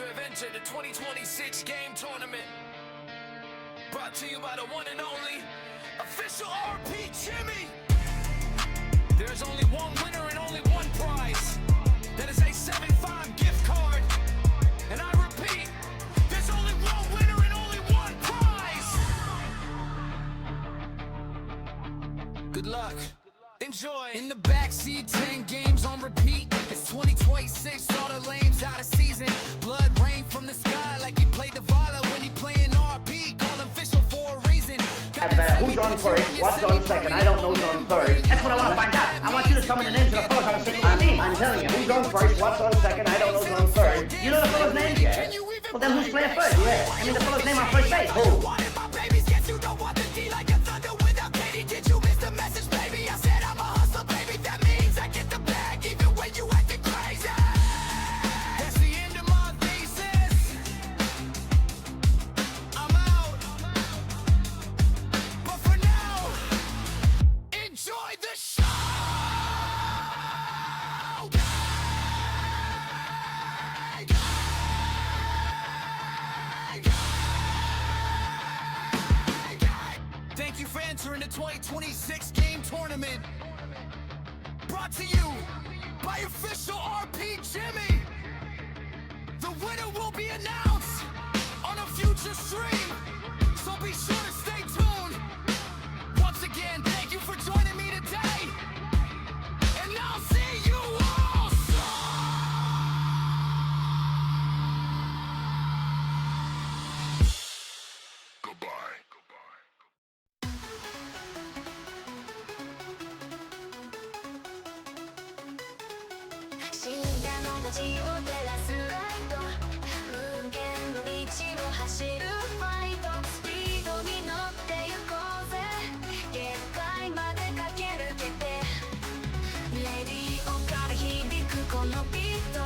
You have entered the 2026 game tournament. Brought to you by the one and only OfficialRPJimmy. There's only one winner and only one prize. That is a 7-5 gift card. And I repeat, there's only one winner and only one prize. Good luck. Enjoy. In the backseat, 10 games on repeat. It's 2026, all the lames out of season. Blood rain from the sky like he played the viola when he playing RP. Call official for a reason. Who's on first? What's on second? I don't know who's on third. That's what I want to find out. I want you to summon the names of the fellows on the sitting team. I'm telling you, who's on first? What's on second? I don't know who's on third. You know the fellow's name? Yes. Well, then who's playing first? Yeah. I mean the fellow's name on first base. Who? Did you miss the message, baby? I said I'm a hustler, baby. That means I get the bag even when you acting crazy. That's the end of my thesis. I'm out. But for now, enjoy the show. Thank you for entering the 2026 game tournament. Brought to you by OfficialRPJimmy. The winner will be announced on a future stream, so be sure to stay tuned. Once again, thank you for joining me today, and I'll see you all soon. Goodbye.街を照らすライト、無限の道を走るファイト、スピードに乗って行こうぜ、限界まで駆け抜けて、レディオから響くこのビート、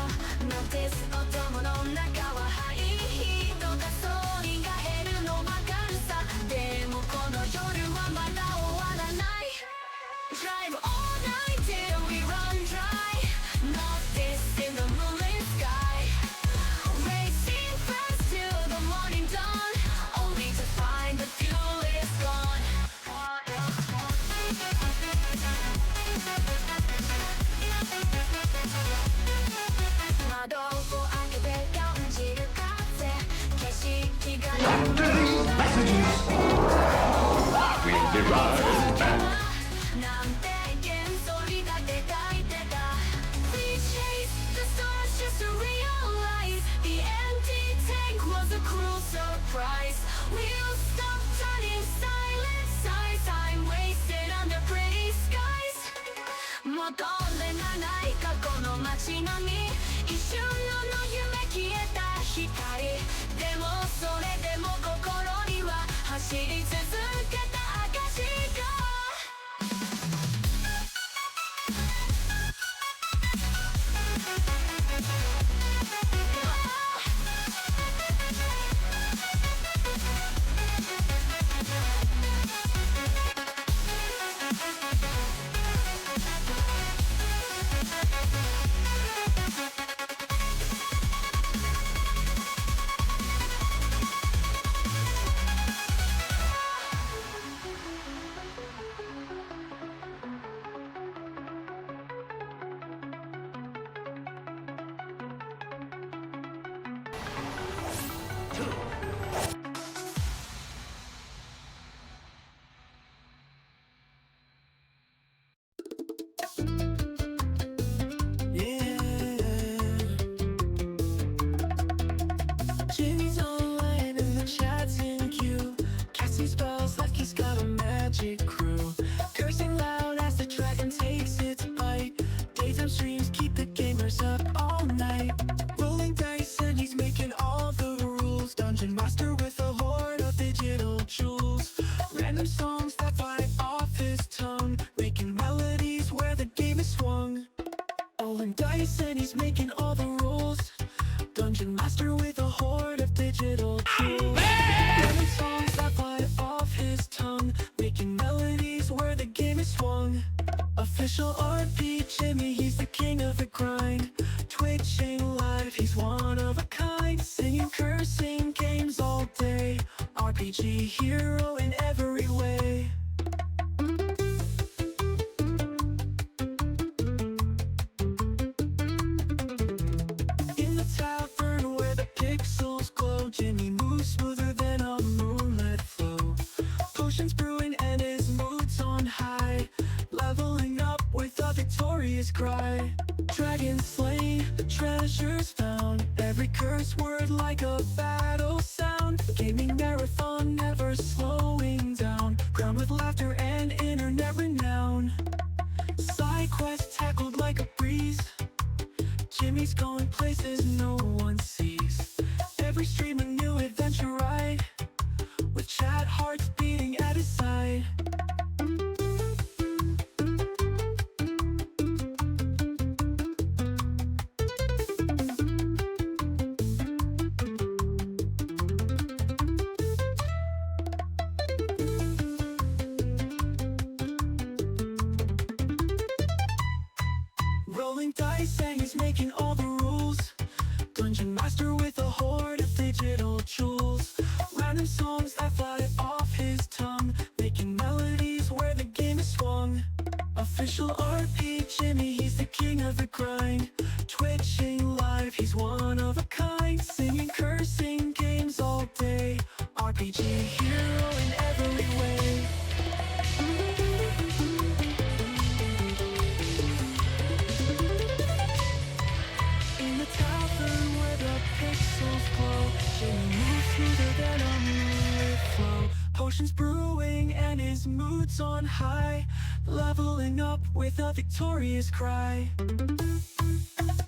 ノーティスお供の中はハイヒート、ガソリンが減るのわかるさ、でもこの夜はまだ終わらない。 Drive all night till we run dry. Not this in the moonlit sky. Racing fast till the morning dawn, only to find the fuel is gone. 窓を開けて感じる風、景色が After these messages, I will be right back. なんて幻想にだけ抱いてた We chase the stars just to realize the empty tank was a cruel surprise. We'll stop turning silent sighs. I'm wasted under pretty skies. 戻れない過去の街並み、一瞬の夢消えた光、でもそれでも心には走り続けた証がJimmy's online and the chat's in queue. Casting spells like he's got a magic crew. Cursing loud as the dragon takes its bite. Daytime streams keep the gamers up all night. Rolling dice and he's making all the rules. Dungeon master with a horde of digital jewels. Random songs that fly off his tongue, making melodies where the game is swung. Rolling dice and he's making all the rules. Dungeon master with a horde of digital tools. Random songs that fly off his tongue, making melodies where the game is swung. OfficialRPJimmy, he's the king of the grind. Twitching live, he's one of a kind. Singing, cursing, games all day. RPG hero in every way. In the tavern where the pixels glow, Jimmy moves smoother than a moonlit flow. Potions brewing and his moods on high, leveling up with a victorious cry. Dragons slain, the treasures found, every curse word like a battle sound. Gaming marathon, never slowing down, crowned with laughter and internet renown. Side quest tackled like a breeze, Jimmy's going places no one sees. Every stream a new adventure ride, with chat hearts beating at his side. Rolling dice and he's making all the rules. Dungeon master with a horde of digital jewels. Random songs that fly off his tongue, making melodies where the game is swung. Official RPJimmy, he's the king of the grind. Twitching live, he's one of a kind. Singing, cursing, games all day. RPG hero in every way. In the tavern where the pixels glow, Jimmy moves smoother than a moonlit flow. Potions brewing and his moods on high, leveling up with a victorious cry.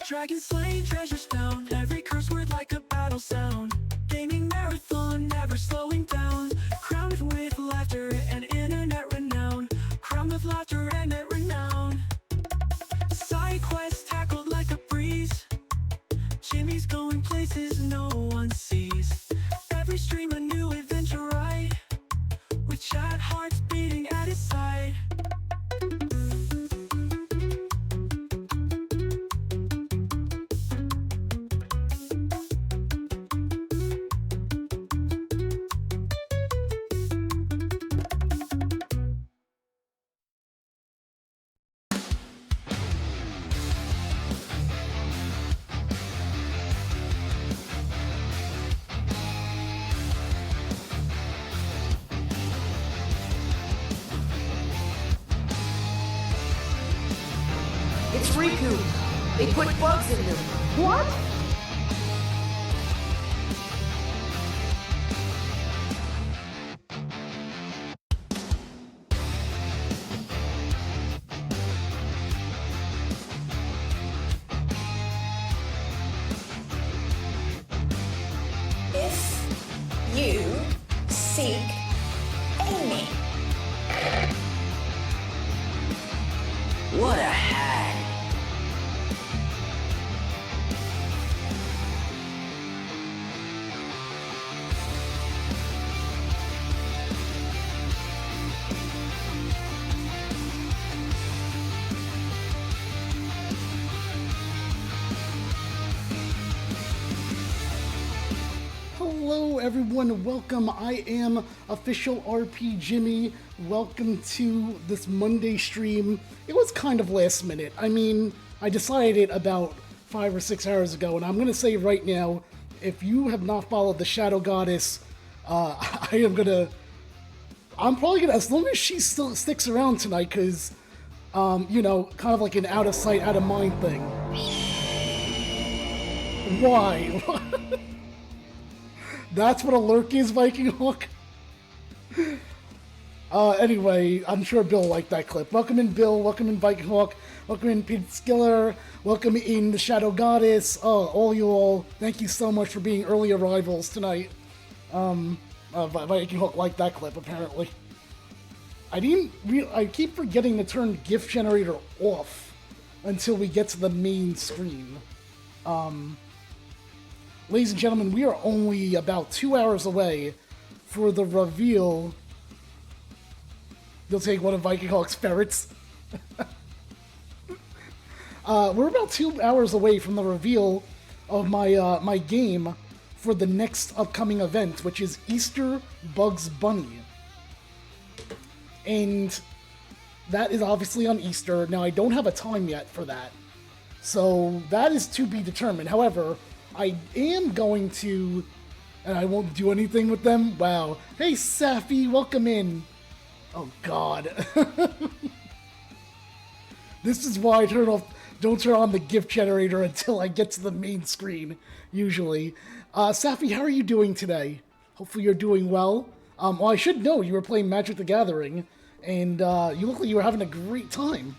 Dragons slain, treasures found, every curse word like a battle sound. Gaming marathon, never slowing down, crowned with laughter and internet renown. Crowned with laughter and internet renown. Side quests tackled like a breeze, Jimmy's going places no one sees. Every stream a new adventure ride, with chat hearts beating at his side. It's Riku. They put bugs in them. What? If you seek Amy. What a hag. Hello everyone, welcome. I am OfficialRPJimmy. Welcome to this Monday stream. It was kind of last minute. I mean, I decided it about 5 or 6 hours ago, and I'm going to say right now, if you have not followed the Shadow Goddess, I'm probably going to, as long as she still sticks around tonight, because, you know, kind of like an out of sight, out of mind thing. Why? That's what a lurk is, Viking Hook? Anyway, I'm sure Bill liked that clip. Welcome in, Bill. Welcome in, Viking Hook. Welcome in, Pete Skiller. Welcome in, the Shadow Goddess. All you all, thank you so much for being early arrivals tonight. Viking Hook liked that clip, apparently. I keep forgetting to turn GIF generator off until we get to the main screen. Ladies and gentlemen, we are only about 2 hours away for the reveal. You'll take one of Viking Hawk's ferrets. We're about 2 hours away from the reveal of my game for the next upcoming event, which is Easter Bugs Bunny. And that is obviously on Easter. Now, I don't have a time yet for that, so that is to be determined. However, I am going to, and I won't do anything with them. Wow. Hey, Safi, welcome in. Oh, God. This is why I don't turn on the gift generator until I get to the main screen, usually. Safi, how are you doing today? Hopefully you're doing well. Well, I should know you were playing Magic the Gathering, and you look like you were having a great time.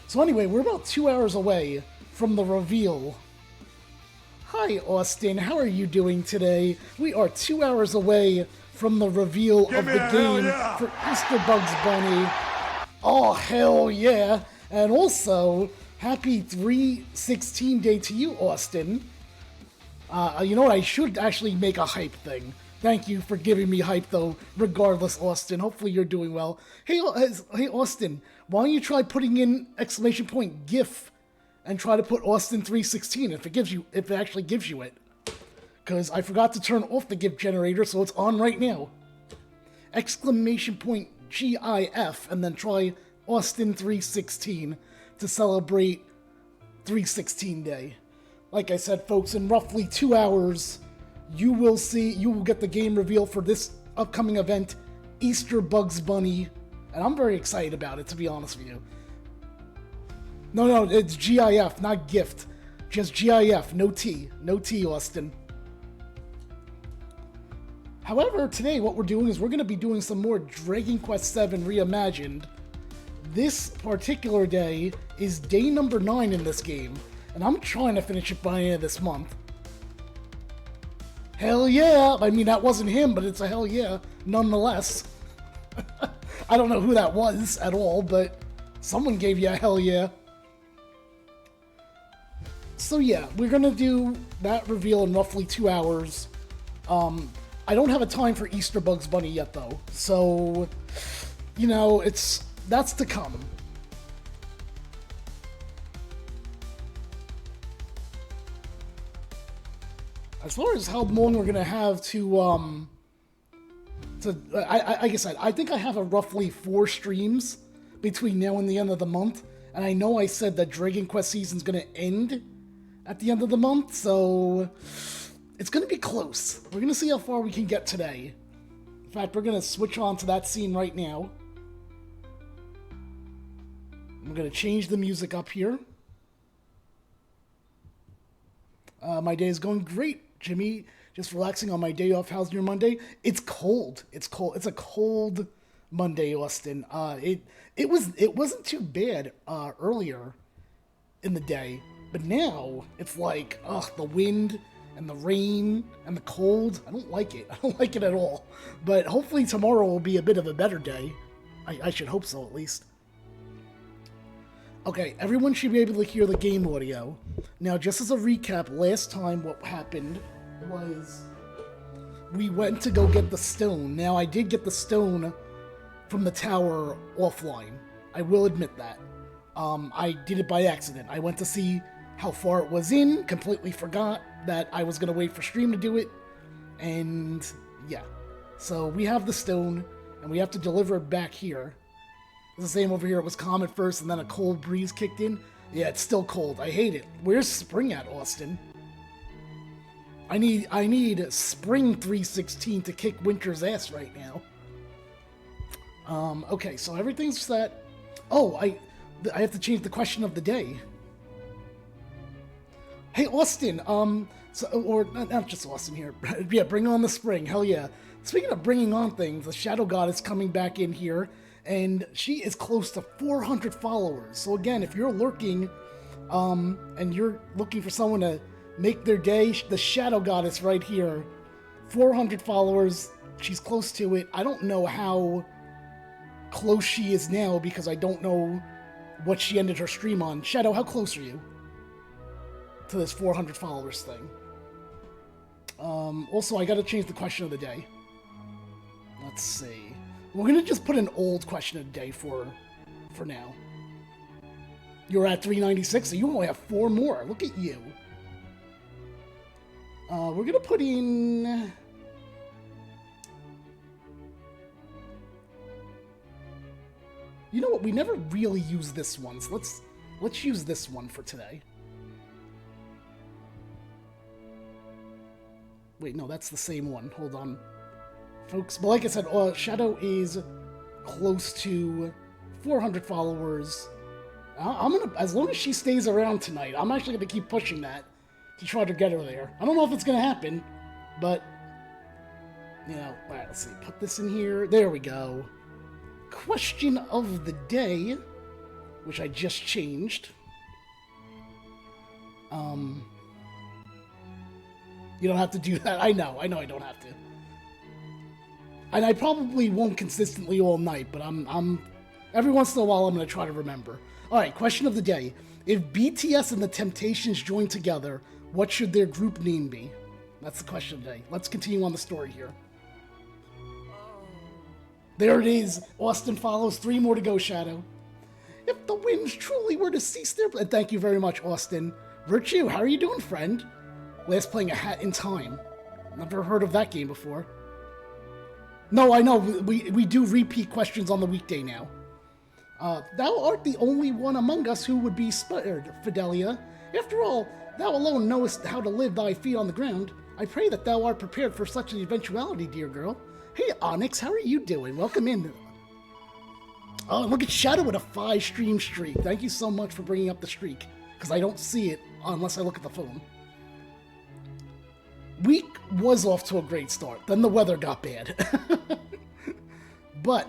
So anyway, we're about 2 hours away from the reveal. Hi, Austin. How are you doing today? We are 2 hours away from the reveal of the game for Easter Bugs Bunny. Oh, hell yeah. And also, happy 3/16 day to you, Austin. You know what? I should actually make a hype thing. Thank you for giving me hype, though, regardless, Austin. Hopefully you're doing well. Hey, Austin, why don't you try putting in !GIF and try to put Austin 316 if it actually gives you it. Because I forgot to turn off the GIF generator, so it's on right now. !GIF and then try Austin 316 to celebrate 316 day. Like I said, folks, in roughly 2 hours, you will get the game reveal for this upcoming event, Easter Bugs Bunny, and I'm very excited about it, to be honest with you. No, it's GIF, not gift. Just GIF, no T. No T, Austin. However, today what we're doing is we're going to be doing some more Dragon Quest VII Reimagined. This particular day is day number 9 in this game, and I'm trying to finish it by the end of this month. Hell yeah! I mean, that wasn't him, but it's a hell yeah, nonetheless. I don't know who that was at all, but someone gave you a hell yeah. So yeah, we're gonna do that reveal in roughly 2 hours. I don't have a time for Easter Bugs Bunny yet, though, so, you know, that's to come. As far as how long we're gonna have like I said, I think I have a roughly 4 streams between now and the end of the month, and I know I said that Dragon Quest season's gonna end at the end of the month, so it's gonna be close. We're gonna see how far we can get today. In fact, we're gonna switch on to that scene right now. I'm gonna change the music up here. My day is going great, Jimmy. Just relaxing on my day off. How's your Monday? It's cold. It's cold. It's a cold Monday, Austin. It wasn't too bad earlier in the day, but now it's like the wind and the rain and the cold. I don't like it. I don't like it at all. But hopefully tomorrow will be a bit of a better day. I should hope so, at least. Okay, everyone should be able to hear the game audio. Now, just as a recap, last time what happened was we went to go get the stone. Now, I did get the stone from the tower offline. I will admit that. I did it by accident. I went to see how far it was in, completely forgot that I was going to wait for stream to do it, and yeah. So we have the stone, and we have to deliver it back here. It's the same over here. It was calm at first, and then a cold breeze kicked in. Yeah, it's still cold. I hate it. Where's spring at, Austin? I need spring 316 to kick winter's ass right now. Okay, so everything's set. Oh, I have to change the question of the day. Hey, Austin, or not just Austin here. Yeah, bring on the spring. Hell yeah. Speaking of bringing on things, the Shadow God is coming back in here, and she is close to 400 followers. So again, if you're lurking, and you're looking for someone to make their day, the Shadow Goddess right here, 400 followers, she's close to it. I don't know how close she is now because I don't know what she ended her stream on. Shadow, how close are you to this 400 followers thing? Also, I gotta change the question of the day. Let's see. We're gonna just put an old question of the day for now. You're at 396, so you only have 4 more. Look at you. We're gonna put in... You know what? We never really use this one, so let's use this one for today. Wait, no, that's the same one. Hold on, folks. But like I said, Shadow is close to 400 followers. I'm gonna, as long as she stays around tonight, I'm actually gonna keep pushing that to try to get her there. I don't know if it's gonna happen, but you know. All right, let's see. Put this in here. There we go. Question of the day, which I just changed. You don't have to do that. I know I don't have to. And I probably won't consistently all night, but I'm every once in a while I'm going to try to remember. All right, question of the day. If BTS and the Temptations join together, what should their group name be? That's the question of the day. Let's continue on the story here. There it is. Austin follows. 3 more to go, Shadow. If the winds truly were to cease their... Thank you very much, Austin. Virtue, how are you doing, friend? Last playing A Hat in Time. Never heard of that game before. No, I know. We do repeat questions on the weekday now. Thou art the only one among us who would be spared, Fidelia. After all, thou alone knowest how to live thy feet on the ground. I pray that thou art prepared for such an eventuality, dear girl. Hey, Onyx, how are you doing? Welcome in. Oh, look at Shadow with a 5-stream streak. Thank you so much for bringing up the streak, because I don't see it unless I look at the phone. Week was off to a great start. Then the weather got bad. But,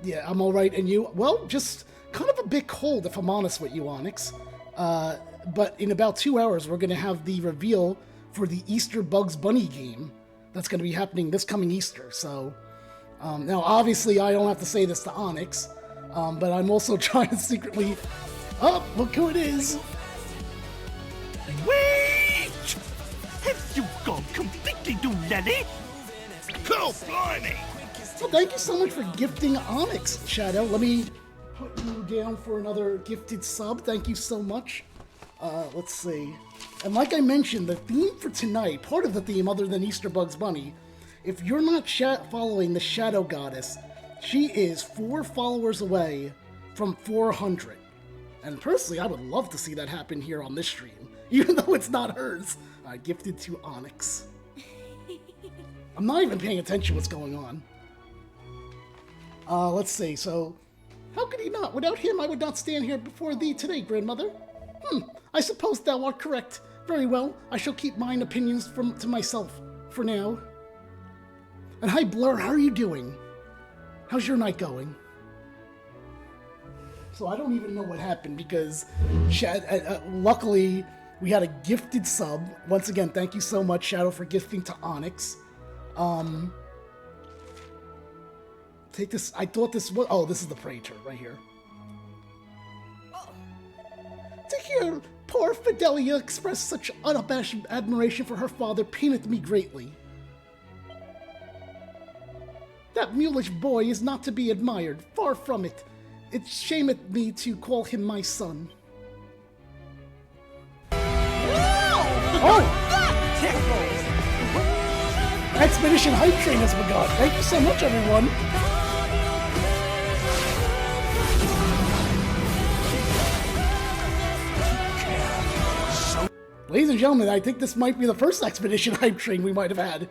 yeah, I'm all right. And you? Well, just kind of a bit cold, if I'm honest with you, Onyx. But in about 2 hours, we're going to have the reveal for the Easter Bugs Bunny game that's going to be happening this coming Easter. So, now, obviously, I don't have to say this to Onyx, but I'm also trying to secretly... Oh, look who it is! Wait! Have you gone completely doolally? Oh, blimey! Well, thank you so much for gifting Onyx, Shadow. Let me put you down for another gifted sub. Thank you so much. Let's see. And like I mentioned, the theme for tonight, part of the theme other than Easter Bugs Bunny, if you're not following the Shadow Goddess, she is 4 followers away from 400. And personally, I would love to see that happen here on this stream, even though it's not hers. Gifted to Onyx. I'm not even paying attention to what's going on. Let's see, so... How could he not? Without him, I would not stand here before thee today, grandmother. I suppose thou art correct. Very well, I shall keep mine opinions to myself, for now. And hi, Blur, how are you doing? How's your night going? So I don't even know what happened, because luckily, we had a gifted sub. Once again, thank you so much, Shadow, for gifting to Onyx. Take this, I thought this was, oh, this is the Praetor, right here. To hear poor Fidelia express such unabashed admiration for her father paineth me greatly. That mulish boy is not to be admired, far from it. It shameth me to call him my son. Oh! Expedition Hype Train has begun. Thank you so much, everyone. Ladies and gentlemen, I think this might be the first Expedition Hype Train we might have had.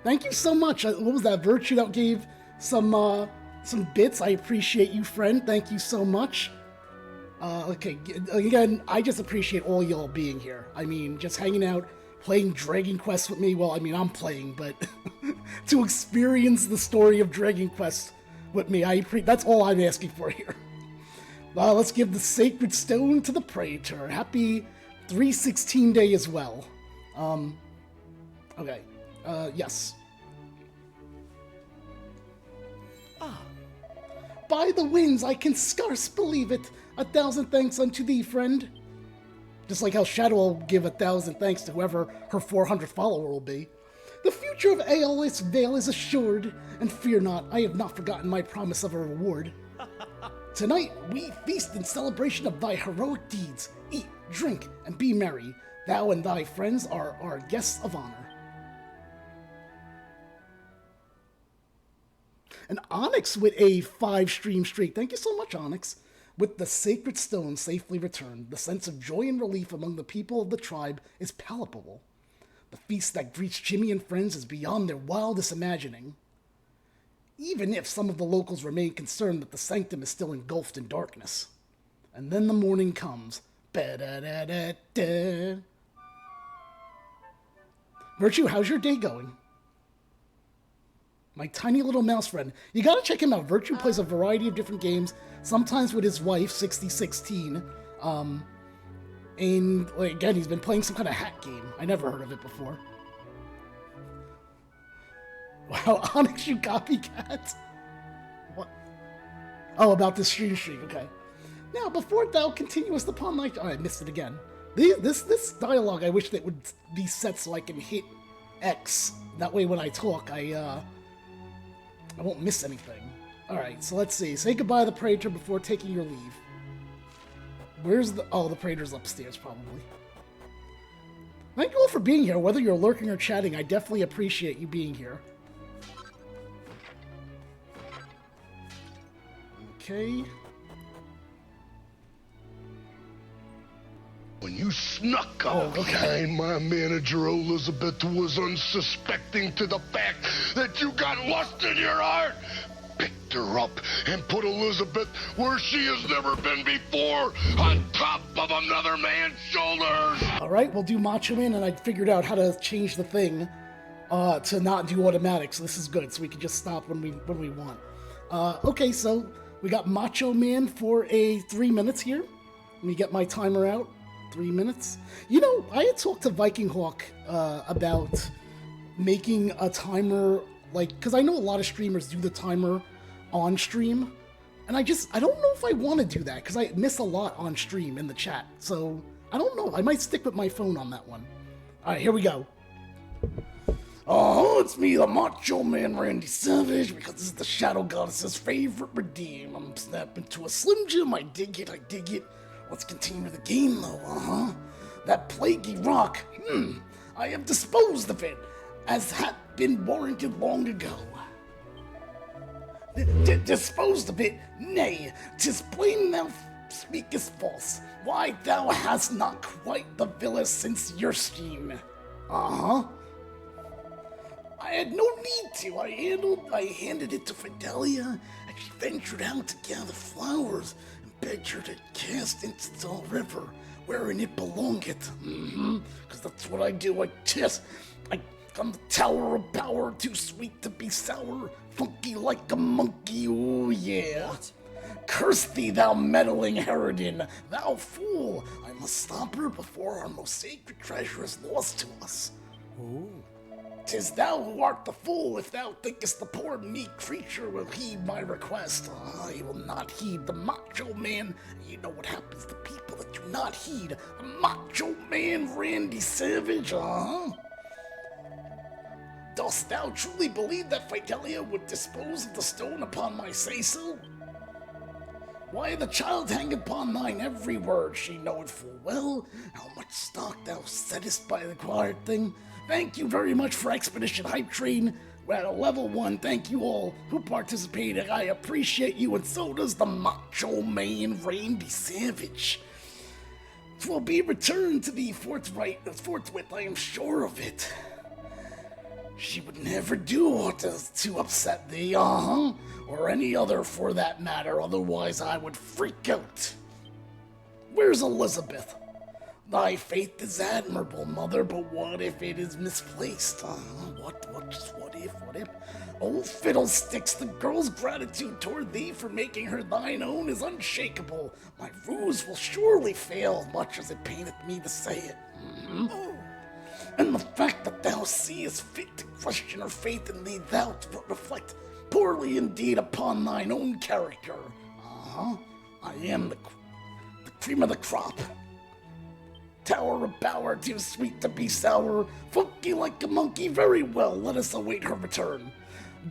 Thank you so much. What was that? Virtue that gave some bits. I appreciate you, friend. Thank you so much. Okay, again, I just appreciate all y'all being here. I mean, just hanging out, playing Dragon Quest with me. Well, I mean, I'm playing, but to experience the story of Dragon Quest with me, that's all I'm asking for here. Let's give the Sacred Stone to the Praetor. Happy 316 day as well. Okay. Yes. By the winds, I can scarce believe it. 1,000 thanks unto thee, friend. Just like how Shadow will give 1,000 thanks to whoever her 400 follower will be. The future of Aeolus Vale is assured, and fear not, I have not forgotten my promise of a reward. Tonight, we feast in celebration of thy heroic deeds. Eat, drink, and be merry. Thou and thy friends are our guests of honor. And Onyx with a 5-stream streak. Thank you so much, Onyx. With the sacred stone safely returned, the sense of joy and relief among the people of the tribe is palpable. The feast that greets Jimmy and friends is beyond their wildest imagining. Even if some of the locals remain concerned that the sanctum is still engulfed in darkness. And then the morning comes. Ba-da-da-da-da. Virtue, how's your day going? My tiny little mouse friend. You gotta check him out. Virtue plays a variety of different games, sometimes with his wife, 6016. And again, he's been playing some kind of hack game. I never heard of it before. Wow, Onyx, you copycat. What? Oh, about this stream, okay. Now, before thou continuest upon thy... Oh, I missed it again. This dialogue, I wish that would be set so I can hit X. That way when I talk, I won't miss anything. Alright, so let's see. Say goodbye to the Praetor before taking your leave. Where's the... Oh, the Praetor's upstairs, probably. Thank you all for being here. Whether you're lurking or chatting, I definitely appreciate you being here. Okay. When you snuck up behind my manager, Elizabeth was unsuspecting to the fact that you got lust in your heart. Picked her up and put Elizabeth where she has never been before, on top of another man's shoulders. Alright, we'll do Macho Man, and I figured out how to change the thing to not do automatic, so this is good, so we can just stop when we want. Okay, so we got Macho Man for a 3 minutes here. Let me get my timer out. 3 minutes. You know, I had talked to Viking Hawk about making a timer, like, because I know a lot of streamers do the timer on stream, and I don't know if I want to do that, because I miss a lot on stream in the chat, so I don't know. I might stick with my phone on that one. Alright, here we go. Oh, it's me, the Macho Man Randy Savage, because this is the Shadow Goddess's favorite redeem. I'm snapping to a Slim Jim. I dig it, I dig it. Let's continue the game, though, That plaguey rock, I have disposed of it, as had been warranted long ago. Disposed of it? Nay, 'tis plain thou speakest false. Why, thou hast not quite the villa since your scheme. I had no need to. I handed it to Fidelia, and she ventured out to gather flowers, and begged her to cast into the river, wherein it belongeth. Because that's what I do. I'm the tower of power, too sweet to be sour, funky like a monkey, ooh yeah. What? Curse thee, thou meddling harridan, thou fool! I must stop her before our most sacred treasure is lost to us. Ooh. 'Tis thou who art the fool, if thou thinkest the poor meek creature will heed my request. He will not heed the Macho Man. You know what happens to people that do not heed the Macho Man Randy Savage, Dost thou truly believe that Fidelia would dispose of the stone upon my say-so? Why, the child hangeth upon thine every word. She knoweth full well how much stock thou settest by the required thing. Thank you very much for Expedition Hype Train. We're at a level 1. Thank you all who participated. I appreciate you, and so does the Macho Man Randy Savage. 'Twill be returned to thee forthwith, I am sure of it. She would never do aught to upset thee, or any other for that matter, otherwise I would freak out. Where's Elizabeth? Thy faith is admirable, mother, but what if it is misplaced? What if? Old fiddlesticks, the girl's gratitude toward thee for making her thine own is unshakable. My ruse will surely fail, much as it paineth me to say it. And the fact that thou seest fit to question her faith in thee, thou reflect poorly indeed upon thine own character. I am the cream of the crop. Tower of power, too sweet to be sour, funky like a monkey, very well, let us await her return.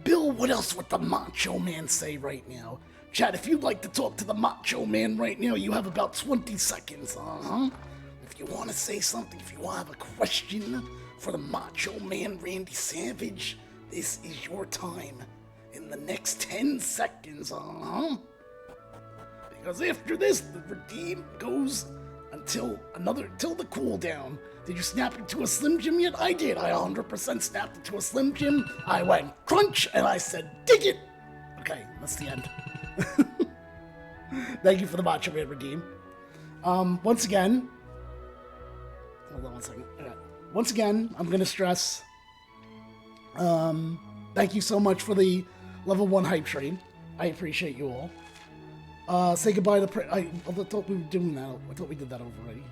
Bill, what else would the Macho Man say right now? Chad, if you'd like to talk to the Macho Man right now, you have about 20 seconds. If you want to say something, if you want to have a question for the Macho Man Randy Savage, this is your time. In the next 10 seconds, Because after this, the redeem goes until the cooldown. Did you snap into a Slim Jim yet? I did. I 100% snapped into a Slim Jim. I went crunch, and I said, dig it. Okay, that's the end. Thank you for the Macho Man redeem. Once again, hold on one second. Okay. Once again, I'm gonna stress. Thank you so much for the level 1 hype train. I appreciate you all. Say goodbye to. I thought we were doing that. I thought we did that already.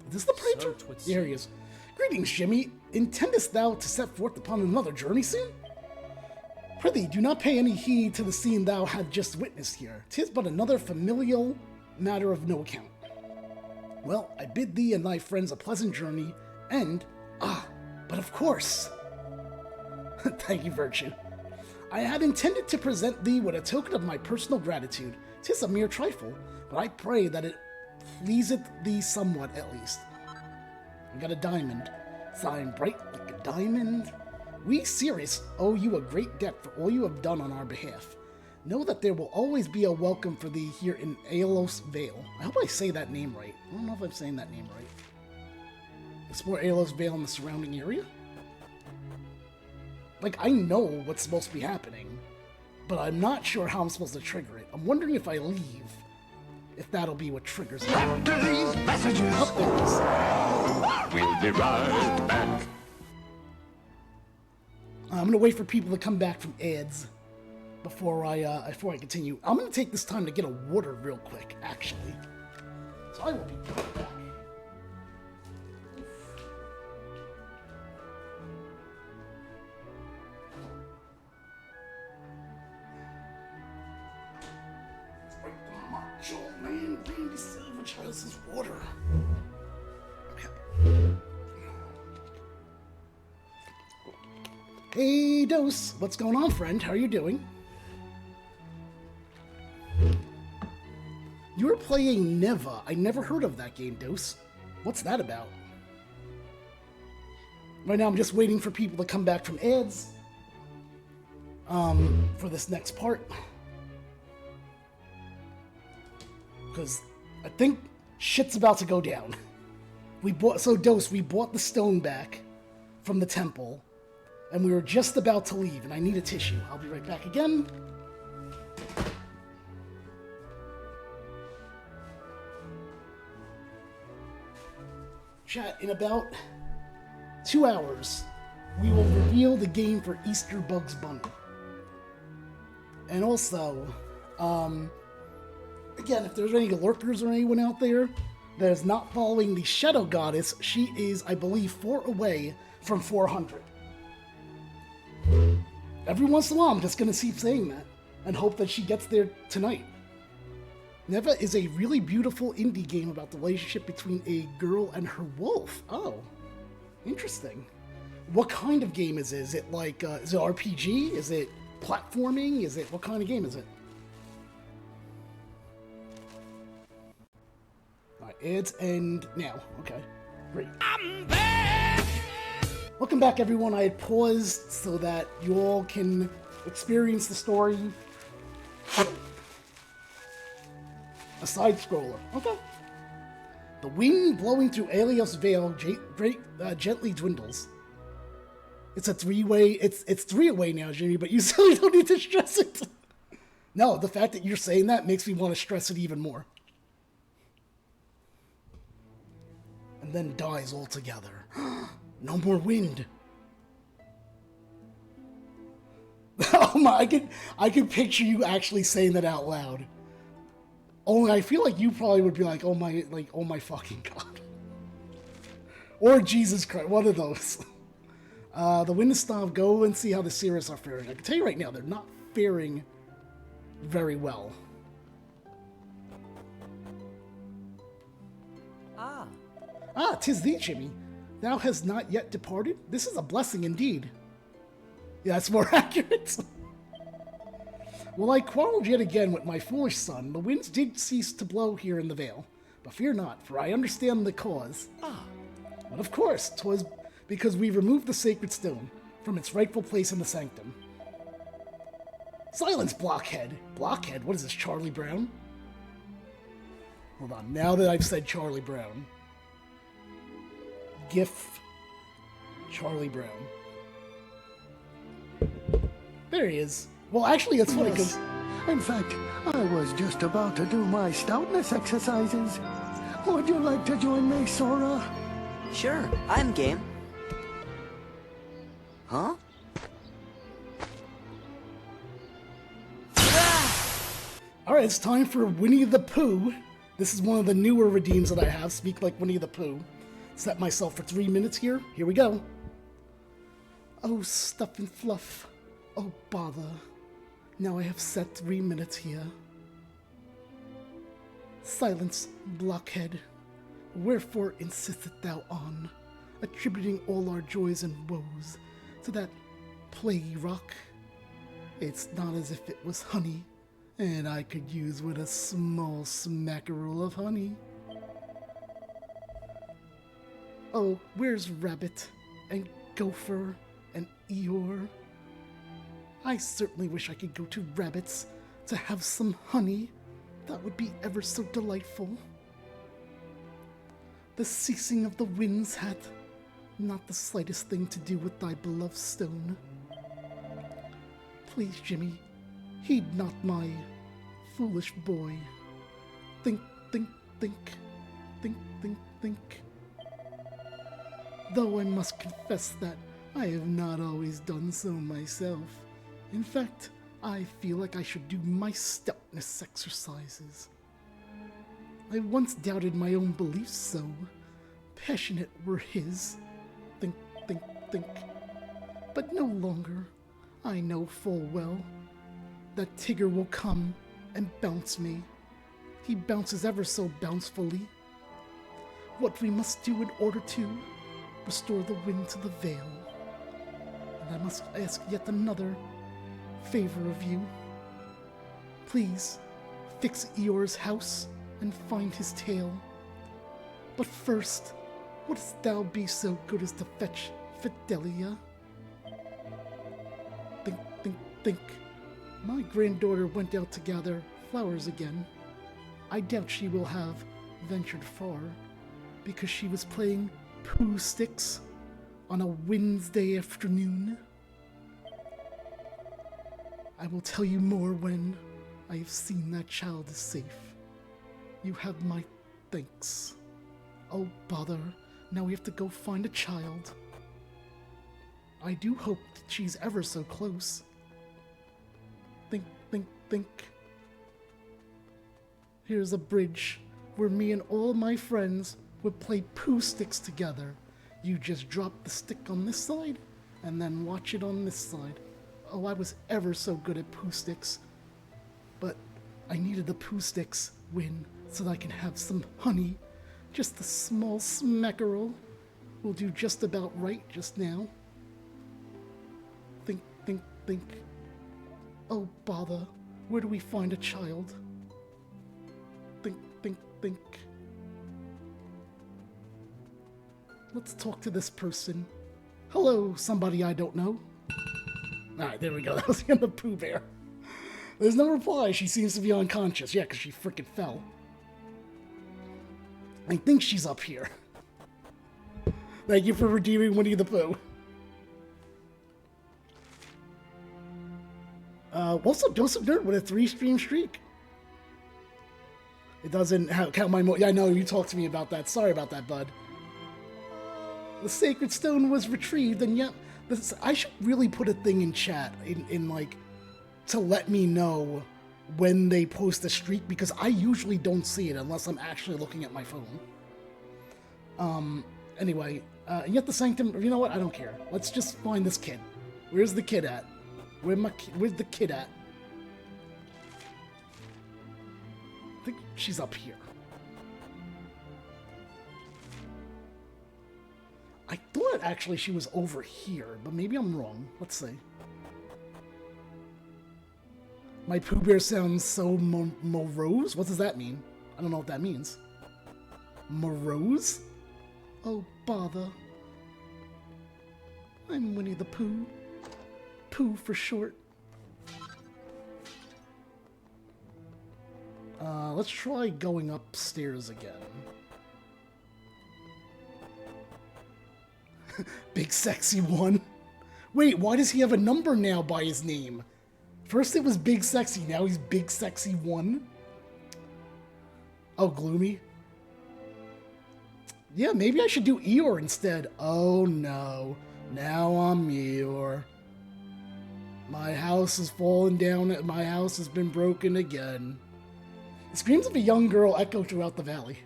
Is this the preacher? Here he is. Greetings, Jimmy. Intendest thou to set forth upon another journey soon? Prithee, do not pay any heed to the scene thou hast just witnessed here. 'Tis but another familial matter of no account. Well, I bid thee and thy friends a pleasant journey, and but of course. Thank you, Virtue. I had intended to present thee with a token of my personal gratitude. 'Tis a mere trifle, but I pray that it pleaseth thee somewhat at least. I got a diamond, signed bright like a diamond. We, Sirius, owe you a great debt for all you have done on our behalf. Know that there will always be a welcome for thee here in Aelos Vale. I hope I say that name right. I don't know if I'm saying that name right. Explore Aelos Vale and the surrounding area? Like, I know what's supposed to be happening, but I'm not sure how I'm supposed to trigger it. I'm wondering if I leave, if that'll be what triggers it. After these messages, we'll be right back. I'm gonna wait for people to come back from ads before I continue. I'm gonna take this time to get a water real quick, actually. So I will be right back. Macho Man Randy Savage has his water. Hey, Dose. What's going on, friend? How are you doing? You were playing Neva. I never heard of that game, Dose. What's that about? Right now, I'm just waiting for people to come back from ads. For this next part. Because I think shit's about to go down. Dose, we bought the stone back from the temple. And we were just about to leave, and I need a tissue. I'll be right back again. Chat, in about 2 hours, we will reveal the game for Easter Bugs Bunny. And also, again, if there's any lurkers or anyone out there that is not following the Shadow Goddess, she is, I believe, 4 away from 400. Every once in a while, I'm just going to keep saying that and hope that she gets there tonight. Neva is a really beautiful indie game about the relationship between a girl and her wolf. Oh, interesting. What kind of game is it? Is it like, is it RPG? Is it platforming? Is it, what kind of game is it? Alright, ads end now. Okay, great. I'm back! Welcome back, everyone. I had paused so that you all can experience the story. A side scroller. Okay. The wind blowing through Aelos Vale gently dwindles. It's a 3-way. It's 3 away now, Jimmy, but you still don't need to stress it. No, the fact that you're saying that makes me want to stress it even more. And then dies altogether. No more wind. Oh my, I could picture you actually saying that out loud. Only I feel like you probably would be like, oh my fucking God. Or Jesus Christ, one of those. The wind is stopped. Go and see how the Sirius are faring. I can tell you right now, they're not faring very well. Ah, 'tis thee, Jimmy. Thou hast not yet departed? This is a blessing indeed. Yeah, that's more accurate. Well, I quarreled yet again with my foolish son. The winds did cease to blow here in the vale. But fear not, for I understand the cause. But of course, 'twas because we removed the sacred stone from its rightful place in the sanctum. Silence, blockhead! Blockhead? What is this, Charlie Brown? Hold on, now that I've said Charlie Brown. GIF Charlie Brown. There he is. Well, actually, that's funny because... In fact, I was just about to do my stoutness exercises. Would you like to join me, Sora? Sure, I'm game. Huh? Alright, it's time for Winnie the Pooh. This is one of the newer redeems that I have. Speak like Winnie the Pooh. Set myself for 3 minutes here. Here we go. Oh, stuff and fluff. Oh, bother. Now I have set 3 minutes here. Silence, blockhead. Wherefore insistest thou on attributing all our joys and woes to that plaguey rock? It's not as if it was honey, and I could use with a small smackerel of honey. Oh, where's Rabbit, and Gopher, and Eeyore? I certainly wish I could go to Rabbit's to have some honey. That would be ever so delightful. The ceasing of the winds hath not the slightest thing to do with thy beloved stone. Please, Jimmy, heed not my foolish boy. Think, think, think, think, think, think. Though I must confess that I have not always done so myself. In fact, I feel like I should do my stoutness exercises. I once doubted my own beliefs so passionate were his. Think, think, think. But no longer. I know full well that Tigger will come and bounce me. He bounces ever so bouncefully. What we must do in order to restore the wind to the vale. And I must ask yet another favor of you. Please, fix Eeyore's house and find his tail. But first, wouldst thou be so good as to fetch Fidelia? Think, think, think. My granddaughter went out to gather flowers again. I doubt she will have ventured far, because she was playing Pooh Sticks on a Wednesday afternoon. I will tell you more when I have seen that child is safe. You have my thanks. Oh, bother. Now we have to go find a child. I do hope that she's ever so close. Think, think, think. Here's a bridge where me and all my friends would play Pooh Sticks together. You just drop the stick on this side, and then watch it on this side. Oh, I was ever so good at Pooh Sticks. But I needed the Pooh Sticks win so that I can have some honey. Just a small smackerel will do just about right just now. Think, think, think. Oh, bother. Where do we find a child? Think, think, think. Let's talk to this person. Hello, somebody I don't know. Alright, there we go. That was the Pooh Bear. There's no reply. She seems to be unconscious. Yeah, because she frickin' fell. I think she's up here. Thank you for redeeming Winnie the Pooh. Also, Joseph Dirt with a 3-stream streak. It doesn't count my Yeah, I know, you talked to me about that. Sorry about that, bud. The sacred stone was retrieved, and yet... I should really put a thing in chat, in like, to let me know when they post a streak, because I usually don't see it unless I'm actually looking at my phone. Anyway, and yet the sanctum, you know what, I don't care. Let's just find this kid. Where's the kid at? Where's the kid at? I think she's up here. I thought actually she was over here, but maybe I'm wrong. Let's see. My Pooh Bear sounds so morose? What does that mean? I don't know what that means. Morose? Oh, bother. I'm Winnie the Pooh. Pooh for short. Let's try going upstairs again. Big Sexy 1. Wait, why does he have a number now by his name? First it was Big Sexy, now he's Big Sexy 1? Oh, Gloomy? Yeah, maybe I should do Eeyore instead. Oh no, now I'm Eeyore. My house has fallen down, my house has been broken again. The screams of a young girl echo throughout the valley.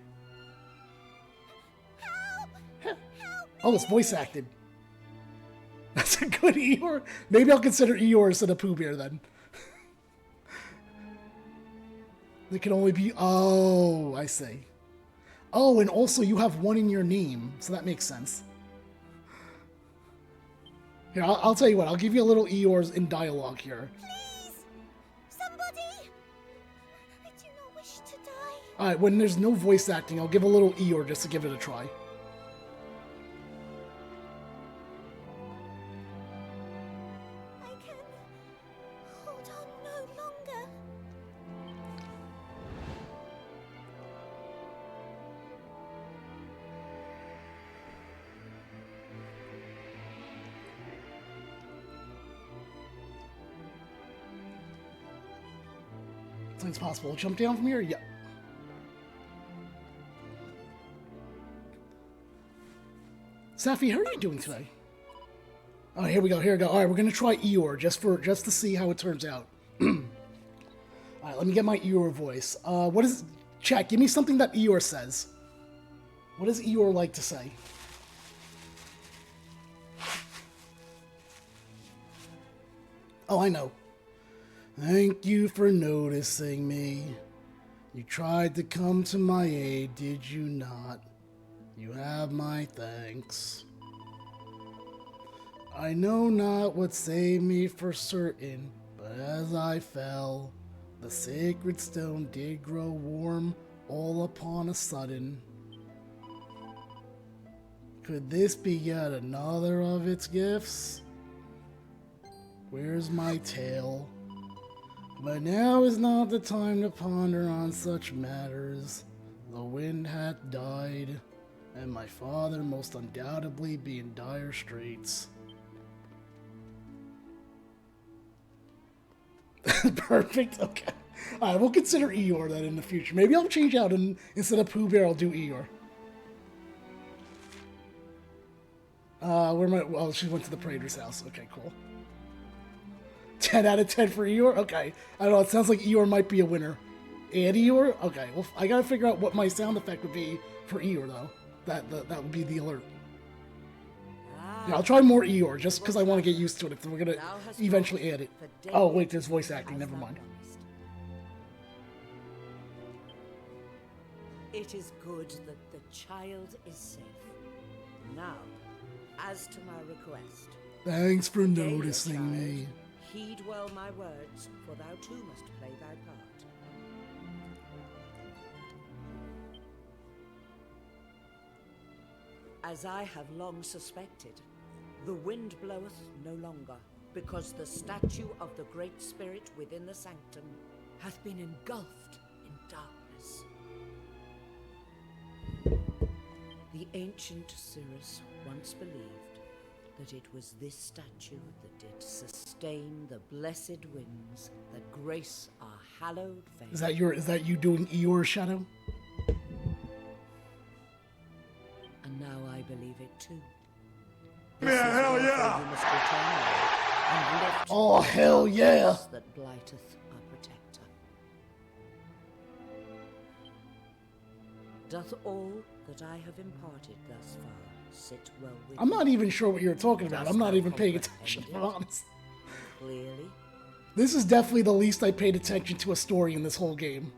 Help! Oh, it's voice acted. That's a good Eeyore. Maybe I'll consider Eeyore instead of Pooh Bear then. There can only be... Oh, I see. Oh, and also you have one in your name, so that makes sense. Here, I'll tell you what. I'll give you a little Eeyores in dialogue here. Please! Somebody! I do not wish to die. Alright, when there's no voice acting, I'll give a little Eeyore just to give it a try. I can hold on no longer. It's possible. Jump down from here? Yeah. Safi, how are you doing today? Oh, here we go. Here we go. All right, we're gonna try Eeyore just to see how it turns out. All right, let me get my Eeyore voice. What is chat? Give me something that Eeyore says. What does Eeyore like to say? Oh, I know. Thank you for noticing me. You tried to come to my aid, did you not? You have my thanks. I know not what saved me for certain, but as I fell, the sacred stone did grow warm all upon a sudden. Could this be yet another of its gifts? Where's my tail? But now is not the time to ponder on such matters. The wind hath died, and my father most undoubtedly be in dire straits. Perfect, okay. Alright, we'll consider Eeyore then in the future. Maybe I'll change out and instead of Pooh Bear, I'll do Eeyore. Where am I? Well, she went to the Praetor's house. Okay, cool. 10 out of 10 for Eeyore? Okay. I don't know, it sounds like Eeyore might be a winner. And Eeyore? Okay, well, I gotta figure out what my sound effect would be for Eeyore, though. That would be the alert. Yeah, I'll try more Eeyore, just because I want to get used to it, if we're gonna eventually add it. Oh, wait, there's voice acting, never mind. It is good that the child is safe. Now, as to my request. Thanks for noticing me. Heed well my words, for thou too must play thy part. As I have long suspected, the wind bloweth no longer, because the statue of the Great Spirit within the sanctum hath been engulfed in darkness. The ancient Cirrus once believed that it was this statue that did sustain the blessed winds that grace our hallowed fame. Is that you doing Eeyore Shadow? And now I believe it too. Yeah, hell yeah! You must return and lift Oh, hell yeah! that blighteth our protector. Doth all that I have imparted thus far sit well with I'm not even sure what you're talking about. I'm not even paying attention, if I'm honest. Clearly? This is definitely the least I paid attention to a story in this whole game.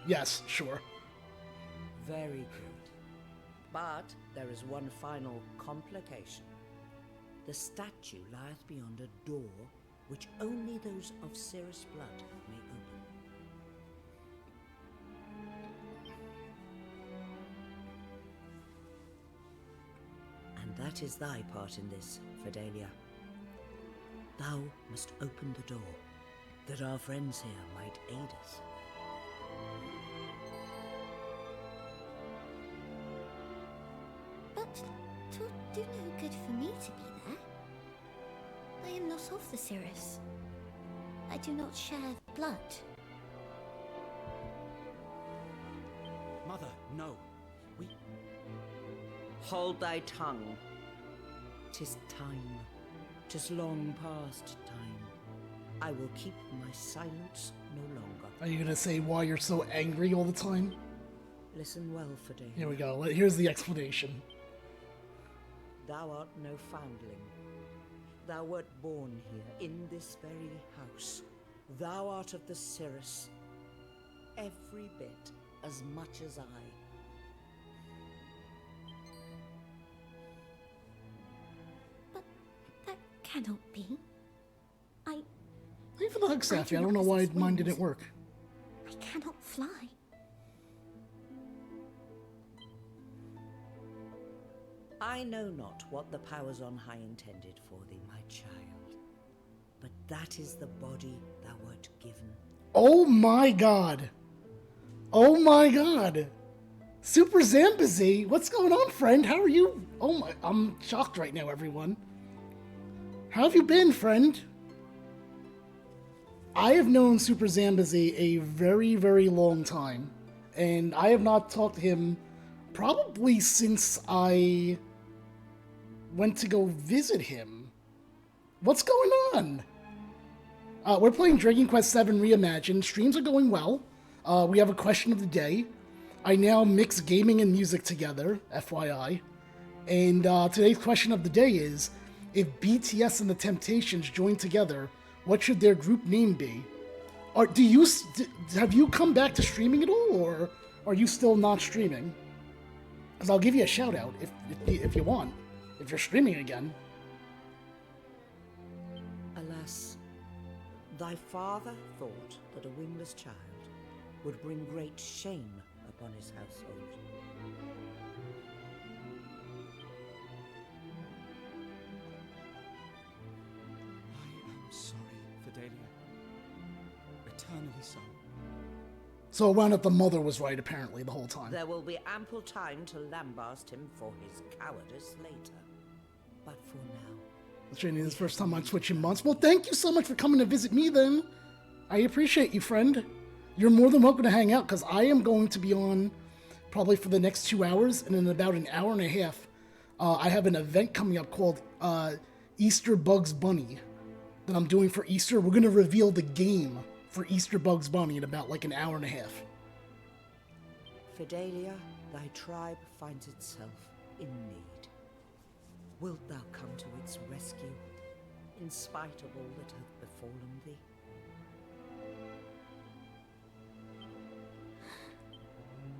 Yes, sure. Very good. But there is one final complication. The statue lieth beyond a door which only those of Cirrus blood may open. And that is thy part in this, Fidelia. Thou must open the door, that our friends here might aid us. But 'twould do no good for me to be there. I am not of the Cirrus. I do not share blood. Mother, no. We... Hold thy tongue. 'Tis time. 'Tis long past time. I will keep my silence no longer. Are you gonna say why you're so angry all the time? Listen well, Fidelia. Here we go. Here's the explanation. Thou art no foundling. Thou wert born here, in this very house. Thou art of the Cirrus, every bit as much as I. But that cannot be. Leave the hug, Safi. I don't know why mine didn't work. I cannot fly. I know not what the powers on high intended for thee, my child, but that is the body thou wert given. Oh my god. Oh my god. Super Zambazy, what's going on, friend? How are you? Oh my, I'm shocked right now, everyone. How have you been, friend? I have known Super Zambazy a very, very long time, and I have not talked to him probably since I went to go visit him. What's going on? We're playing Dragon Quest VII Reimagined. Streams are going well. We have a question of the day. I now mix gaming and music together, FYI. And today's question of the day is, if BTS and the Temptations join together, what should their group name be? Or have you come back to streaming at all, or are you still not streaming? Because I'll give you a shout out if you want, if you're streaming again. Alas, thy father thought that a wingless child would bring great shame upon his household. I am sorry, Fidelia. Eternally so. So it wound up the mother was right, apparently, the whole time. There will be ample time to lambast him for his cowardice later. But for now... It's training this first time on Twitch in months. Well, thank you so much for coming to visit me, then. I appreciate you, friend. You're more than welcome to hang out, because I am going to be on probably for the next 2 hours, and in about an hour and a half, I have an event coming up called Easter Bugs Bunny that I'm doing for Easter. We're going to reveal the game for Easter Bugs Bunny in about like an hour and a half. Fidelia, thy tribe finds itself in need. Wilt thou come to its rescue, in spite of all that hath befallen thee?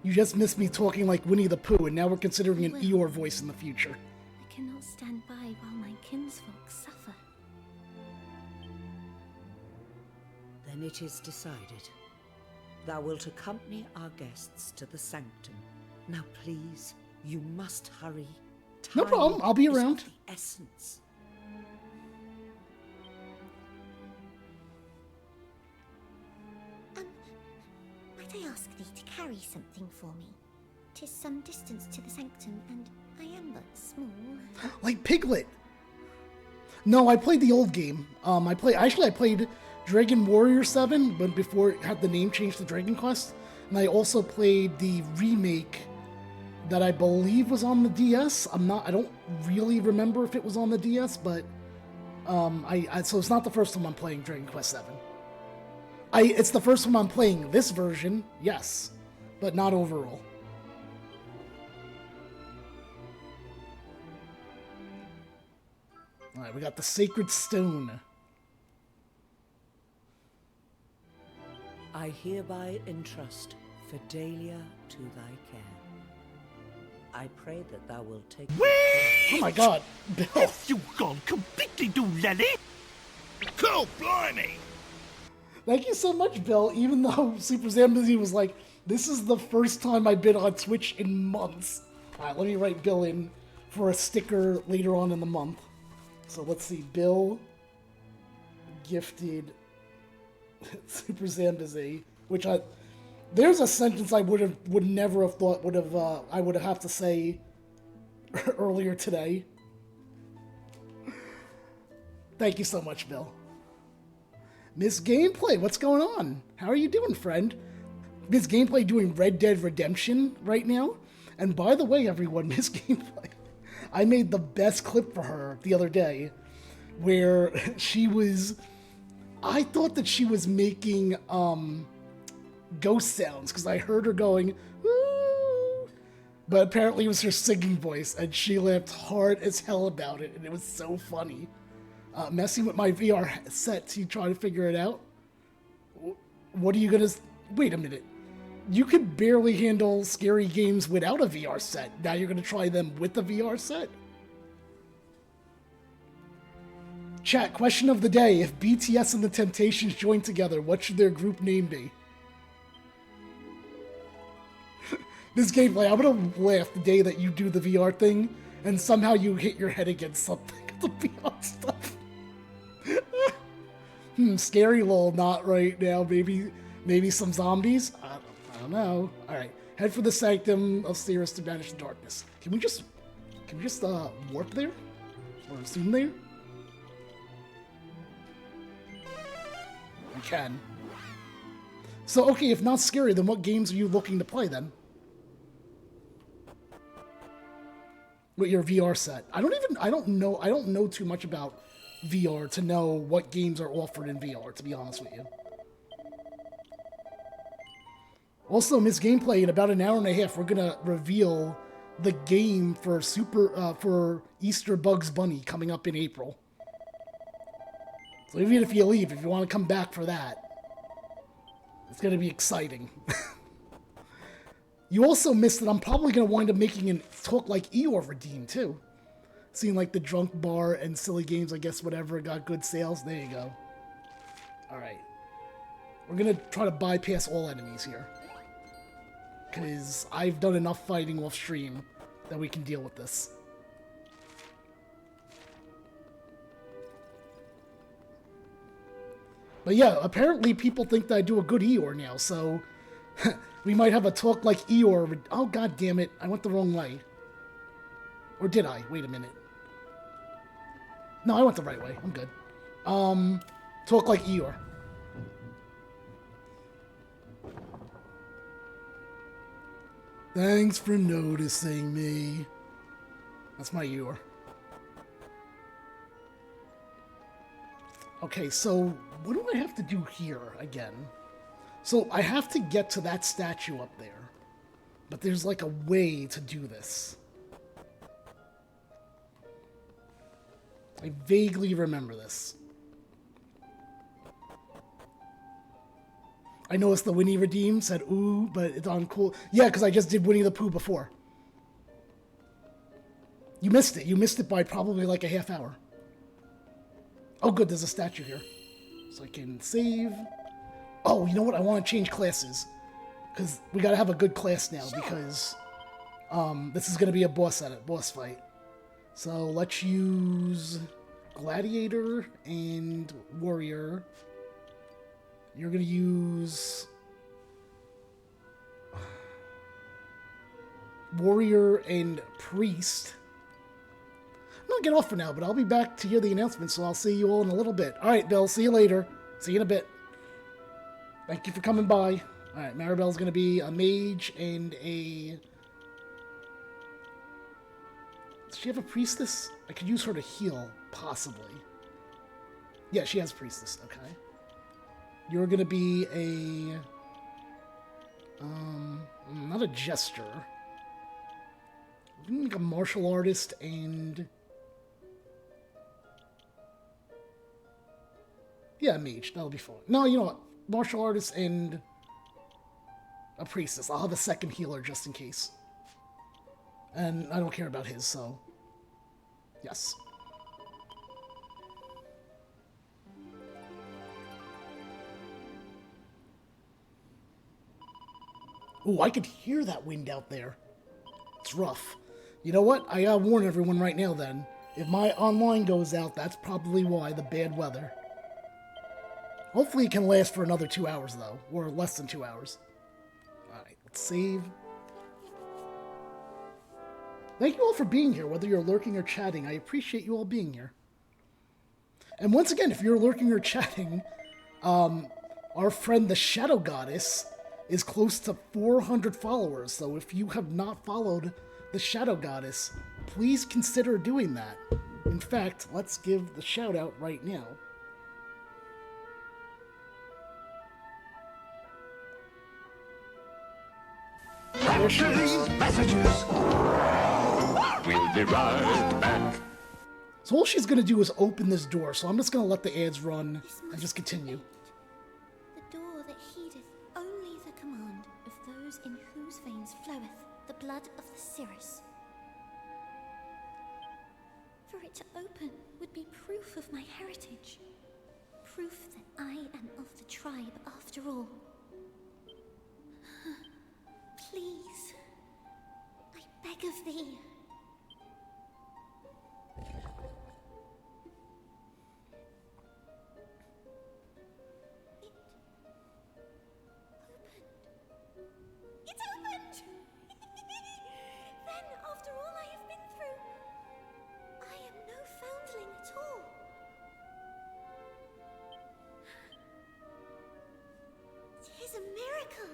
You just missed me talking like Winnie the Pooh, and now we're considering an Eeyore voice in the future. I cannot stand by while my kinsfolk suffer. Then it is decided. Thou wilt accompany our guests to the sanctum. Now please, you must hurry. No problem, I'll be is around. of the essence. Might I ask thee to carry something for me? 'Tis some distance to the sanctum, and I am but small. Like Piglet. No, I played the old game. I played Dragon Warrior 7, but before it had the name changed to Dragon Quest. And I also played the remake that I believe was on the DS. I don't really remember if it was on the DS, but so it's not the first time I'm playing Dragon Quest 7. It's the first time I'm playing this version, yes, but not overall. Alright, we got the Sacred Stone. I hereby entrust Fidelia to thy care. I pray that thou wilt take... Oh my god, Bill! You gone completely doolally? Oh, blimey! Thank you so much, Bill, even though Super Zambezi was like, this is the first time I've been on Twitch in months. Alright, let me write Bill in for a sticker later on in the month. So let's see, Bill gifted Super Zambezi, which there's a sentence I would never have thought I would have to say earlier today. Thank you so much, Bill. Miss Gameplay, what's going on? How are you doing, friend? Miss Gameplay doing Red Dead Redemption right now. And by the way, everyone, Miss Gameplay, I made the best clip for her the other day where I thought that she was making ghost sounds because I heard her going, "Ooh," but apparently it was her singing voice, and she laughed hard as hell about it, and it was so funny. Messing with my VR set to try to figure it out. What are you gonna... Wait a minute. You could barely handle scary games without a VR set. Now you're gonna try them with a VR set? Chat, question of the day. If BTS and the Temptations join together, what should their group name be? This gameplay, I'm gonna laugh the day that you do the VR thing, and somehow you hit your head against something. The VR stuff. Scary lol, not right now. Maybe some zombies? I don't know. Alright, head for the Sanctum of Cirrus to banish the darkness. Can we just warp there? Or zoom there? We can. So, okay, if not scary, then what games are you looking to play then? With your VR set. I don't know too much about VR to know what games are offered in VR, to be honest with you. Also, Miss Gameplay, in about an hour and a half, we're gonna reveal the game for for Easter Bugs Bunny coming up in April. So even if you leave, if you want to come back for that, it's gonna be exciting. You also missed that I'm probably gonna wind up making an Talk Like Eeyore redeem too. Seeing like the Drunk Bar and Silly Games, I guess whatever, got good sales. There you go. Alright. We're gonna try to bypass all enemies here. Because I've done enough fighting off stream that we can deal with this. But yeah, apparently people think that I do a good Eeyore now, so we might have a Talk Like Eeyore. Oh, god damn it. I went the wrong way. Or did I? Wait a minute. No, I went the right way. I'm good. Talk Like Eeyore. Thanks for noticing me. That's my Eeyore. Okay, so what do I have to do here again? So I have to get to that statue up there. But there's like a way to do this. I vaguely remember this. I noticed the Winnie Redeem said, ooh, but it's on cool. Yeah, because I just did Winnie the Pooh before. You missed it. You missed it by probably like a half hour. Oh, good. There's a statue here. So I can save. Oh, you know what? I want to change classes. Because we got to have a good class now. Because this is going to be a boss fight. So let's use Gladiator and Warrior. You're going to use Warrior and Priest. I'm going to get off for now, but I'll be back to hear the announcement, so I'll see you all in a little bit. All right, Bill, see you later. See you in a bit. Thank you for coming by. All right, Maribel's going to be a mage and a... Does she have a priestess? I could use her to heal, possibly. Yeah, she has priestess. Okay. You're gonna be a... not a jester. Like a martial artist and... Yeah, a mage. That'll be fine. No, you know what? Martial artist and... a priestess. I'll have a second healer just in case. And I don't care about his, so... Yes. Ooh, I could hear that wind out there. It's rough. You know what? I gotta warn everyone right now then. If my online goes out, that's probably why, the bad weather. Hopefully it can last for another 2 hours, though. Or less than 2 hours. Alright, let's save. Thank you all for being here, whether you're lurking or chatting. I appreciate you all being here. And once again, if you're lurking or chatting, our friend the Shadow Goddess is close to 400 followers. So if you have not followed the Shadow Goddess, please consider doing that. In fact, let's give the shout out right now. After these messages, we'll be right back. So all she's gonna do is open this door, so I'm just gonna let the ads run and just continue. The door that heedeth only the command of those in whose veins floweth the blood of the Cirrus. For it to open would be proof of my heritage. Proof that I am of the tribe after all. Please, I beg of thee. It's opened! Then, after all I have been through, I am no foundling at all. Tis a miracle!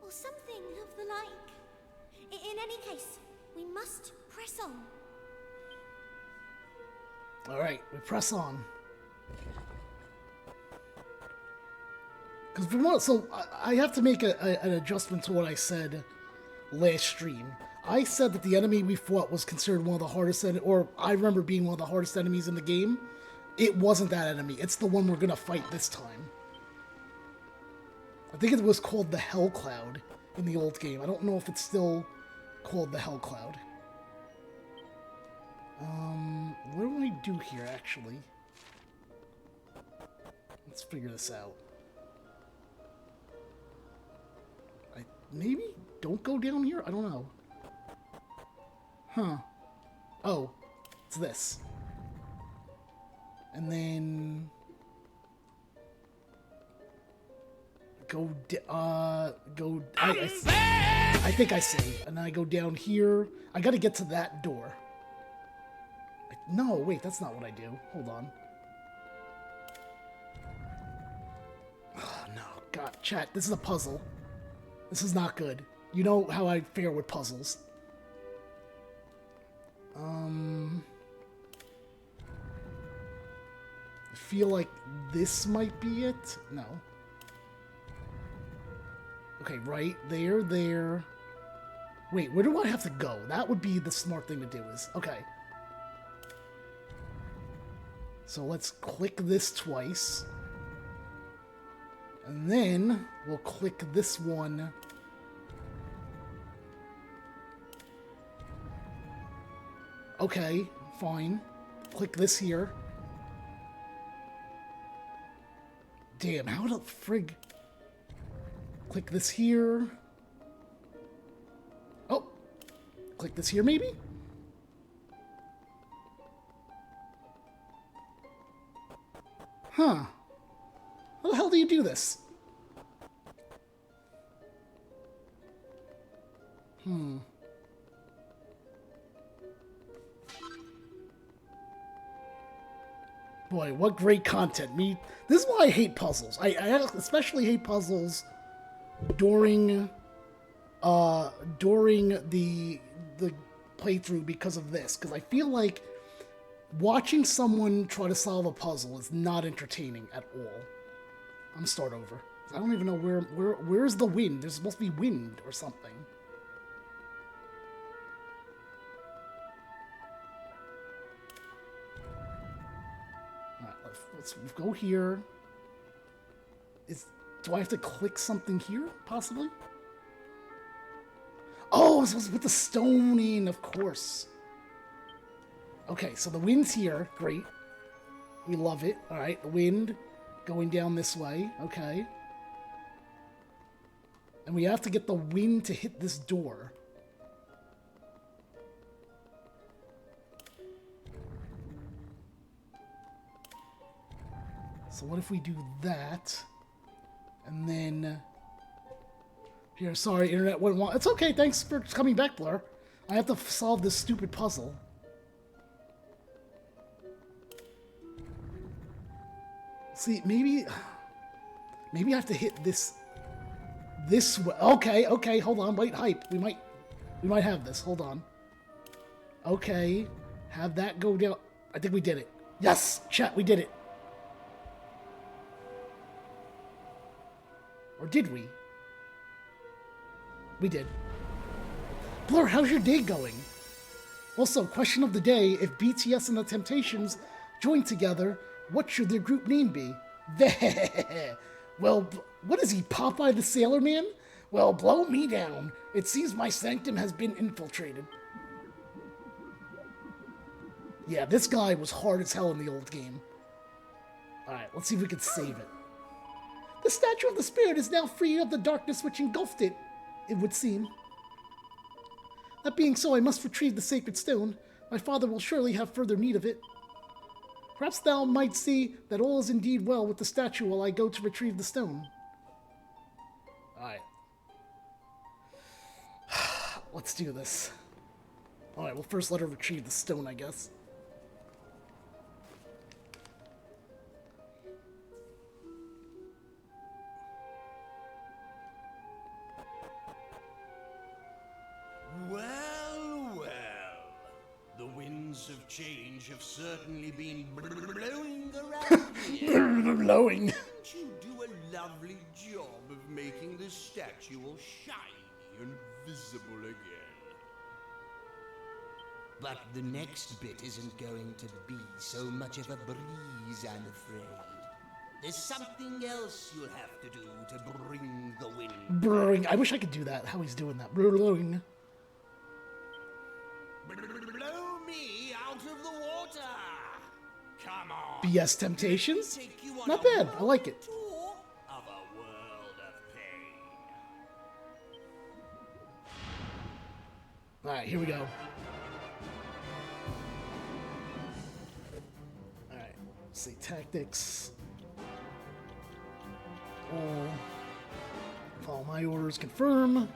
Or something of the like. In any case, we must press on. Alright, we press on. Because we want, so I have to make an adjustment to what I said last stream. I said that the enemy we fought was considered one of the hardest, or I remember being one of the hardest enemies in the game. It wasn't that enemy. It's the one we're gonna fight this time. I think it was called the Hell Cloud in the old game. I don't know if it's still called the Hell Cloud. What do I do here, actually? Let's figure this out. Maybe don't go down here? I don't know. Huh. Oh, it's this. And then I think I see. And then I go down here. I gotta get to that door. No, wait, that's not what I do. Hold on. Oh, no. God, chat, this is a puzzle. This is not good. You know how I fare with puzzles. I feel like this might be it. No. Okay, right there, there. Wait, where do I have to go? That would be the smart thing to do is... Okay. So let's click this twice. And then we'll click this one. Okay, fine. Click this here. Damn, how the frig... Click this here. Oh! Click this here, maybe? Huh. How the hell do you do this? Boy, what great content. This is why I hate puzzles. I especially hate puzzles during the playthrough because of this. Because I feel like watching someone try to solve a puzzle is not entertaining at all. I'm gonna start over. I don't even know where's the wind. There's supposed to be wind or something. Alright, let's go here. Do I have to click something here, possibly? Oh, it's supposed to put the stone in, of course. Okay, so the wind's here. Great. We love it. Alright, the wind going down this way. Okay. And we have to get the wind to hit this door. So what if we do that? And then... Here, sorry, internet wouldn't want... It's okay, thanks for coming back, Blur. I have to solve this stupid puzzle. See, maybe I have to hit this way. Okay, hold on, wait, hype. We might have this. Hold on. Okay, have that go down. I think we did it. Yes, chat, we did it. Or did we? We did. Blur, how's your day going? Also, question of the day, if BTS and the Temptations join together, what should their group name be? Well, what is he, Popeye the Sailor Man? Well, blow me down. It seems my sanctum has been infiltrated. Yeah, this guy was hard as hell in the old game. Alright, let's see if we can save it. The statue of the spirit is now free of the darkness which engulfed it, it would seem. That being so, I must retrieve the sacred stone. My father will surely have further need of it. Perhaps thou might see that all is indeed well with the statue while I go to retrieve the stone. Alright. Let's do this. Alright, well first let her retrieve the stone, I guess. Well, well. The winds of change have certainly been blowing around here. Blowing. Didn't you do a lovely job of making this statue all shiny and visible again? But the next bit isn't going to be so much of a breeze, I'm afraid. There's something else you'll have to do to bring the wind. Brewing. I wish I could do that. How he's doing that. Brewing. Blow me out of the water! Come on! BS Temptations? Not bad. I like it. Tour of a world of pain. Alright, here we go. Alright, let's see. Tactics. Follow my orders. Confirm.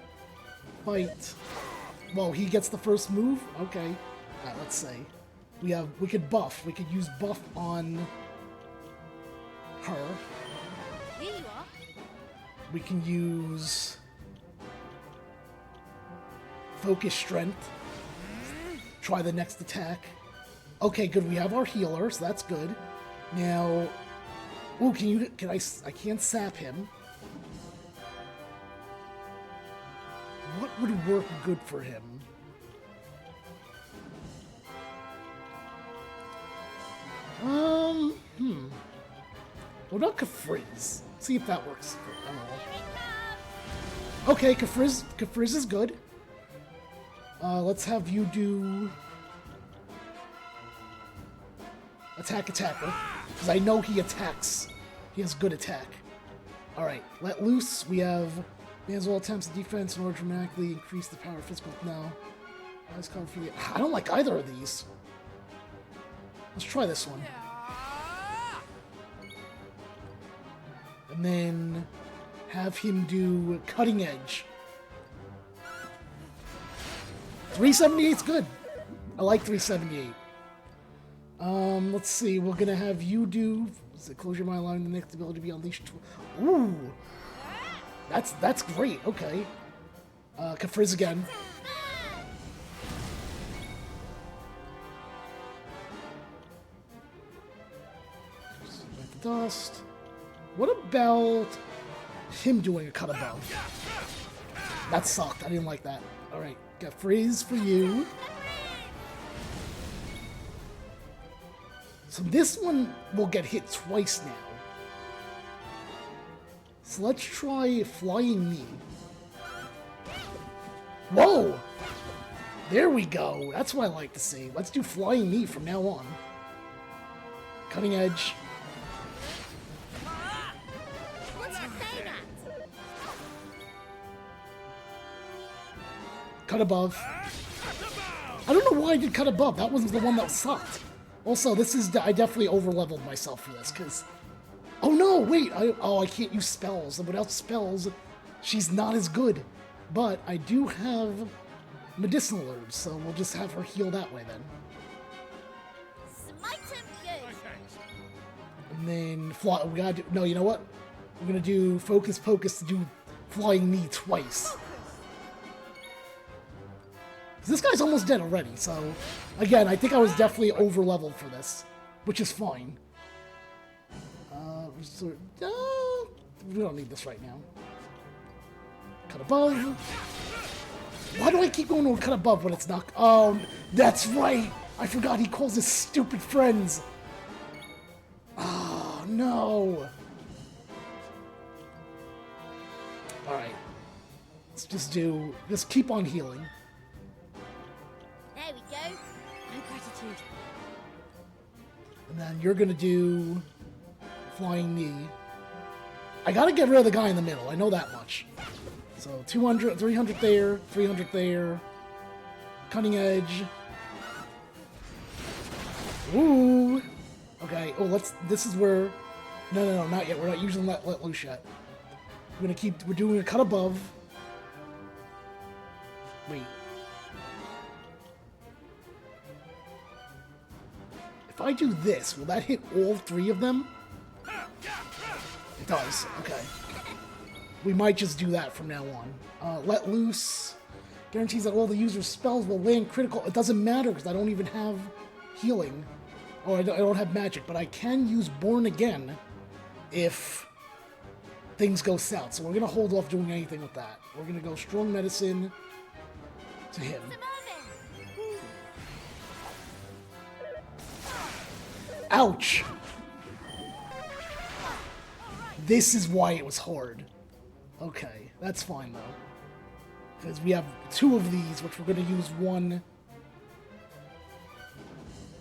Fight. Well, he gets the first move? Okay. Alright, let's say. We could buff. We could use buff on her. We can use focus strength. Try the next attack. Okay, good. We have our healer, so that's good. Now, ooh, I can't sap him. What would work good for him? What about Kafriz? See if that works. I don't know. Okay, Kafriz is good. Let's have you do attacker, because I know he attacks. He has good attack. All right, let loose. We have Man's attempts to defense in order to dramatically increase the power of physical. No, I don't like either of these. Let's try this one. And then have him do cutting edge. 378's good. I like 378. Let's see. We're gonna have you do. Is it close your mind, allowing the next ability to be unleashed? Ooh, that's great. Okay. Kafriz again. Like the dust. What about him doing a cut above? That sucked. I didn't like that. All right, got freeze for you. So this one will get hit twice now. So let's try flying knee. Whoa! There we go. That's what I like to see. Let's do flying knee from now on. Cutting edge. Cut above. I don't know why I did cut above. That was the one that sucked. Also, this is... I definitely over-leveled myself for this, because... Oh no, wait! I can't use spells. And without spells, she's not as good. But I do have medicinal herbs, so we'll just have her heal that way then. And then fly. We gotta do. No, you know what? We're gonna do Focus Pocus to do Flying Knee twice. This guy's almost dead already, so again, I think I was definitely over leveled for this, which is fine. We don't need this right now. Cut above. Why do I keep going to cut above when it's not? That's right. I forgot he calls his stupid friends. Oh no. All right. Let's just keep on healing. There we go. No gratitude. And then you're gonna do Flying Knee. I gotta get rid of the guy in the middle. I know that much. So 200, 300 there, 300 there. Cutting Edge. Ooh. Okay. Oh, this is where. No, not yet. We're not using let loose yet. We're doing a cut above. Wait. If I do this, will that hit all three of them? It does. Okay. We might just do that from now on. Let loose guarantees that all the user's spells will land critical. It doesn't matter because I don't even have healing. Or I don't have magic, but I can use Born Again if things go south. So we're going to hold off doing anything with that. We're going to go Strong Medicine to him. Ouch! This is why it was hard. Okay, that's fine though. Because we have two of these, which we're going to use one.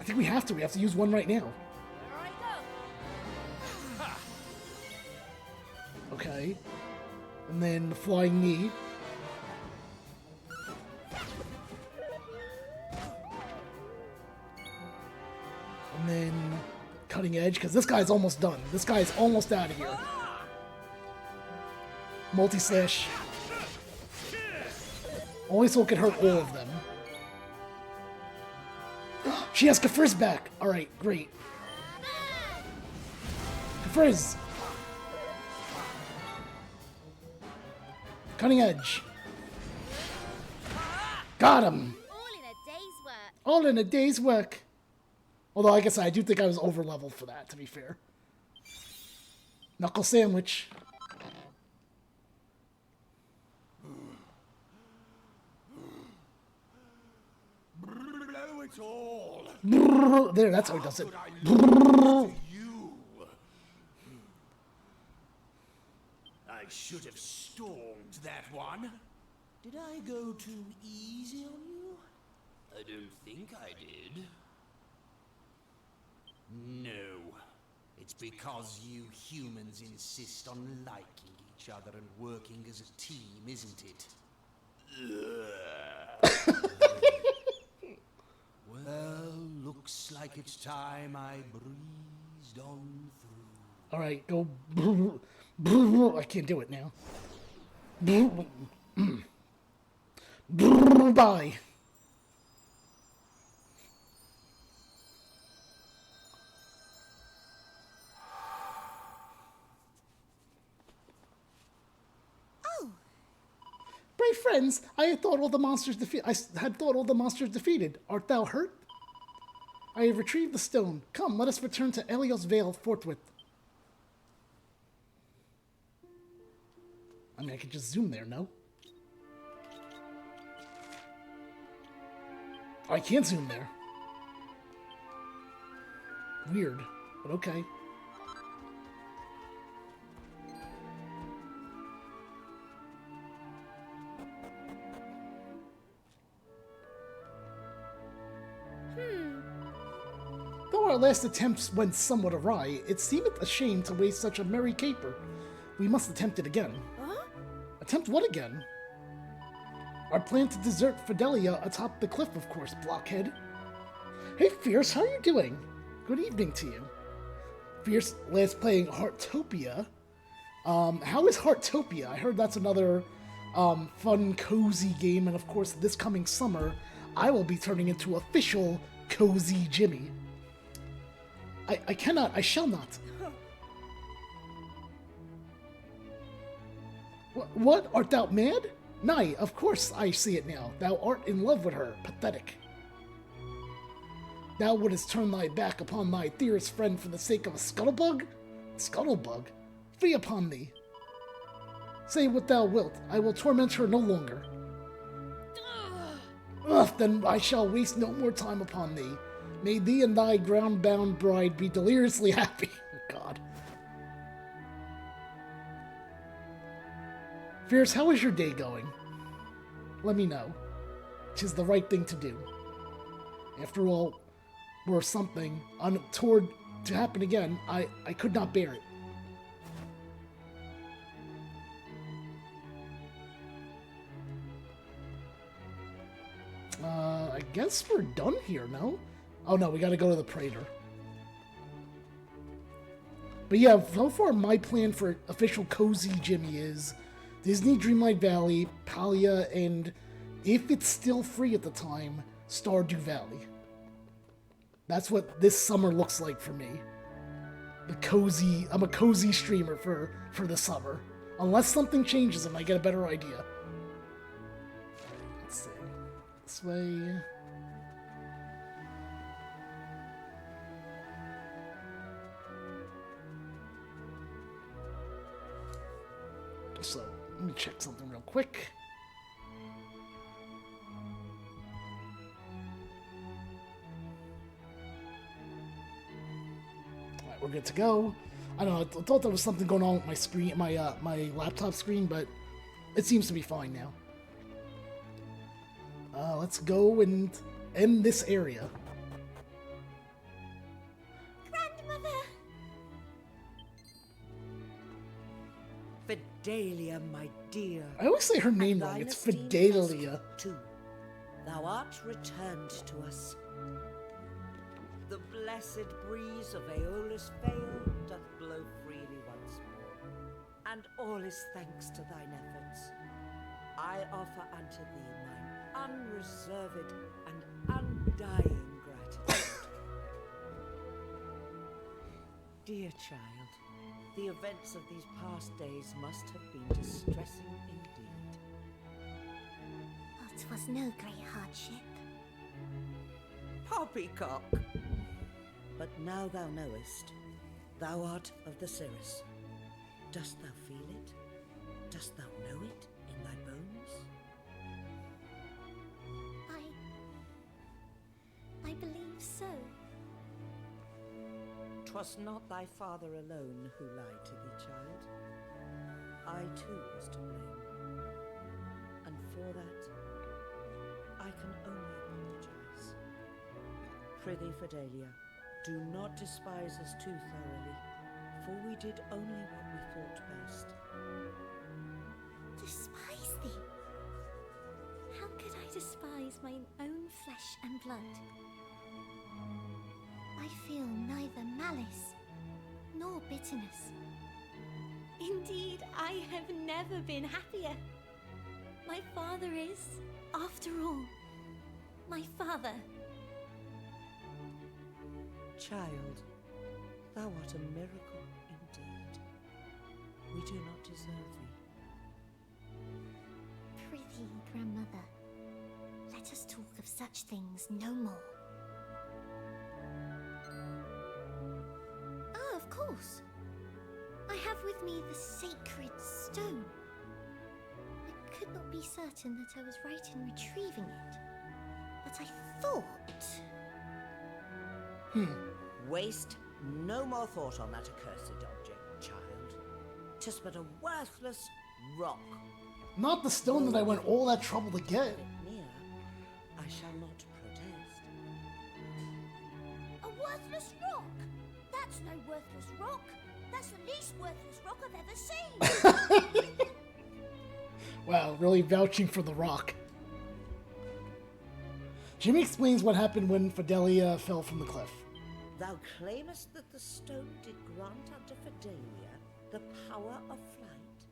I think we have to. We have to use one right now. Okay. And then the Flying Knee. And then Cutting Edge, because this guy's almost done. This guy's almost out of here. Multi-slash. Only so it can hurt all of them. She has Kafriz back! Alright, great. Kafriz! Cutting Edge. Got him! All in a day's work. Although, like I said, I do think I was over-leveled for that, to be fair. Knuckle Sandwich. Blow it all. There, that's how he does it. I should have stormed that one. Did I go too easy on you? I don't think I did. No. It's because you humans insist on liking each other and working as a team, isn't it? Well, looks like it's time I breezed on through. Alright, go. I can't do it now. Bye. Brave friends, I had thought all the monsters defeated. Art thou hurt? I have retrieved the stone. Come, let us return to Elios Vale forthwith. I mean, I could just zoom there, no? I can't zoom there. Weird, but okay. Though our last attempts went somewhat awry, it seemeth a shame to waste such a merry caper. We must attempt it again. Huh? Attempt what again? Our plan to desert Fidelia atop the cliff, of course, blockhead. Hey, Fierce, how are you doing? Good evening to you. Fierce, last playing Heartopia. How is Heartopia? I heard that's another fun, cozy game, and of course, this coming summer, I will be turning into official Cozy Jimmy. I shall not. What? Art thou mad? Nay, of course I see it now. Thou art in love with her. Pathetic. Thou wouldst turn thy back upon thy dearest friend for the sake of a scuttlebug? Scuttlebug? Fie upon thee. Say what thou wilt. I will torment her no longer. Ugh, then I shall waste no more time upon thee. May thee and thy ground-bound bride be deliriously happy. God. Fierce, how is your day going? Let me know. 'Tis the right thing to do. After all, were something untoward to happen again, I could not bear it. I guess we're done here, no? Oh no, we gotta go to the Praetor. But yeah, so far my plan for official Cozy Jimmy is Disney Dreamlight Valley, Palia, and if it's still free at the time, Stardew Valley. That's what this summer looks like for me. I'm a cozy streamer for the summer. Unless something changes and I get a better idea. Let's see. This way. So, let me check something real quick. Alright, we're good to go. I don't know, I thought there was something going on with my screen, my laptop screen, but it seems to be fine now. Let's go and end this area. Grandmother! Fidelia, my dear. I always say her name wrong. It's Fidelia. Too. Thou art returned to us. The blessed breeze of Aeolus Vale doth blow freely once more, and all is thanks to thine efforts. I offer unto thee mine unreserved and undying gratitude. Dear child, the events of these past days must have been distressing indeed. Oh, 'twas no great hardship. Poppycock! But now thou knowest, thou art of the Cirrus. Dost thou feel it? Dost thou know it in thy bones? 'I believe so. 'Twas not thy father alone who lied to thee, child. I too was to blame. And for that, I can only apologize. Prithee, Fidelia, do not despise us too thoroughly, for we did only what we thought best. Despise thee? How could I despise mine own flesh and blood? I feel neither malice nor bitterness. Indeed, I have never been happier. My father is, after all, my father. Child, thou art a miracle indeed. We do not deserve thee. Prithee, grandmother, let us talk of such things no more. Ah, of course. I have with me the sacred stone. I could not be certain that I was right in retrieving it, but I thought... Waste no more thought on that accursed object, child. 'Tis but a worthless rock. Not the stone that I went all that trouble to get. Near, I shall not protest. A worthless rock? That's no worthless rock. That's the least worthless rock I've ever seen. Wow, really vouching for the rock. Jimmy explains what happened when Fidelia fell from the cliff. Thou claimest that the stone did grant unto Fidelia the power of flight,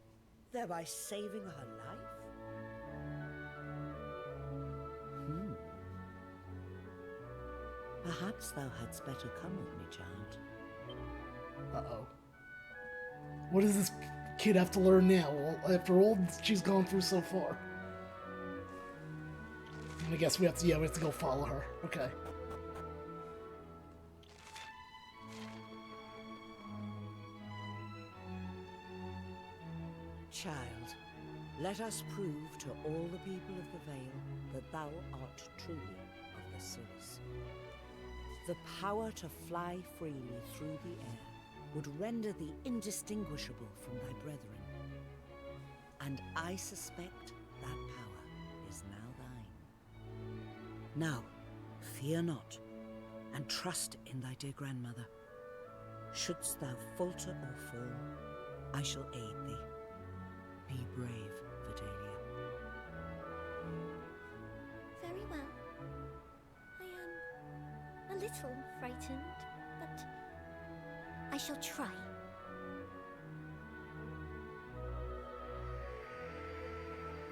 thereby saving her life? Perhaps thou hadst better come with me, child. Uh-oh. What does this kid have to learn now, after all she's gone through so far? I guess we have to go follow her. Okay. Child, let us prove to all the people of the Vale that thou art truly of the Cirrus. The power to fly freely through the air would render thee indistinguishable from thy brethren. And I suspect that power is now thine. Now, fear not, and trust in thy dear grandmother. Shouldst thou falter or fall, I shall aid thee. Be brave, Fidelia. Very well. I am a little frightened, but I shall try.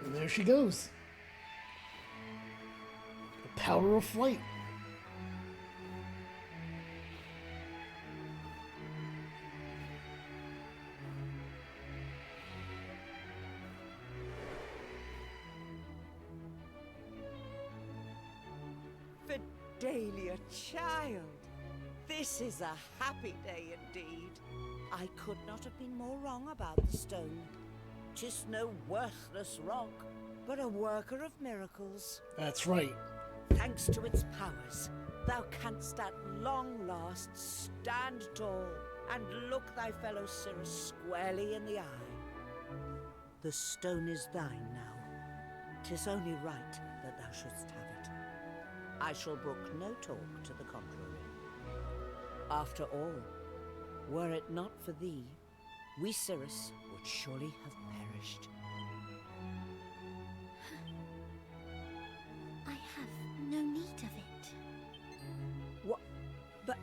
And there she goes. The power of flight. Fidelia, child, this is a happy day indeed. I could not have been more wrong about the stone. 'Tis no worthless rock, but a worker of miracles. That's right. Thanks to its powers, thou canst at long last stand tall and look thy fellow Cirrus squarely in the eye. The stone is thine now. 'Tis only right that thou shouldst have it. I shall brook no talk to the contrary. After all, were it not for thee, we Cirrus would surely have perished. I have no need of it. What? But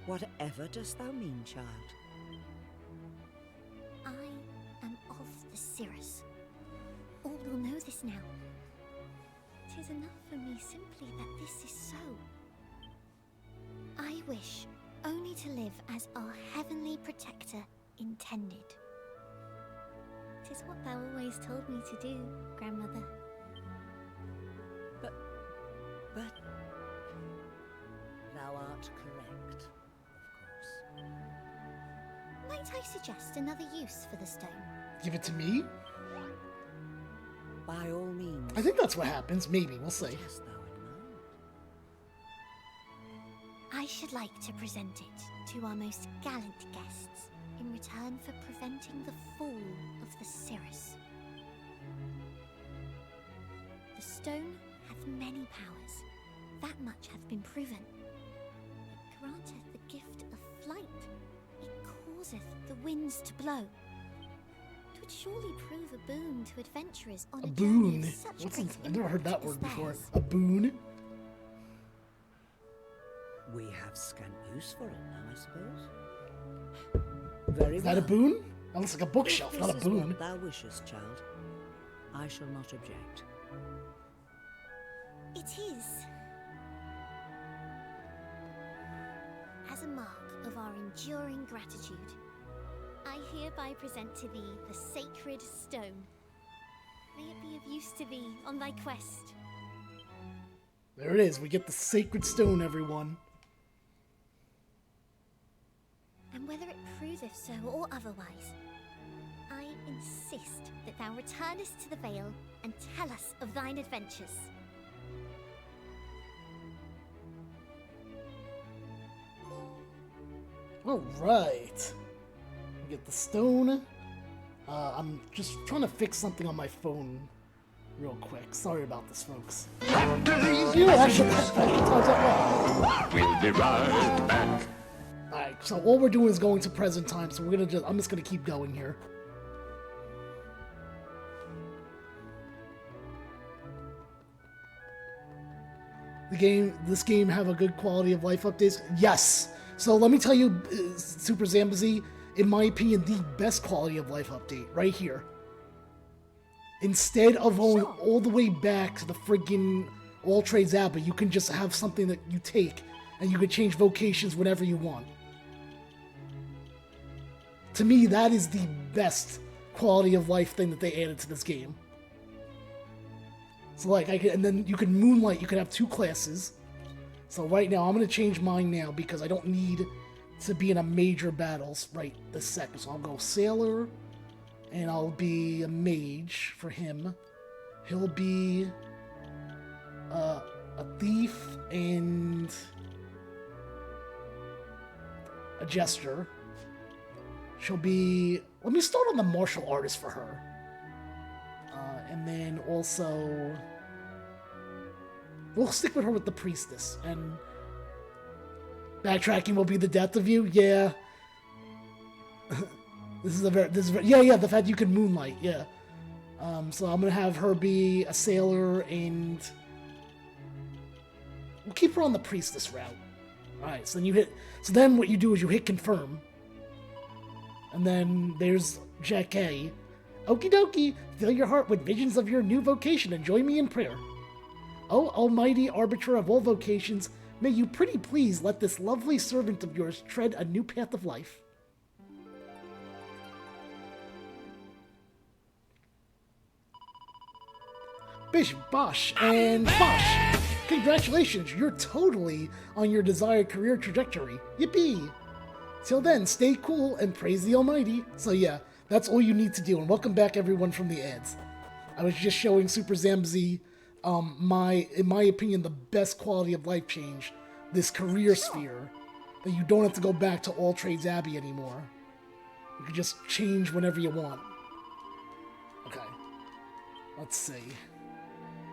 whatever dost thou mean, child? I am of the Cirrus. All will know this now. 'Tis enough for me simply that this is so. I wish only to live as our heavenly protector intended. 'Tis what thou always told me to do, grandmother. But thou art correct, of course. Might I suggest another use for the stone? Give it to me? By all means. I think that's what happens. Maybe. We'll see. What hast thou in mind? I should like to present it to our most gallant guests in return for preventing the fall of the Cirrus. The stone hath many powers. That much hath been proven. It granteth the gift of flight. It causeth the winds to blow. Would surely prove a boon to adventurers on A a boon? journey of such What's great I've never heard that import word as before. theirs. A boon? We have scant use for it now, I suppose. Very Is well. that a boon? That looks like a bookshelf, If not a this is boon. what thou wishes, child, I shall not object. It is. As a mark of our enduring gratitude, I hereby present to thee the sacred stone. May it be of use to thee on thy quest. There it is. We get the sacred stone, everyone. And whether it proveth so or otherwise, I insist that thou returnest to the Vale and tell us of thine adventures. All right. We get the stone. I'm just trying to fix something on my phone real quick. Sorry about this, folks. After these You know, actually, messages, time's up well. we'll be right back. Alright, so all we're doing is going to present time, so I'm just gonna keep going here. this game have a good quality of life updates? Yes. So let me tell you, Super Zambazzy, in my opinion, the best quality of life update right here. Instead of going all the way back to the friggin' All Trades Abba, you can just have something that you take, and you can change vocations whenever you want. To me, that is the best quality of life thing that they added to this game. So like, and then you can moonlight, you can have 2 classes. So right now, I'm going to change mine now because I don't need to be in a major battles right this second. So I'll go Sailor, and I'll be a mage for him. He'll be a thief and a jester. She'll be... Let me start on the martial artist for her. And then also... We'll stick with her with the priestess. And backtracking will be the death of you? Yeah. This is yeah, the fact you can moonlight, yeah. So I'm gonna have her be a sailor, and we'll keep her on the priestess route. Alright, so then what you do is you hit confirm. And then there's Jack A. Okie dokie, fill your heart with visions of your new vocation and join me in prayer. Oh, almighty arbiter of all vocations, may you pretty please let this lovely servant of yours tread a new path of life. Bish, bosh, and bosh! Congratulations, you're totally on your desired career trajectory. Yippee! Till then, stay cool and praise the Almighty. So yeah, that's all you need to do. And welcome back everyone from the ads. I was just showing Super Zambazzy, in my opinion, the best quality of life change. This career sphere. That you don't have to go back to All Trades Abbey anymore. You can just change whenever you want. Okay. Let's see.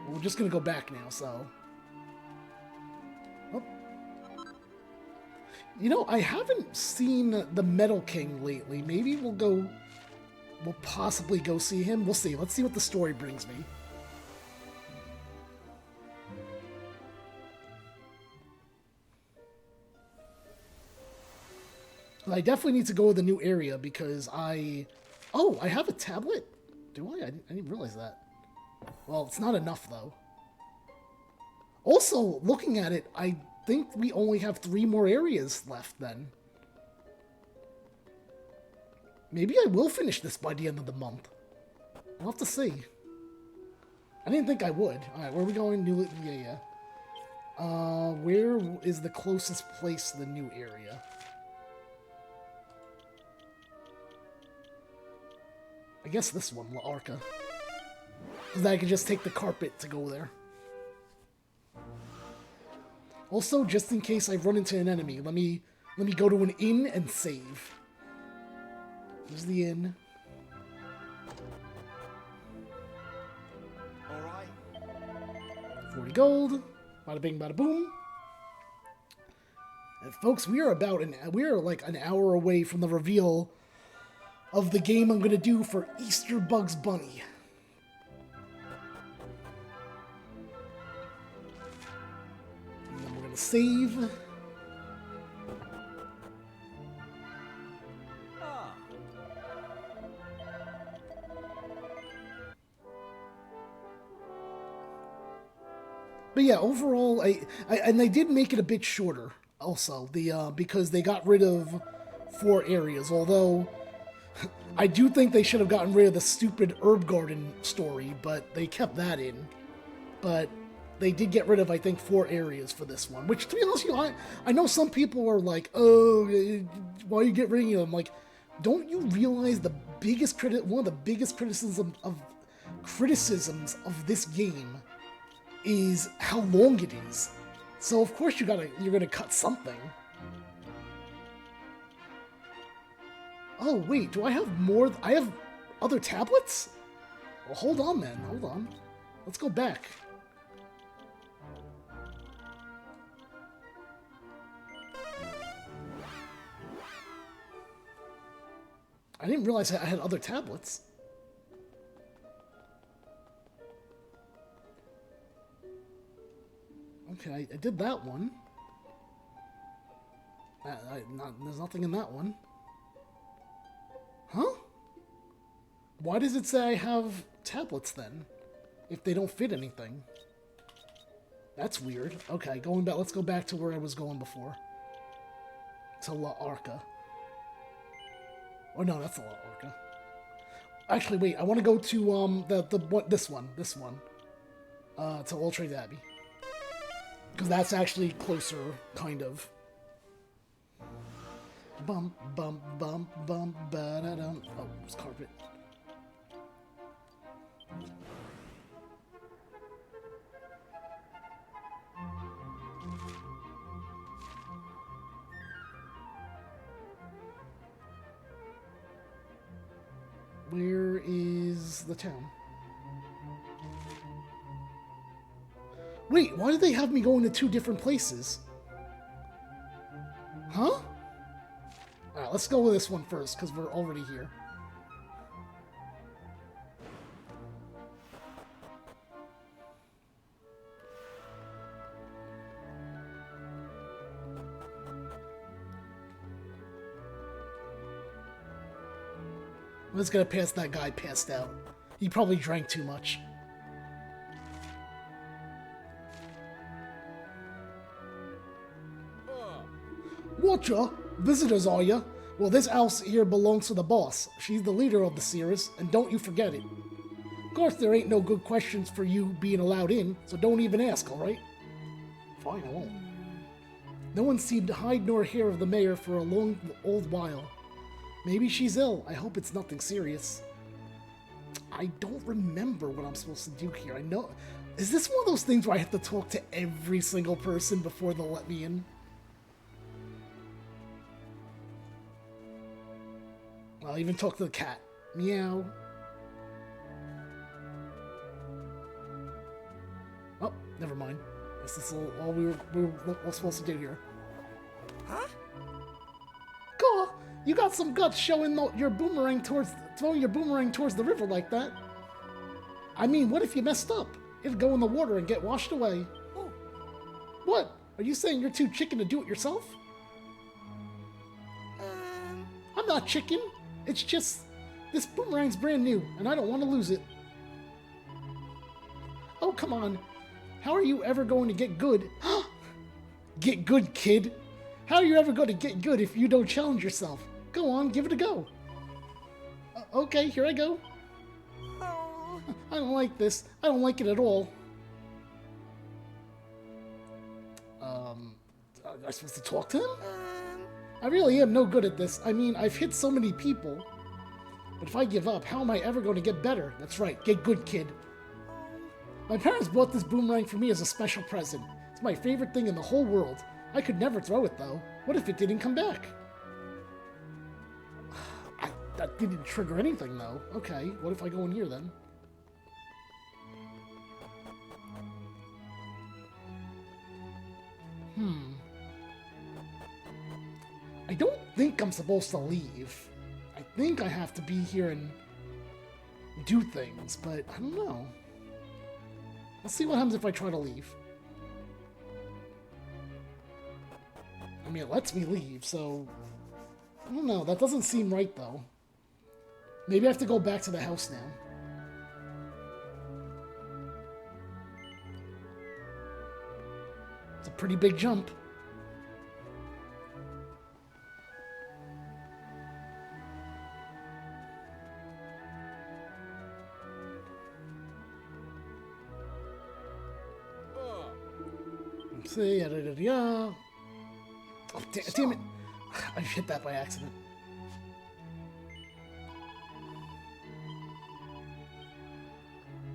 We're just gonna go back now, so... Oh. You know, I haven't seen the Metal King lately. Maybe we'll possibly go see him. We'll see. Let's see what the story brings me. I definitely need to go to the new area because Oh, I have a tablet? Do I? I didn't realize that. Well, it's not enough, though. Also, looking at it, I think we only have 3 more areas left, then. Maybe I will finish this by the end of the month. We'll have to see. I didn't think I would. Alright, where are we going? New... Yeah. Where is the closest place to the new area? I guess this one, La Arca. Because I can just take the carpet to go there. Also, just in case I run into an enemy, let me go to an inn and save. Here's the inn. Alright. 40 gold. Bada bing, bada boom. And folks, we are like an hour away from the reveal of the game I'm gonna do for Easter Bugs Bunny. And then we're gonna save. But yeah, overall, and they did make it a bit shorter. Also, because they got rid of 4 areas. Although I do think they should have gotten rid of the stupid herb garden story, but they kept that in. But they did get rid of, I think, 4 areas for this one. Which, to be honest, I know some people are like, "Oh, why you get rid of them?" Like, don't you realize one of the biggest criticisms of this game is how long it is. So of course you're gonna cut something. Oh wait, do I have more? I have other tablets? Well, hold on then, hold on. Let's go back. I didn't realize I had other tablets. Okay, I did that one. There's nothing in that one. Huh? Why does it say I have tablets then? If they don't fit anything. That's weird. Okay, going back. Let's go back to where I was going before. To La Arca. Oh no, that's La Arca. Actually, wait. I want to go to this one. To Ultra Abbey. Because that's actually closer, kind of. Bum bum bum bum ba da dum. Oh, it's carpet. Where is the town? Wait, why did they have me going to two different places? Huh? Alright, let's go with this one first, because we're already here. I'm just gonna pass that guy passed out. He probably drank too much. Watcha? Visitors, are ya? Well, this house here belongs to the boss. She's the leader of the Cirrus, and don't you forget it. Of course, there ain't no good questions for you being allowed in, so don't even ask, alright? Fine, I won't. No one's seen hide nor hair of the mayor for a long old while. Maybe she's ill. I hope it's nothing serious. I don't remember what I'm supposed to do here. I know... Is this one of those things where I have to talk to every single person before they'll let me in? I'll even talk to the cat. Meow. Oh, never mind. This is all we were supposed to do here. Huh? Cool. You got some guts showing throwing your boomerang towards the river like that. I mean, what if you messed up? It'd go in the water and get washed away. Oh. What? Are you saying you're too chicken to do it yourself? I'm not chicken. It's just, this boomerang's brand new, and I don't want to lose it. Oh, come on. How are you ever going to get good? Get good, kid. How are you ever going to get good if you don't challenge yourself? Go on, give it a go. Okay, here I go. Oh. I don't like this. I don't like it at all. Am I supposed to talk to him? I really am no good at this. I mean, I've hit so many people. But if I give up, how am I ever going to get better? That's right, get good, kid. My parents bought this boomerang for me as a special present. It's my favorite thing in the whole world. I could never throw it, though. What if it didn't come back? That didn't trigger anything, though. Okay, what if I go in here, then? I don't think I'm supposed to leave. I think I have to be here and do things, but I don't know. Let's see what happens if I try to leave. I mean, it lets me leave, so... I don't know, that doesn't seem right, though. Maybe I have to go back to the house now. It's a pretty big jump. See, oh, damn it. I hit that by accident.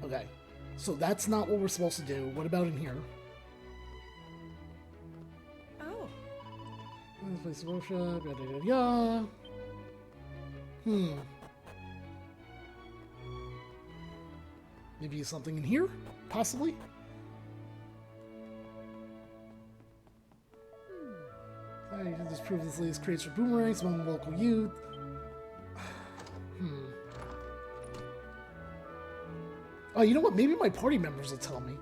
Okay, so that's not what we're supposed to do. What about in here? Oh. Place of worship, yada yada yada. Maybe something in here? Possibly? You can disprove this latest craze for boomerangs among local youth. Oh, you know what? Maybe my party members will tell me.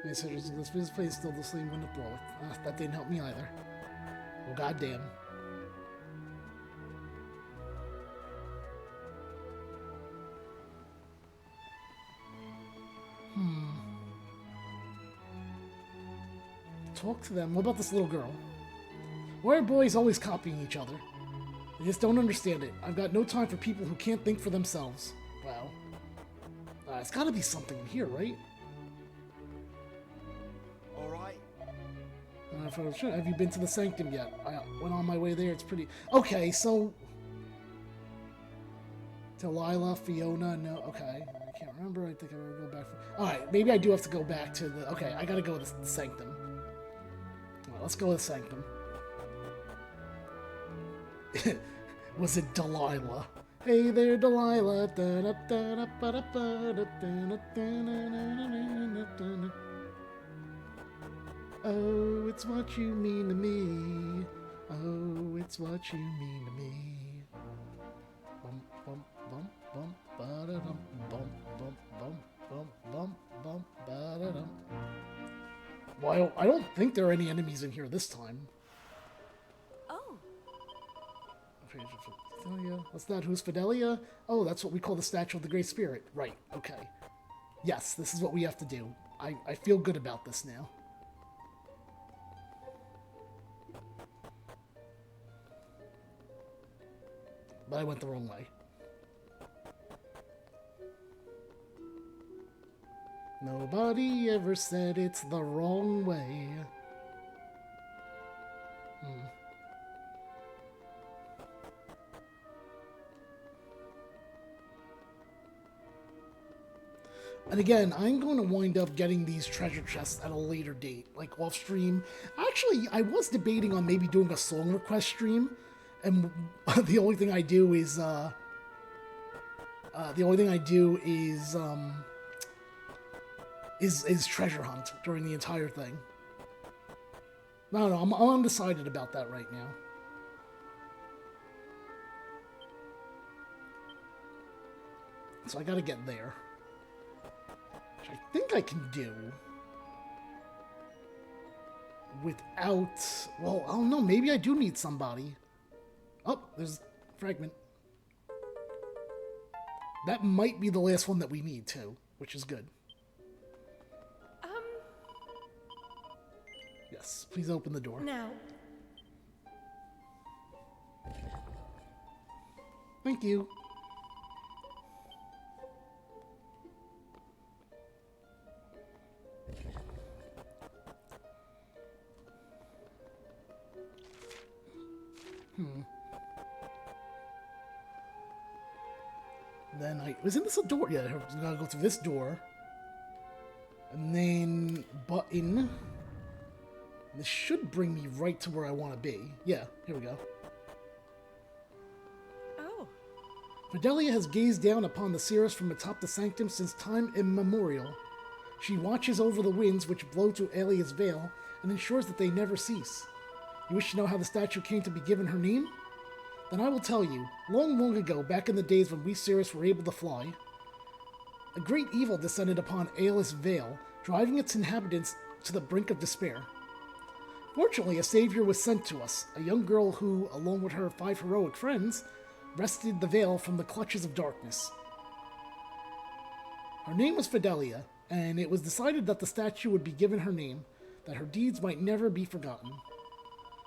They said this place still the same when it broke. That didn't help me either. Well, goddamn. Talk to them. What about this little girl? Why are boys always copying each other? I just don't understand it. I've got no time for people who can't think for themselves. Wow. It's gotta be something in here, right? Alright. Have you been to the Sanctum yet? I went on my way there. It's pretty... Okay, so... Delilah, Fiona, no. Okay. I can't remember. I think I gotta go back. Alright, maybe I do have to go back to the... Okay, I gotta go to the Sanctum. Alright, let's go to the Sanctum. Was it Delilah? Hey there, Delilah. Oh, it's what you mean to me. Oh, it's what you mean to me. Bum bum bum bum ba-da-dum bum bum bum bum bum bum ba-da-dum. Well, I don't think there are any enemies in here this time. Fidelia. What's that? Who's Fidelia? Oh, that's what we call the Statue of the Great Spirit. Right, okay. Yes, this is what we have to do. I feel good about this now. But I went the wrong way. Nobody ever said it's the wrong way. And again, I'm going to wind up getting these treasure chests at a later date, like off stream. Actually, I was debating on maybe doing a song request stream, and the only thing I do is treasure hunt during the entire thing. No, I'm undecided about that right now. So I gotta get there. Which I think I can do without... Well, I don't know. Maybe I do need somebody. Oh, there's a fragment. That might be the last one that we need, too, which is good. Yes, please open the door. Now. Thank you. Then isn't this a door? Yeah, I gotta go through this door. And then button. This should bring me right to where I want to be. Yeah, here we go. Oh. Fidelia has gazed down upon the Cirrus from atop the Sanctum since time immemorial. She watches over the winds which blow to Alia's Veil and ensures that they never cease. You wish to know how the statue came to be given her name? Then I will tell you. Long, long ago, back in the days when we Cirrus were able to fly, a great evil descended upon Alia's Veil, driving its inhabitants to the brink of despair. Fortunately, a savior was sent to us, a young girl who, along with her 5 heroic friends, wrested the veil from the clutches of darkness. Her name was Fidelia, and it was decided that the statue would be given her name, that her deeds might never be forgotten.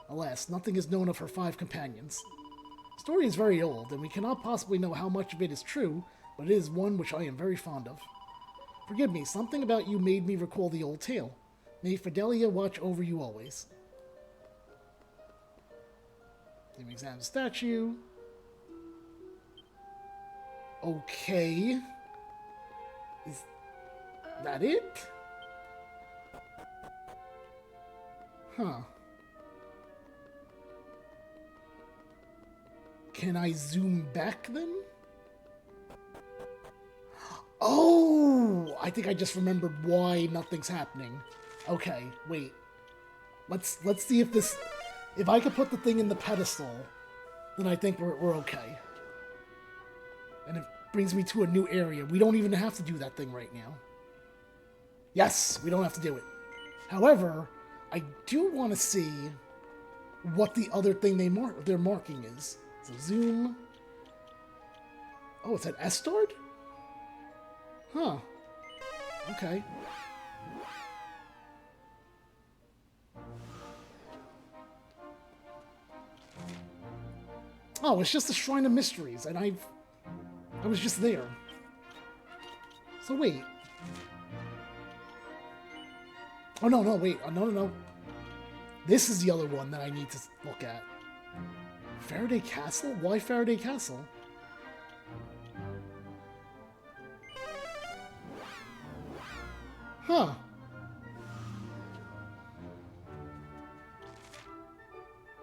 Alas, nothing is known of her 5 companions. The story is very old, and we cannot possibly know how much of it is true, but it is one which I am very fond of. Forgive me, something about you made me recall the old tale. May Fidelia watch over you always. Let me examine the statue. Okay. Is that it? Huh. Can I zoom back then? Oh! I think I just remembered why nothing's happening. Okay, wait. Let's see if this... If I could put the thing in the pedestal, then I think we're okay. And it brings me to a new area. We don't even have to do that thing right now. Yes, we don't have to do it. However, I do want to see what the other thing they're marking is. So zoom. Oh, it's an Estord? Huh. Okay. Oh, it's just the Shrine of Mysteries, and I was just there. So wait. Oh, no, wait. Oh, no. This is the other one that I need to look at. Faraday Castle? Why Faraday Castle? Huh.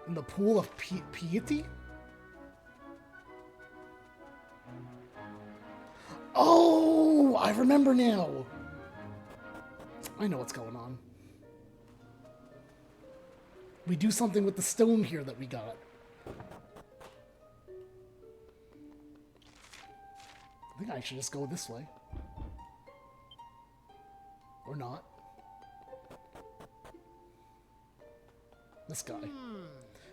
In the Pool of Piety? Oh, I remember now. I know what's going on. We do something with the stone here that we got. I think I should just go this way. Or not. This guy.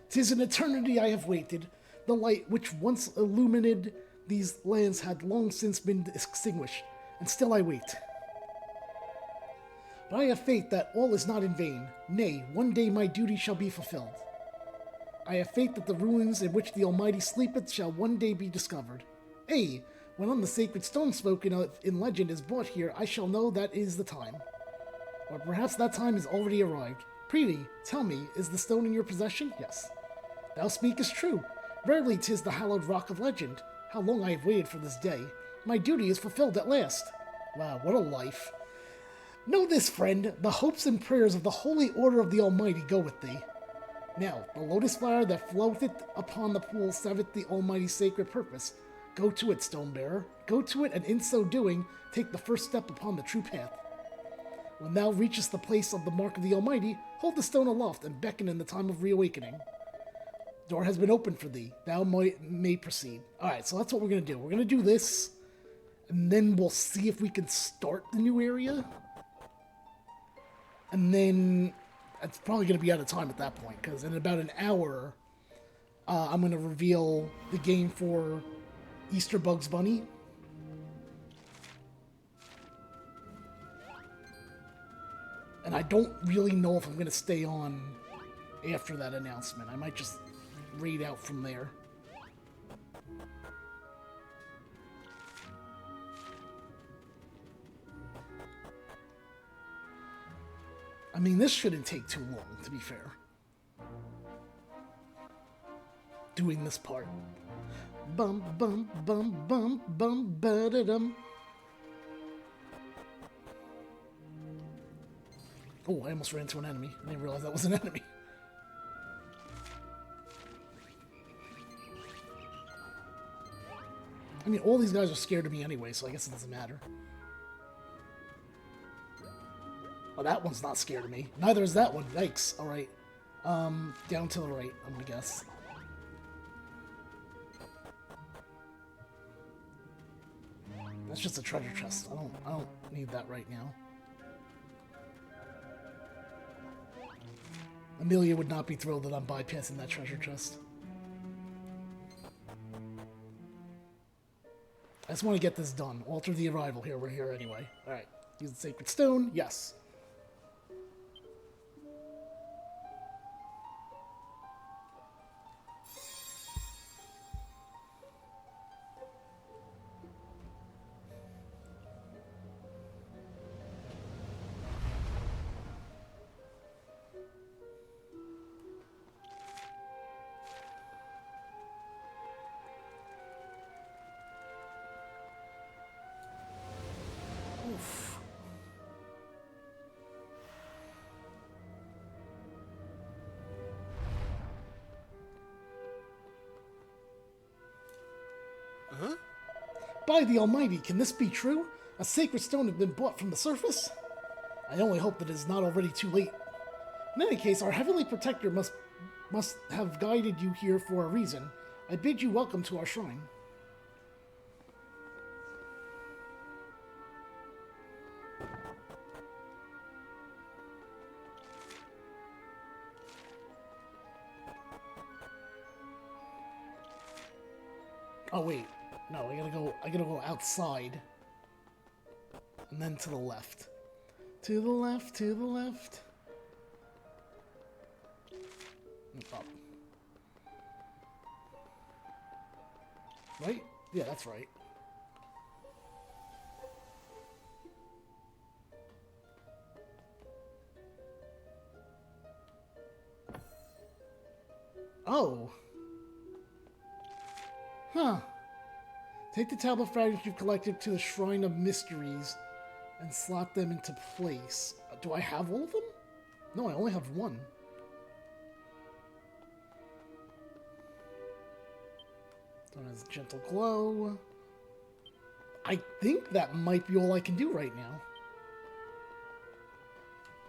'Tis an eternity I have waited. The light which once illuminated these lands had long since been extinguished, and still I wait. But I have faith that all is not in vain. Nay, one day my duty shall be fulfilled. I have faith that the ruins in which the Almighty sleepeth shall one day be discovered. Ay, when on the sacred stone spoken of in legend is brought here, I shall know that is the time. Or perhaps that time is already arrived. Prithee, tell me, is the stone in your possession? Yes. Thou speakest true. Verily 'tis the hallowed rock of legend. How long I have waited for this day. My duty is fulfilled at last. Wow, what a life. Know this, friend, the hopes and prayers of the holy order of the Almighty go with thee. Now, the lotus flower that floateth upon the pool serveth the Almighty's sacred purpose. Go to it, stone-bearer. Go to it, and in so doing, take the first step upon the true path. When thou reachest the place of the mark of the Almighty, hold the stone aloft and beckon in the time of reawakening. Door has been opened for thee. Thou may proceed. Alright, so that's what we're going to do. We're going to do this, and then we'll see if we can start the new area. And then it's probably going to be out of time at that point, because in about an hour, I'm going to reveal the game for Easter Bugs Bunny. And I don't really know if I'm going to stay on after that announcement. I might just read out from there. I mean, this shouldn't take too long, to be fair. Doing this part. Bum, bum, bum, bum, bum, ba-da-dum. Oh, I almost ran into an enemy. I didn't realize that was an enemy. I mean, all these guys are scared of me anyway, so I guess it doesn't matter. Oh, that one's not scared of me. Neither is that one. Yikes. Alright. Down to the right, I'm gonna guess. That's just a treasure chest. I don't need that right now. Amelia would not be thrilled that I'm bypassing that treasure chest. I just want to get this done. Alter the arrival here. We're here anyway. Alright. Use the sacred stone. Yes. By the Almighty, can this be true? A sacred stone has been brought from the surface? I only hope that it is not already too late. In any case, our heavenly protector must have guided you here for a reason. I bid you welcome to our shrine. Oh wait, no, I gotta go outside. And then to the left. To the left, to the left. And up. Right? Yeah, that's right. Oh. Huh. Take the tablet fragments you've collected to the Shrine of Mysteries and slot them into place. Do I have all of them? No, I only have one. One has a gentle glow. I think that might be all I can do right now.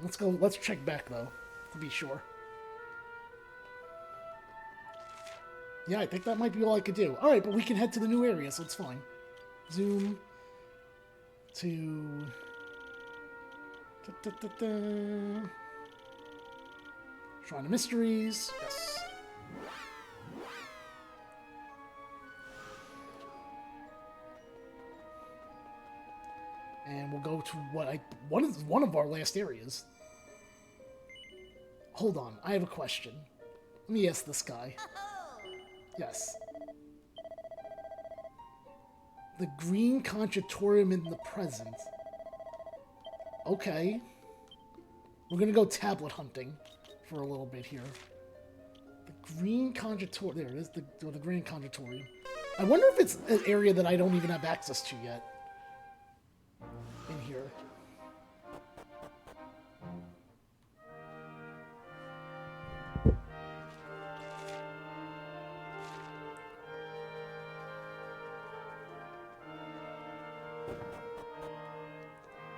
Let's go, let's check back though, to be sure. Yeah, I think that might be all I could do. Alright, but we can head to the new area, so it's fine. Zoom to... Shrine of Mysteries. Yes. And we'll go to one of our last areas. Hold on, I have a question. Let me ask this guy. Yes. The green conchatorium in the present. Okay. We're gonna go tablet hunting for a little bit here. The green conchatorium. There it is, the green conchatorium. I wonder if it's an area that I don't even have access to yet. In here.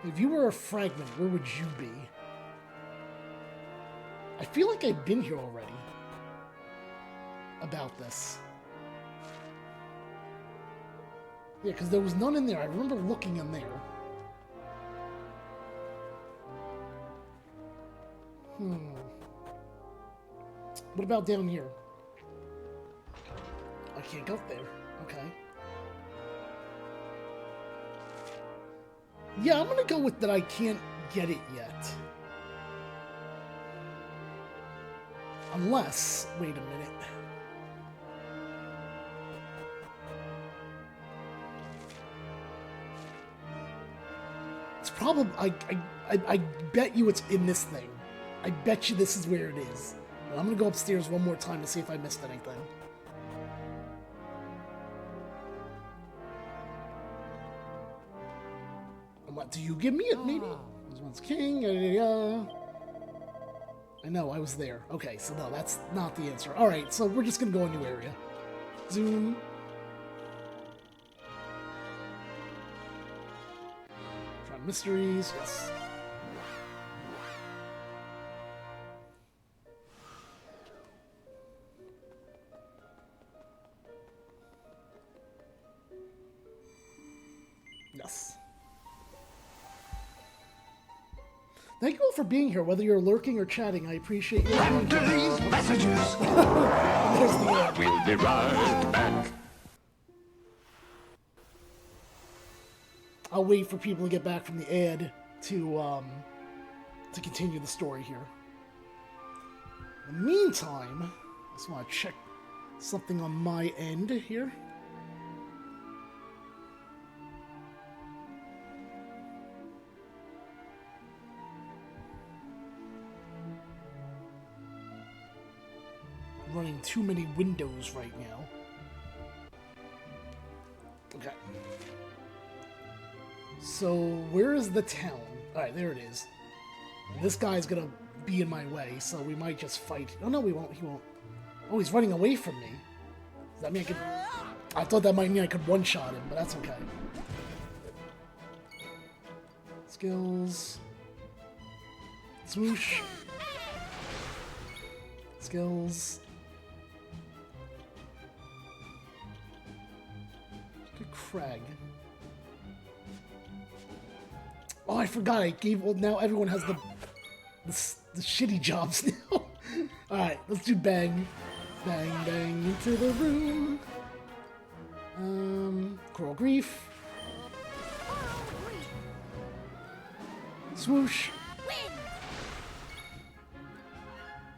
If you were a fragment, where would you be? I feel like I've been here already. About this. Yeah, because there was none in there. I remember looking in there. What about down here? I can't go there. Okay. Yeah, I'm gonna go with that I can't get it yet. Unless... Wait a minute. It's probably... I bet you it's in this thing. I bet you this is where it is. But I'm gonna go upstairs one more time to see if I missed anything. What do you give me it, maybe? This one's king. I know, I was there. Okay, so no, that's not the answer. Alright, so we're just gonna go a new area. Zoom. Try mysteries, yes. Yes. Thank you all for being here, whether you're lurking or chatting. I appreciate you. After these messages, we'll be right back. I'll wait for people to get back from the ad to continue the story here. In the meantime, I just want to check something on my end here. Running too many windows right now. Okay. So, where is the town? Alright, there it is. This guy's gonna be in my way, so we might just fight. Oh no, we won't. He won't. Oh, he's running away from me. Does that mean I could... I thought that might mean I could one-shot him, but that's okay. Skills. Swoosh. Skills. Good crag. Oh, I forgot. I gave. Well, now everyone has the shitty jobs now. All right, let's do bang, bang, bang into the room. Coral Grief. Swoosh.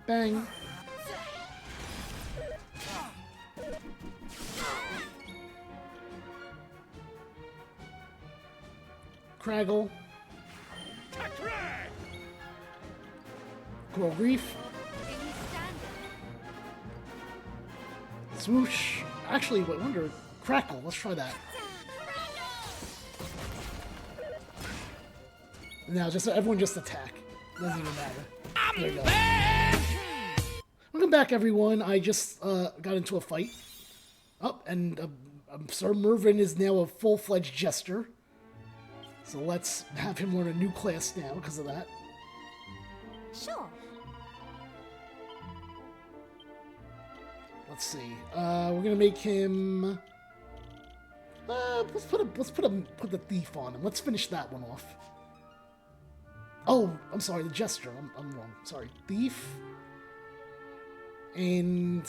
Bang. Craggle. Coral Reef. Swoosh. Actually, I wonder. Crackle. Let's try that. Now, just everyone just attack. Doesn't even matter. There you go. Welcome back, everyone. I just got into a fight. Oh, and Sir Mervyn is now a full-fledged jester. So let's have him learn a new class now because of that. Sure. Let's see. We're gonna make him. Let's put the thief on him. Let's finish that one off. Oh, I'm sorry, the jester. I'm wrong. Sorry, thief and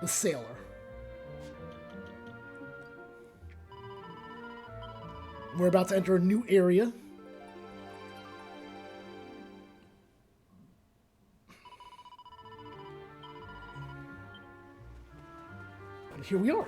the sailor. We're about to enter a new area. And here we are.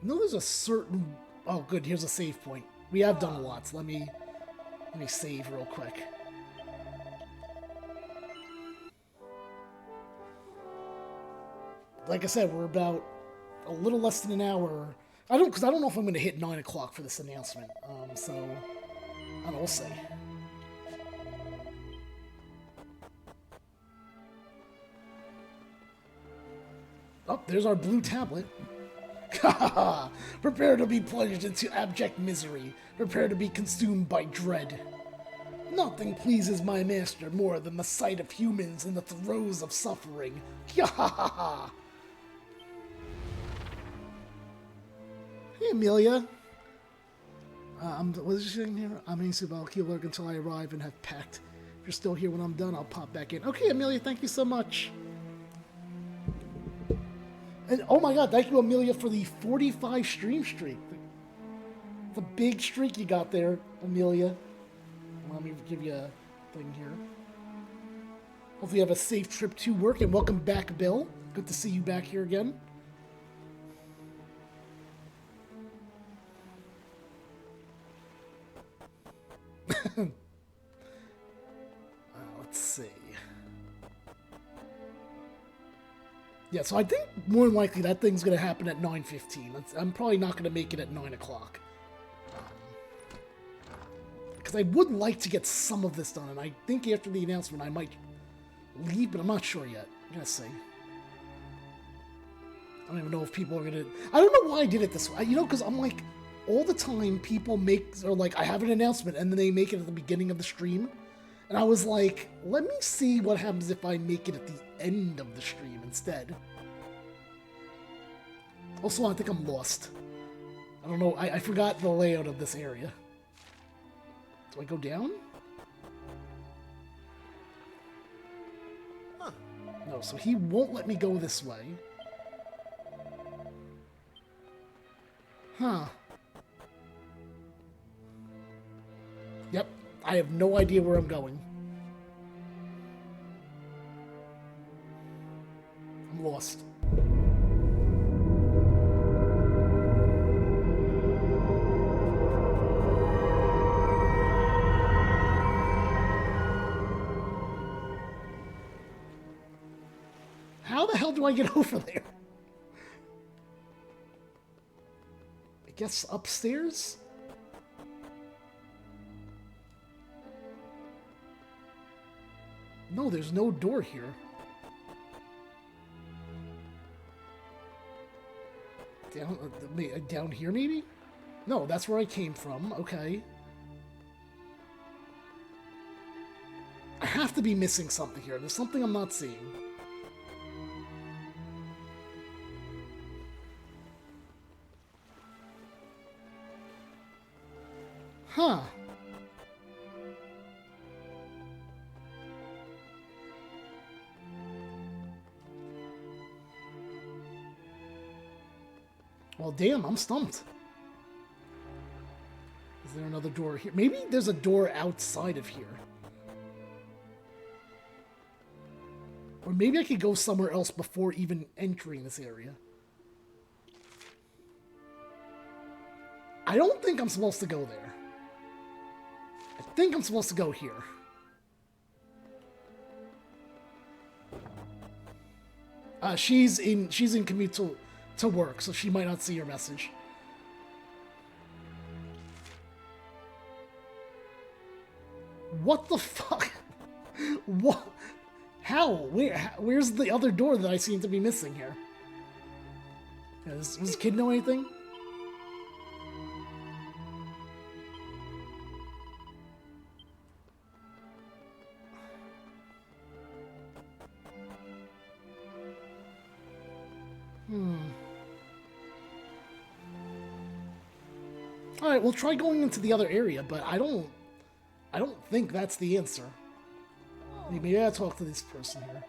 No, there's a certain... Oh, good, here's a save point. We have done a lot, so let me save real quick. Like I said, we're about a little less than an hour. Because I don't know if I'm going to hit 9 o'clock for this announcement. So, I don't know, we'll see. Oh, there's our blue tablet. Prepare to be plunged into abject misery. Prepare to be consumed by dread. Nothing pleases my master more than the sight of humans in the throes of suffering. Hey, Amelia. What is she saying here? I'm Ace. I'll lurk until I arrive and have packed. If you're still here when I'm done, I'll pop back in. Okay, Amelia, thank you so much. And oh my god, thank you, Amelia, for the 45 stream streak. The big streak you got there, Amelia. Let me give you a thing here. Hopefully you have a safe trip to work, and welcome back, Bill. Good to see you back here again. Let's see. Yeah, so I think more than likely that thing's going to happen at 9:15. I'm probably not going to make it at 9 o'clock. Because I would like to get some of this done, and I think after the announcement I might leave, but I'm not sure yet. I'm going to see. I don't even know if people are going to... I don't know why I did it this way. You know, because I'm like, all the time people are like, I have an announcement, and then they make it at the beginning of the stream. And I was like, let me see what happens if I make it at the end of the stream instead. Also, I think I'm lost. I don't know, I forgot the layout of this area. Do I go down? Huh. No, so he won't let me go this way. Huh. Yep, I have no idea where I'm going. I'm lost. How the hell do I get over there? I guess upstairs? No, there's no door here. Down here, maybe? No, that's where I came from. Okay. I have to be missing something here. There's something I'm not seeing. Huh. Well, damn, I'm stumped. Is there another door here? Maybe there's a door outside of here. Or maybe I could go somewhere else before even entering this area. I don't think I'm supposed to go there. I think I'm supposed to go here. She's in commute to work, so she might not see your message. What the fuck? What? How? Where's the other door that I seem to be missing here? Does this kid know anything? Alright, we'll try going into the other area, but I don't think that's the answer. Maybe I talk to this person here.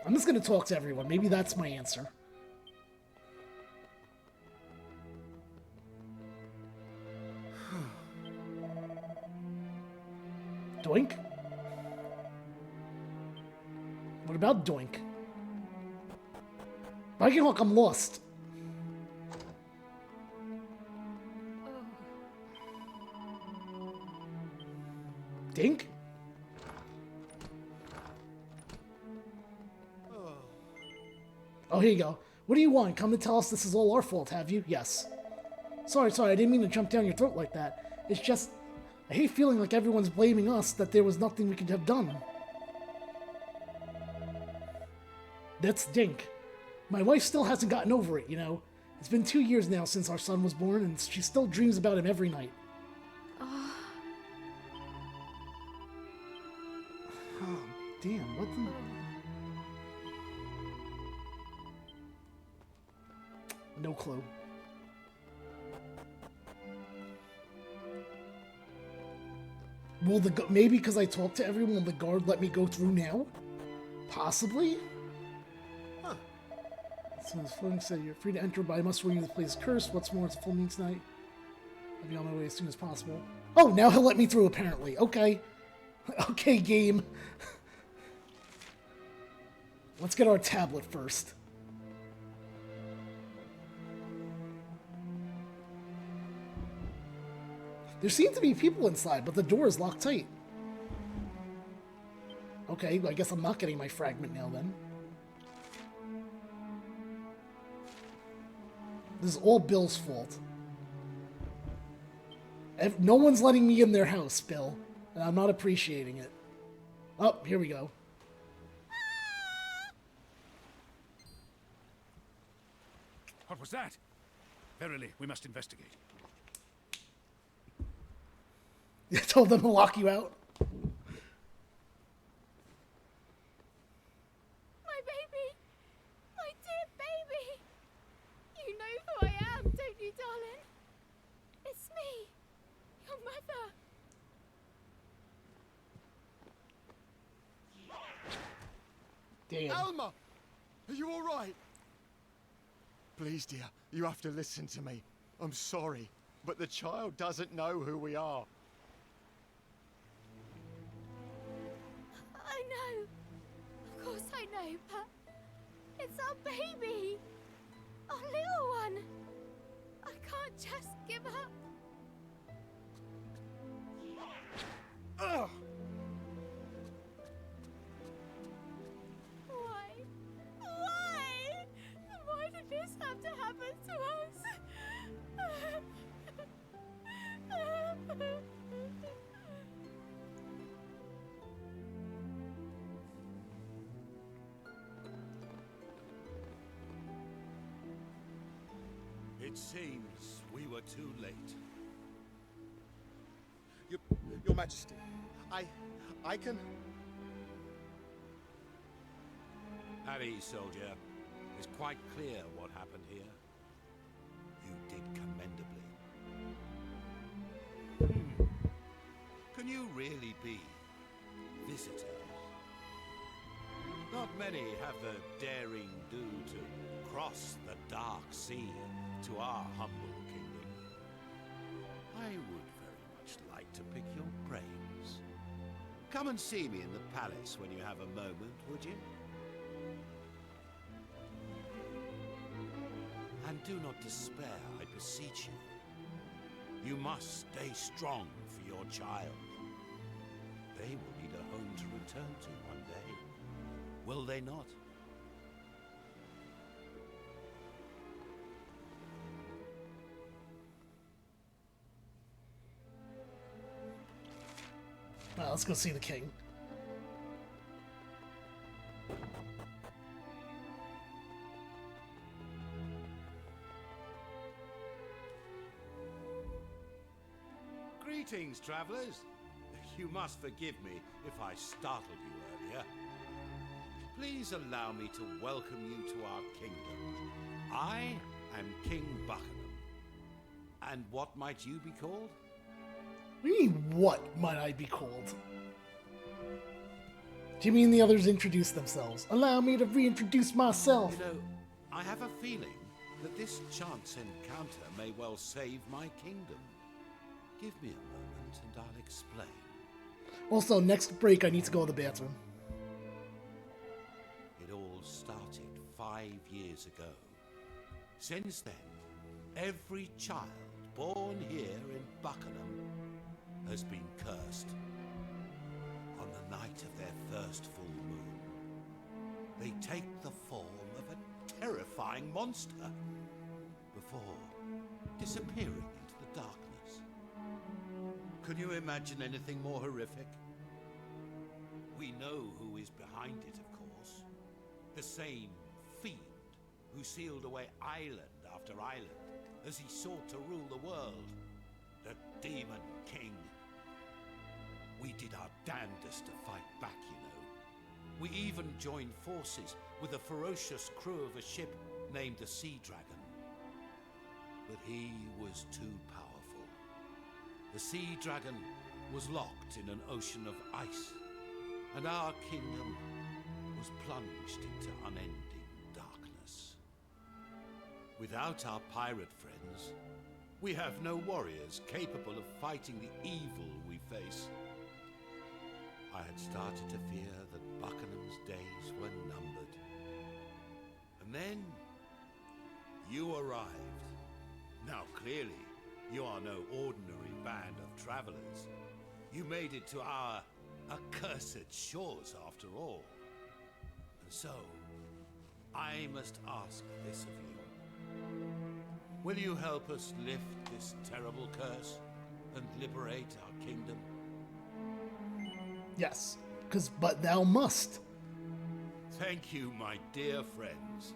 I'm just gonna talk to everyone. Maybe that's my answer. Doink? What about Doink? Viking Hawk, I'm lost. Dink? Oh, here you go. What do you want? Come to tell us this is all our fault, have you? Yes. Sorry, I didn't mean to jump down your throat like that. It's just, I hate feeling like everyone's blaming us, that there was nothing we could have done. That's Dink. My wife still hasn't gotten over it, you know. It's been 2 years now since our son was born, and she still dreams about him every night. Oh, damn, what the... No clue. Will the... Maybe because I talked to everyone, will the guard let me go through now? Possibly? Huh. So this floating said you're free to enter, but I must warn you the place is cursed. What's more, it's a full moon tonight. I'll be on my way as soon as possible. Oh, now he'll let me through, apparently. Okay. Okay, game. Let's get our tablet first. There seem to be people inside, but the door is locked tight. Okay, I guess I'm not getting my fragment now then. This is all Bill's fault. No one's letting me in their house, Bill. And I'm not appreciating it. Oh, here we go. What was that? Verily, we must investigate. You told them to lock you out? My baby! My dear baby! You know who I am, don't you, darling? It's me, your mother. Damn. Alma! Are you alright? Please, dear, you have to listen to me. I'm sorry, but the child doesn't know who we are. I know. Of course I know, but it's our baby. Our little one. I can't just give up. Ugh. Why? Why? Why did this have to happen to us? It seems we were too late. Your Majesty, I can... At ease, soldier. It's quite clear what happened here. You did you really be visitors? Not many have the daring do to cross the dark sea to our humble kingdom. I would very much like to pick your brains. Come and see me in the palace when you have a moment, would you? And do not despair, I beseech you. You must stay strong for your child. They will need a home to return to one day. Will they not? Well, let's go see the king. Greetings, travelers. You must forgive me if I startled you earlier. Please allow me to welcome you to our kingdom. I am King Buckingham. And what might you be called? What do you mean, what might I be called? Jimmy and the others introduce themselves. Allow me to reintroduce myself. You know, I have a feeling that this chance encounter may well save my kingdom. Give me a moment and I'll explain. Also, next break, I need to go to the bathroom. It all started 5 years ago. Since then, every child born here in Buckingham has been cursed. On the night of their first full moon, they take the form of a terrifying monster before disappearing into the darkness. Can you imagine anything more horrific? We know who is behind it, of course. The same fiend who sealed away island after island as he sought to rule the world. The Demon King. We did our damnedest to fight back, you know. We even joined forces with a ferocious crew of a ship named the Sea Dragon. But he was too powerful. The Sea Dragon was locked in an ocean of ice, and our kingdom was plunged into unending darkness. Without our pirate friends, we have no warriors capable of fighting the evil we face. I had started to fear that Buckingham's days were numbered. And then you arrived. Now clearly, you are no ordinary band of travelers. You made it to our accursed shores after all. And so, I must ask this of you. Will you help us lift this terrible curse and liberate our kingdom? Yes, but thou must. Thank you, my dear friends.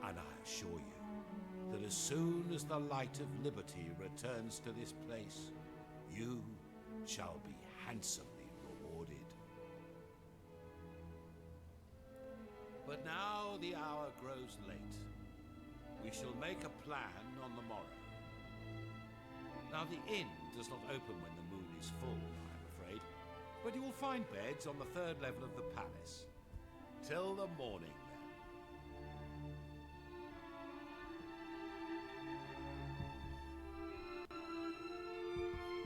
And I assure you that as soon as the light of liberty returns to this place, you shall be handsomely rewarded. But now the hour grows late. We shall make a plan on the morrow. Now the inn does not open when the moon is full, I'm afraid, but you will find beds on the 3rd level of the palace. Till the morning, then.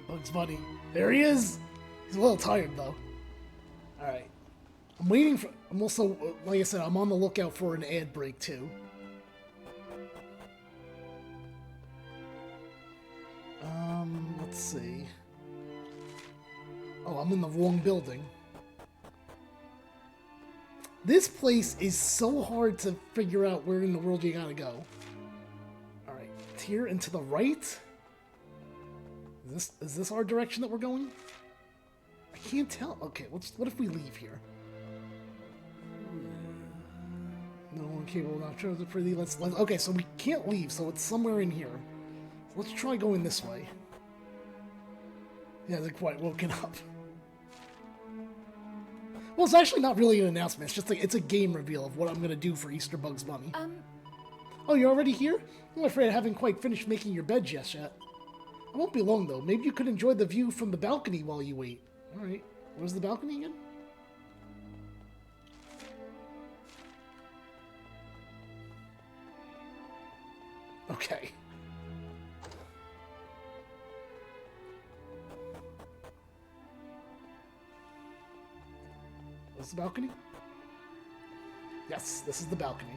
Bugs Bunny. There he is! He's a little tired, though. Alright. I'm waiting for... I'm also, like I said, I'm on the lookout for an ad break, too. Let's see. Oh, I'm in the wrong building. This place is so hard to figure out where in the world you gotta go. Alright, here and to the right? Is this our direction that we're going? I can't tell. Okay, what if we leave here? No one capable of chosen for thee. Let's okay, so we can't leave, so it's somewhere in here. So let's try going this way. Yeah, they're quite woken up. Well, it's actually not really an announcement. It's just like it's a game reveal of what I'm gonna do for Easter Bugs Bunny. Oh, you're already here? I'm afraid I haven't quite finished making your bed just yet. It won't be long, though. Maybe you could enjoy the view from the balcony while you wait. Alright. Where's the balcony again? Okay. Is the balcony? Yes, this is the balcony.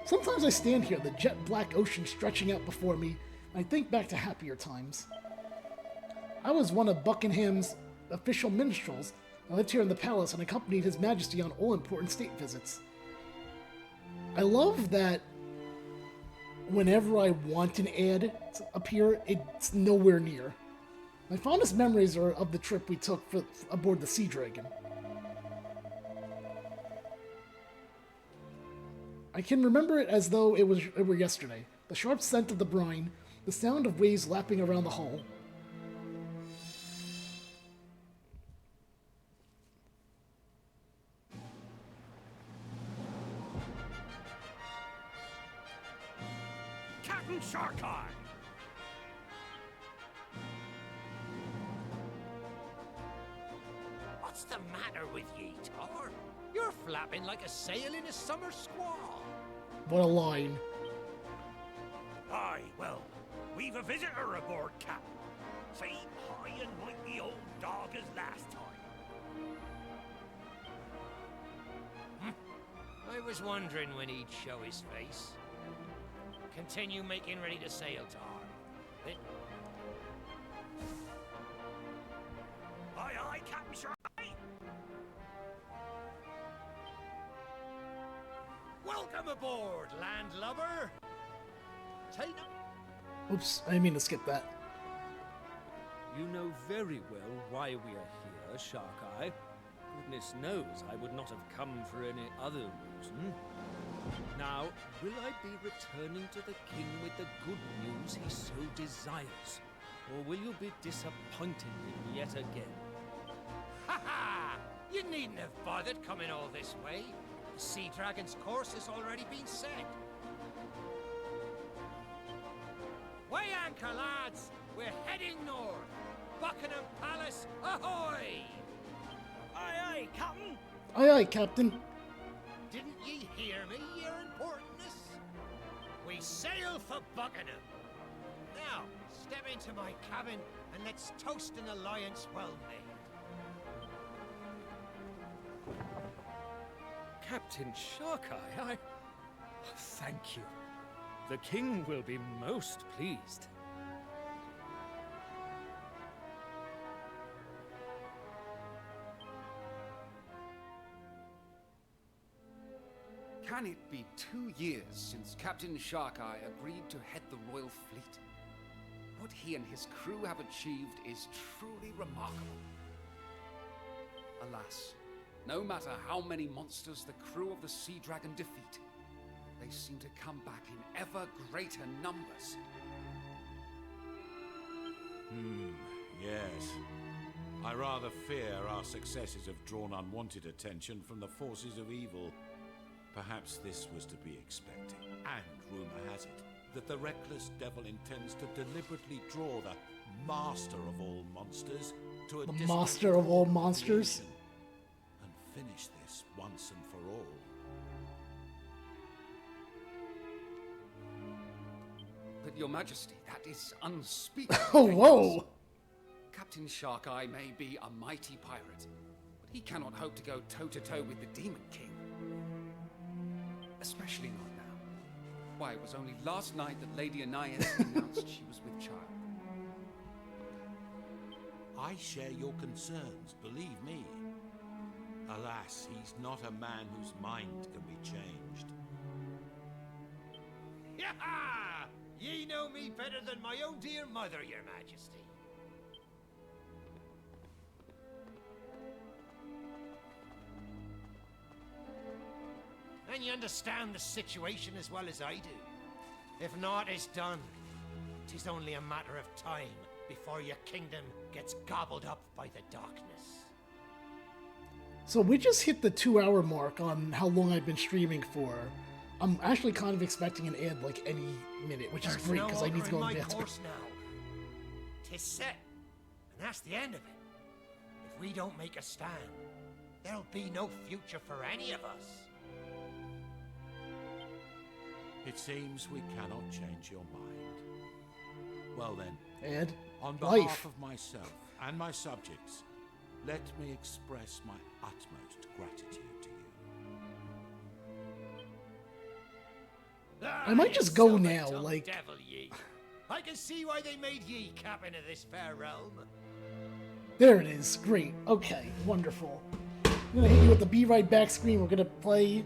Sometimes I stand here, the jet black ocean stretching out before me, and I think back to happier times. I was one of Buckingham's official minstrels. I lived here in the palace and accompanied His Majesty on all important state visits. I love that whenever I want an ad to appear, it's nowhere near. My fondest memories are of the trip we took aboard the Sea Dragon. I can remember it as though it were yesterday. The sharp scent of the brine, the sound of waves lapping around the hull. Captain Sharkeye! What's the matter with ye, Tar? You're flapping like a sail in a summer squall. What a line. Aye, well, we've a visitor aboard, Cap. Same high and mighty old dog as last time. I was wondering when he'd show his face. Continue making ready to sail, Tar. Aye, aye, Captain Sharkeye! Welcome aboard, landlubber! Take no... Oops, I didn't mean to skip that. You know very well why we are here, Sharkeye. Goodness knows I would not have come for any other reason. Now, will I be returning to the king with the good news he so desires? Or will you be disappointing him yet again? Ha ha! You needn't have bothered coming all this way. The Sea Dragon's course has already been set. Weigh anchor, lads! We're heading north! Buckingham Palace, ahoy! Aye, aye, Captain! Aye, aye, Captain. Didn't ye hear me, your importantness? We sail for Buckingham. Now, step into my cabin and let's toast an alliance well made. Captain Sharkeye, thank you. The king will be most pleased. Can it be 2 years since Captain Sharkeye agreed to head the royal fleet? What he and his crew have achieved is truly remarkable. Alas, no matter how many monsters the crew of the Sea Dragon defeat, they seem to come back in ever greater numbers. Yes. I rather fear our successes have drawn unwanted attention from the forces of evil. Perhaps this was to be expected. And rumor has it that the reckless devil intends to deliberately draw the master of all monsters to a The master of all monsters? and finish this once and for all. But your majesty, that is unspeakable. Oh, whoa! Captain Sharkeye may be a mighty pirate, but he cannot hope to go toe-to-toe with the Demon King. Especially not now. Why, it was only last night that Lady Anais announced she was with child. I share your concerns, believe me. Alas, he's not a man whose mind can be changed. Yaha! Ye know me better than my own dear mother, your majesty. And you understand the situation as well as I do. If naught is done, 'tis only a matter of time before your kingdom gets gobbled up by the darkness. So we just hit the 2-hour mark on how long I've been streaming for. I'm actually kind of expecting an ad like any minute, which is great because I need to go to the bathroom. Tis set, and that's the end of it. If we don't make a stand, there'll be no future for any of us. It seems we cannot change your mind. Well then, Ed, on behalf life. of myself and my subjects, let me express my utmost gratitude to you. I might just go now, like... Devil ye. I can see why they made ye captain of this fair realm. There it is. Great. Okay, wonderful. I'm gonna hit you with the Be Right Back screen. We're gonna play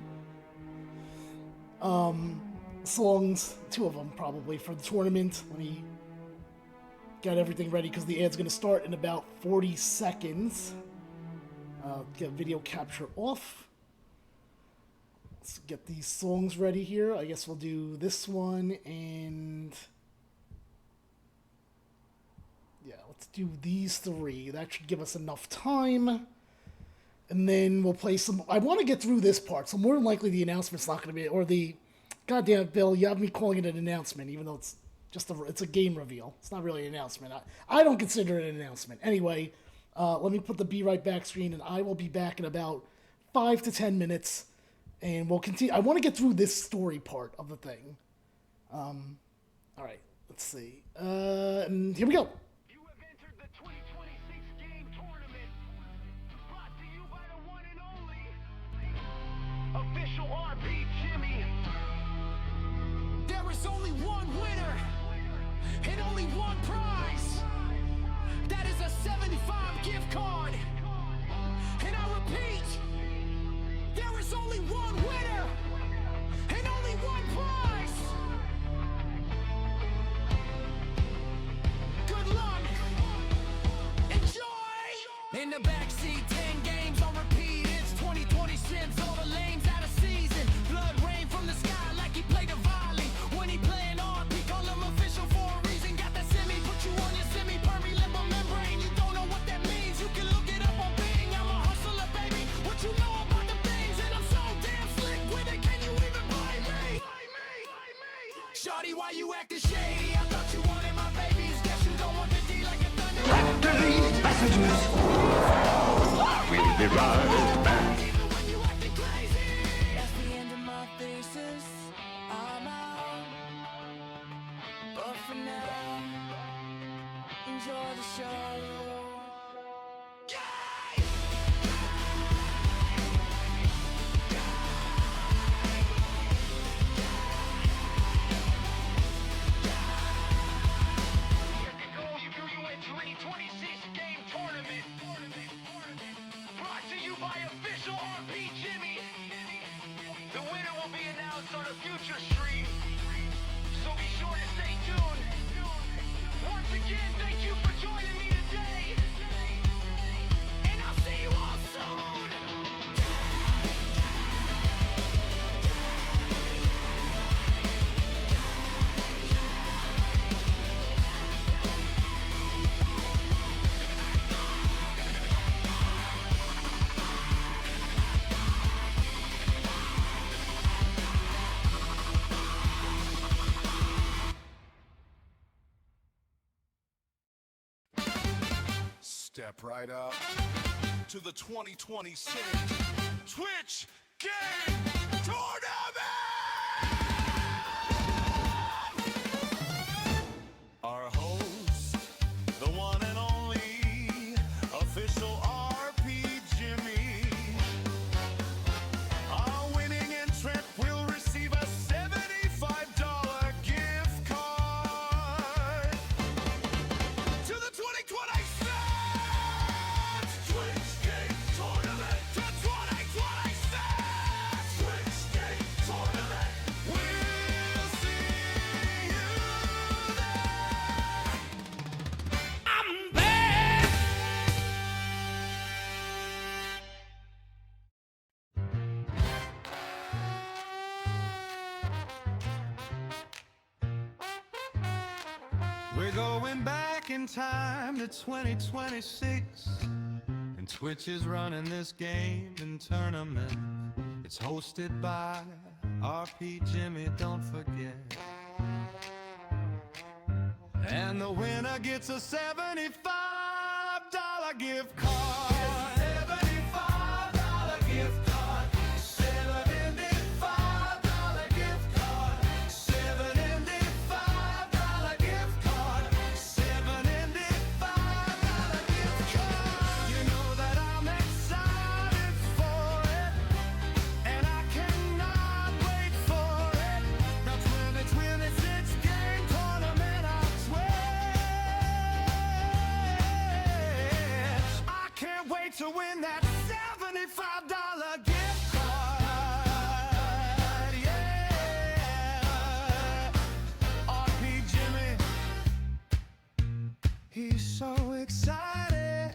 songs, 2 of them probably, for the tournament. Let me get everything ready because the ad's gonna start in about 40 seconds. Get video capture off. Let's get these songs ready here. I guess we'll do this one and... yeah, let's do these 3. That should give us enough time. And then we'll play some... I want to get through this part, so more than likely the announcement's not going to be... or the... goddamn it, Bill, you have me calling it an announcement, even though it's just it's a game reveal. It's not really an announcement. I don't consider it an announcement. Anyway, let me put the Be Right Back screen, and I will be back in about 5 to 10 minutes. And we'll continue. I want to get through this story part of the thing. All right, let's see. And here we go. You have entered the 2026 game tournament, brought to you by the one and only OfficialRPJimmy. There is only one winner and only one prize. That is a 75 gift card. And I repeat, there is only one winner and only one prize. Good luck. Enjoy. In the backseat, 10 games on repeat. It's 2026. All the lanes out of season. Blood rain from the sky like he played a volley. When he playing RP, call him official for a reason. Got that semi, put you on your semi-permy limbo membrane. You don't know what that means. You can look it up on Bing. I'm a hustler, baby. What you know about the things? And I'm so damn slick with it. Can you even blame me? Shawty, why you acting shady? I thought you wanted my babies. Guess you don't want the D like a thunder. Delete messages. We'll be right back. That's the end of my thesis. I'm out. But for now, enjoy the show. Brought to you by OfficialRPJimmy. The winner will be announced on a future stream, so be sure to stay tuned. Once again, thank you for joining me today, and I'll see you all soon. Step right up to the 2026 Twitch Game Tournament! Our host, the one and only OfficialRPJimmy. Our winning entrant will receive a $75 gift card to the 2026 Twitch Game Tournament. To 2026 Twitch Game Tournament. We'll see you there. I'm back. We're going back in time to 2026, and Twitch is running this game and tournament. It's hosted by RPJimmy, don't forget. And the winner gets a $75 gift card. $75 gift card. $75 gift card. $75 gift card. $75 gift card. You know that I'm excited for it, and I cannot wait for it. The 2026 game tournament, I swear. I can't wait to win that $75 gift card. Yeah. RPJimmy, he's so excited.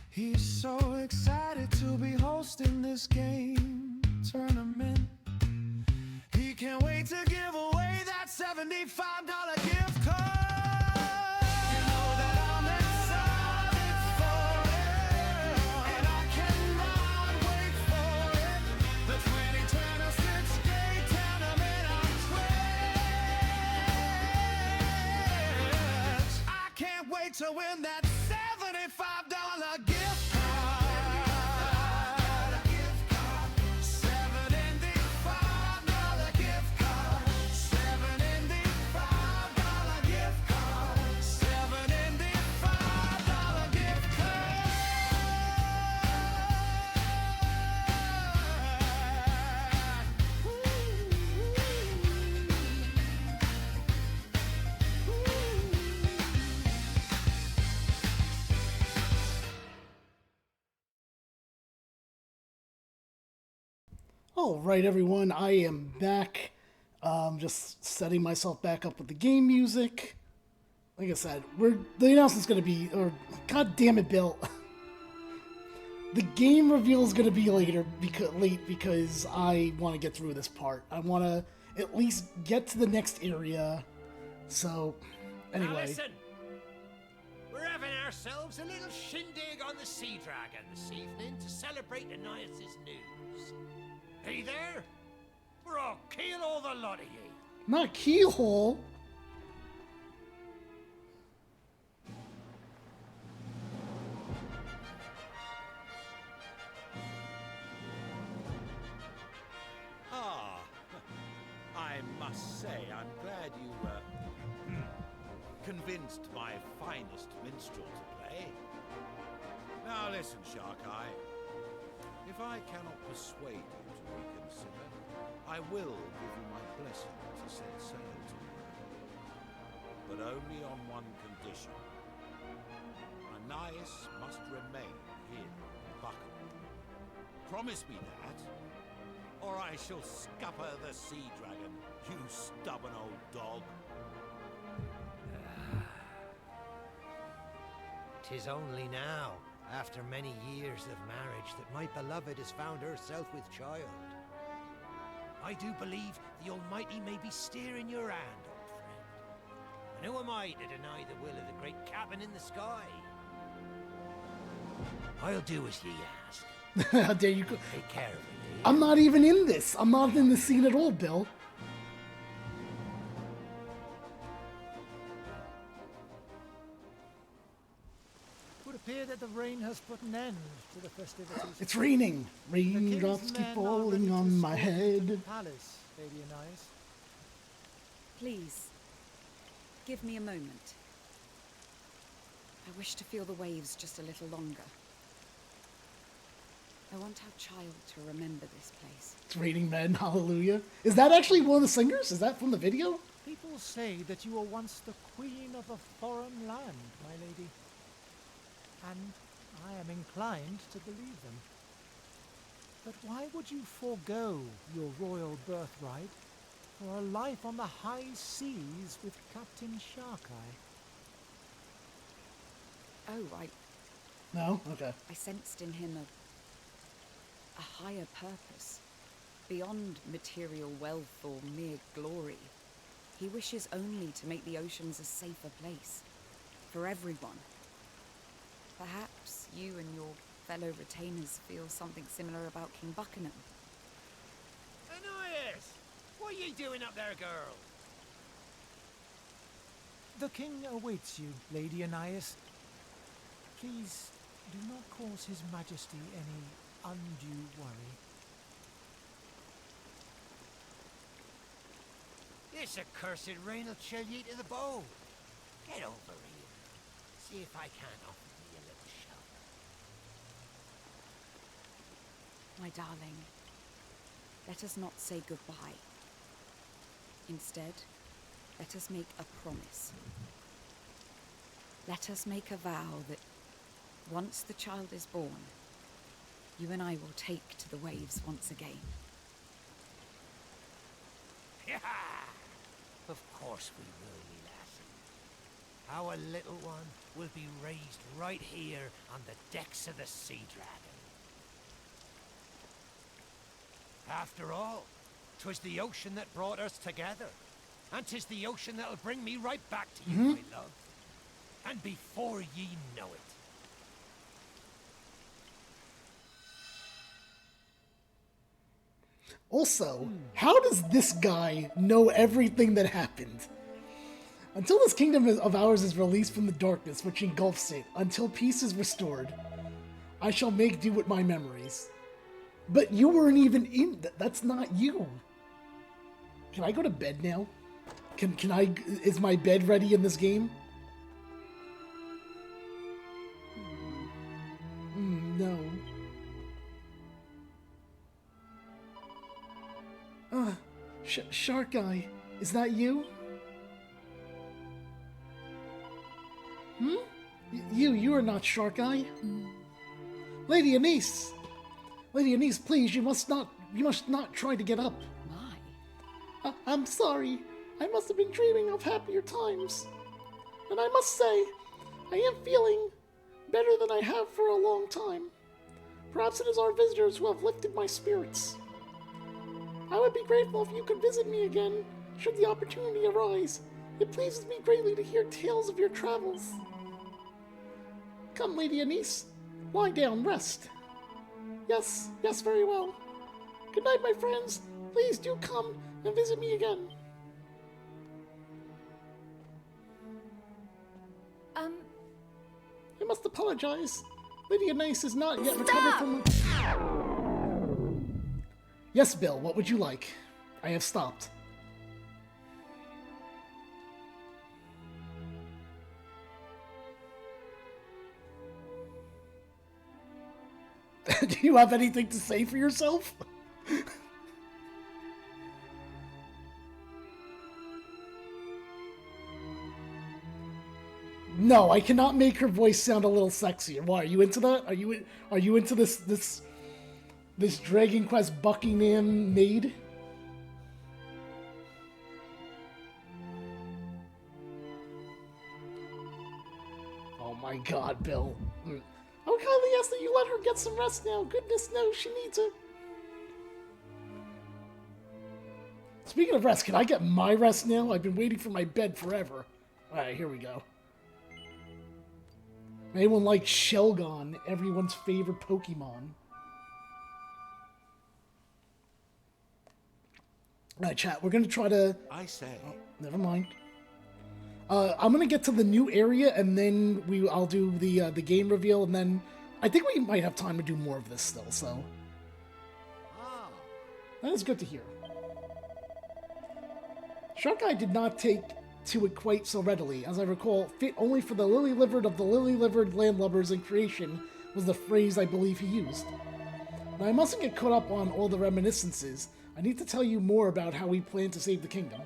He's so excited to be hosting this game tournament. He can't wait to give away that $75 gift card. You know that I'm excited for it, and I cannot wait for it. The 2026 game tournament, I swear. I can't wait to win that $75 gift card. $75 gift card. $75 gift card. $75 gift card. All right, everyone, I am back. Just setting myself back up with the game music. Like I said, the announcement's gonna be, or god damn it, Bill. The game reveal is gonna be late because I want to get through this part. I want to at least get to the next area. So, Now anyway. listen, we're having ourselves a little shindig on the Sea Dragon this evening to celebrate Ananias' news. Hey there, or I'll kill all the lot of ye. Not keyhole. Ah, I must say, I'm glad you convinced my finest minstrel to play. Now listen, Shark Eye. If I cannot persuade you to reconsider, I will give you my blessing to set sail tomorrow. But only on one condition. Ananias must remain here in Buckingham. Promise me that, or I shall scupper the Sea Dragon, you stubborn old dog. 'Tis only now, after many years of marriage, that my beloved has found herself with child. I do believe the Almighty may be steering your hand, old friend. And who am I to deny the will of the great cabin in the sky? I'll do as ye ask. How dare you go? Take care of it. I'm not even in this. I'm not in the scene at all, Bill. It would appear that the rain has put an end to the festivities. It's raining. Raindrops keep falling on my head. Palace, Lady Anais. Please, give me a moment. I wish to feel the waves just a little longer. I want our child to remember this place. It's raining men, hallelujah. Is that actually one of the singers? Is that from the video? People say that you were once the queen of a foreign land, my lady. And I am inclined to believe them. But why would you forego your royal birthright for a life on the high seas with Captain Sharkeye? Oh, No? Okay. I sensed in him a higher purpose, beyond material wealth or mere glory. He wishes only to make the oceans a safer place, for everyone. Perhaps you and your fellow retainers feel something similar about King Buckingham. What are ye doing up there, girl? The king awaits you, Lady Anais. Please do not cause His Majesty any undue worry. This accursed rain will chill ye to the bone. Get over here. See if I can't offer ye a little shelter. My darling, let us not say goodbye. Instead, let us make a promise. Let us make a vow that once the child is born, you and I will take to the waves once again. Of course we will, me lassie. Our little one will be raised right here on the decks of the Sea Dragon. After all, 'twas the ocean that brought us together. And 'tis the ocean that'll bring me right back to you, my love. And before ye know it. Also, how does this guy know everything that happened? Until this kingdom of ours is released from the darkness which engulfs it, until peace is restored, I shall make do with my memories. But you weren't even in... That's not you. Can I go to bed now? Can I... Is my bed ready in this game? No. Shark Guy, is that you? You are not Shark Eye. Lady Anise! Lady Anise, please, you must not try to get up. My. I'm sorry. I must have been dreaming of happier times. And I must say, I am feeling better than I have for a long time. Perhaps it is our visitors who have lifted my spirits. I would be grateful if you could visit me again, should the opportunity arise. It pleases me greatly to hear tales of your travels. Come, Lady Anise. Lie down, rest. Yes, very well. Good night, my friends. Please do come and visit me again. I must apologize. Lady Anise is not yet recovered from... Yes, Bill, what would you like? I have stopped. Do you have anything to say for yourself? No, I cannot make her voice sound a little sexier. Why, are you into that? Are you into this Dragon Quest Buckingham maid? Oh my god, Bill. I would kindly ask that you let her get some rest now. Goodness knows she needs it. Speaking of rest, can I get my rest now? I've been waiting for my bed forever. Alright, here we go. Anyone like Shelgon, everyone's favorite Pokemon? Alright, chat, we're gonna try to... I say... Oh, never mind. I'm gonna get to the new area, and then I'll do the game reveal, and then... I think we might have time to do more of this still, so... That is good to hear. Shark Eye did not take to it quite so readily. As I recall, fit only for the lily-livered of the lily-livered landlubbers in creation was the phrase I believe he used. Now, I mustn't get caught up on all the reminiscences. I need to tell you more about how we plan to save the kingdom.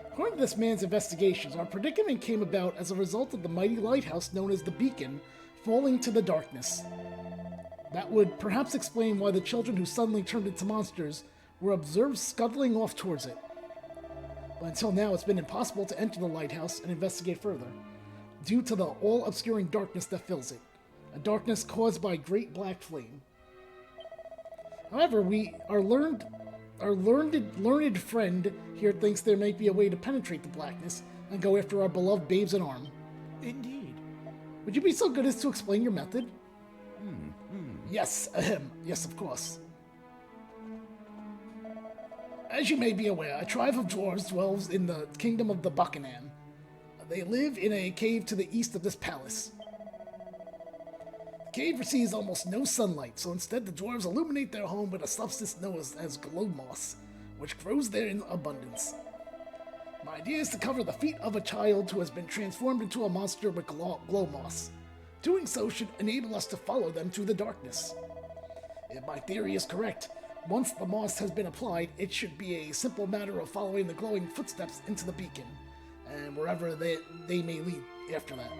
According to this man's investigations, our predicament came about as a result of the mighty lighthouse known as the Beacon falling to the darkness. That would perhaps explain why the children who suddenly turned into monsters were observed scuttling off towards it. But until now, it's been impossible to enter the lighthouse and investigate further, due to the all-obscuring darkness that fills it, a darkness caused by a great black flame. However, our learned friend here thinks there might be a way to penetrate the blackness and go after our beloved babes in arm. Indeed. Would you be so good as to explain your method? Yes, yes, of course. As you may be aware, a tribe of dwarves dwells in the kingdom of the Buckingham. They live in a cave to the east of this palace. The cave receives almost no sunlight, so instead the dwarves illuminate their home with a substance known as glow moss, which grows there in abundance. My idea is to cover the feet of a child who has been transformed into a monster with glow moss. Doing so should enable us to follow them through the darkness. If my theory is correct, once the moss has been applied, it should be a simple matter of following the glowing footsteps into the beacon, and wherever they may lead after that.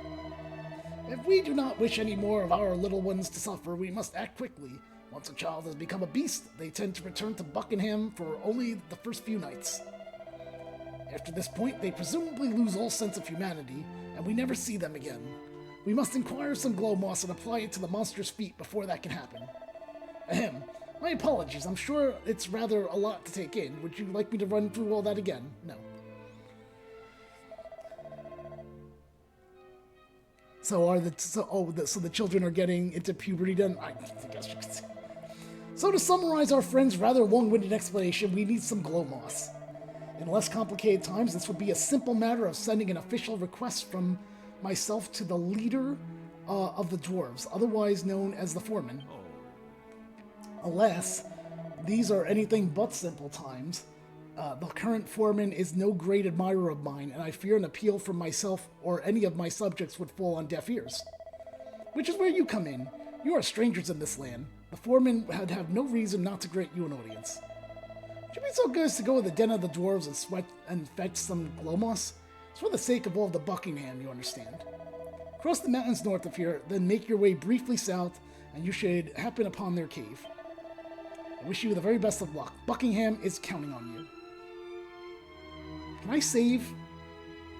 If we do not wish any more of our little ones to suffer, we must act quickly. Once a child has become a beast, they tend to return to Buckingham for only the first few nights. After this point, they presumably lose all sense of humanity, and we never see them again. We must acquire some glow moss and apply it to the monster's feet before that can happen. Ahem. My apologies, I'm sure it's rather a lot to take in. Would you like me to run through all that again? No. So the children are getting into puberty then? I guess you could say. So to summarize our friend's rather long-winded explanation, we need some glow moss. In less complicated times, this would be a simple matter of sending an official request from myself to the leader of the dwarves, otherwise known as the foreman. Alas, these are anything but simple times. The current foreman is no great admirer of mine, and I fear an appeal from myself or any of my subjects would fall on deaf ears. Which is where you come in. You are strangers in this land. The foreman would have no reason not to grant you an audience. Would you be so good as to go to the den of the dwarves and fetch some glow moss? It's for the sake of all the Buckingham, you understand. Cross the mountains north of here, then make your way briefly south, and you should happen upon their cave. I wish you the very best of luck. Buckingham is counting on you. Can I save?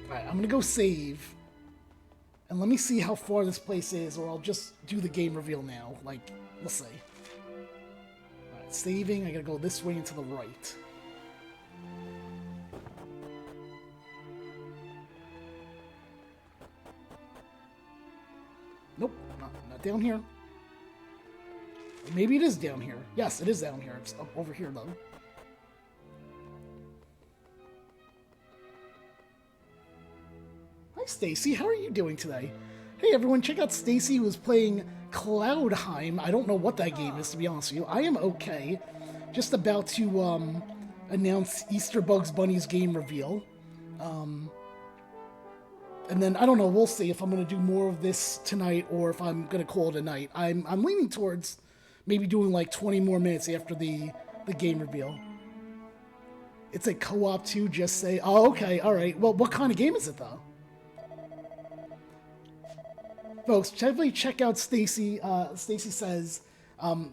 Alright, I'm gonna go save. And let me see how far this place is, or I'll just do the game reveal now. Like, let's see. Alright, saving, I gotta go this way and to the right. Nope, not down here. Maybe it is down here. Yes, it is down here. It's up over here, though. Hi, Stacy. How are you doing today? Hey, everyone. Check out Stacy, who is playing Cloudheim. I don't know what that game is, to be honest with you. I am okay. Just about to announce Easter Bugs Bunny's game reveal. And then, I don't know. We'll see if I'm going to do more of this tonight or if I'm going to call it a night. I'm leaning towards maybe doing like 20 more minutes after the game reveal. It's a co-op too, just say. Oh, okay, alright. Well, what kind of game is it, though? Folks, definitely check out Stacy. Stacy says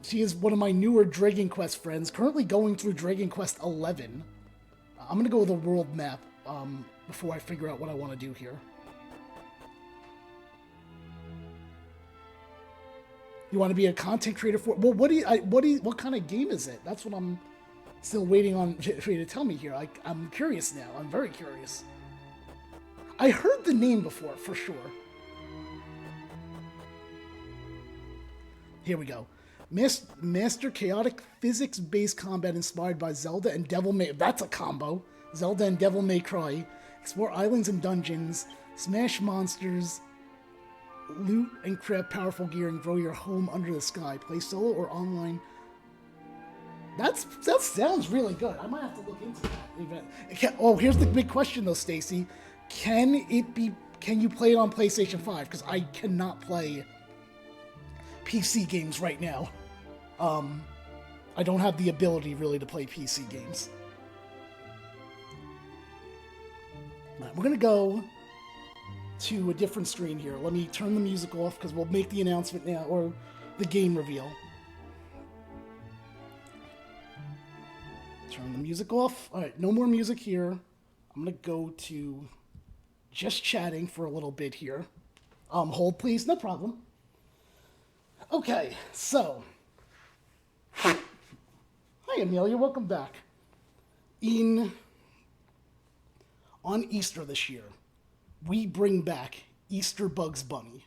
she is one of my newer Dragon Quest friends, currently going through Dragon Quest 11. I'm going to go with a world map before I figure out what I want to do here. You want to be a content creator for? Well, what kind of game is it? That's what I'm still waiting on for you to tell me here. I'm curious now. I'm very curious. I heard the name before, for sure. Here we go. Master chaotic physics-based combat inspired by Zelda and Devil May... That's a combo. Zelda and Devil May Cry. Explore islands and dungeons. Smash monsters. Loot and craft powerful gear and grow your home under the sky. Play solo or online. That sounds really good. I might have to look into that event. Oh, here's the big question though, Stacy. Can you play it on PlayStation 5? Because I cannot play PC games right now. I don't have the ability really to play PC games. Right, we're gonna go to a different screen here. Let me turn the music off because we'll make the announcement now, or the game reveal. Turn the music off. Alright, no more music here. I'm gonna go to just chatting for a little bit here. Hold please, no problem. Okay, so. Hi Amelia, welcome back. On Easter this year, we bring back Easter Bugs Bunny.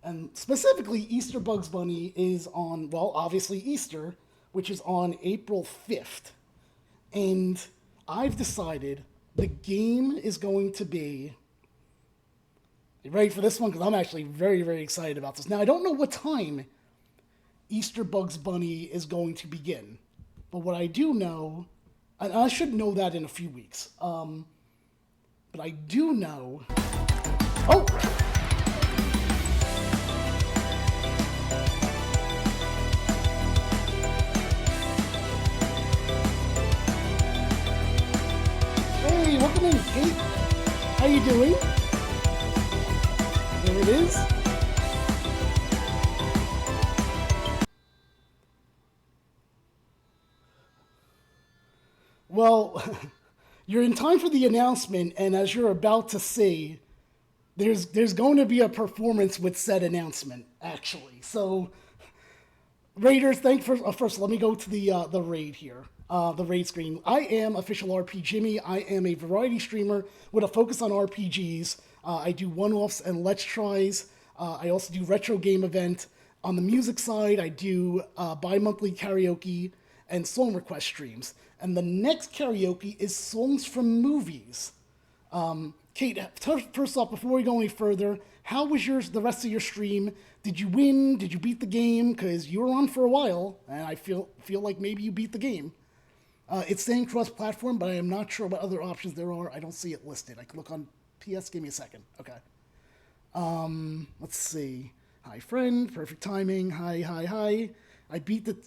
And specifically, Easter Bugs Bunny is on, well, obviously Easter, which is on April 5th. And I've decided the game is going to be... You ready for this one? Because I'm actually very, very excited about this. Now, I don't know what time Easter Bugs Bunny is going to begin. But what I do know... And I should know that in a few weeks. But I do know... Oh! Hey, welcome in, Kate. How you doing? There it is. Well, you're in time for the announcement, and as you're about to see, there's going to be a performance with said announcement, actually. So, Raiders, first let me go to the raid here, the raid screen. I am OfficialRPJimmy. I am a variety streamer with a focus on RPGs. I do one-offs and let's tries. I also do retro game event. On the music side, I do bi-monthly karaoke and song request streams. And the next karaoke is songs from movies. Kate, first off, before we go any further, how was the rest of your stream? Did you win? Did you beat the game? Because you were on for a while, and I feel like maybe you beat the game. It's saying cross-platform, but I am not sure what other options there are. I don't see it listed. I can look on PS. Give me a second. Okay. Let's see. Hi, friend. Perfect timing. Hi. I beat the...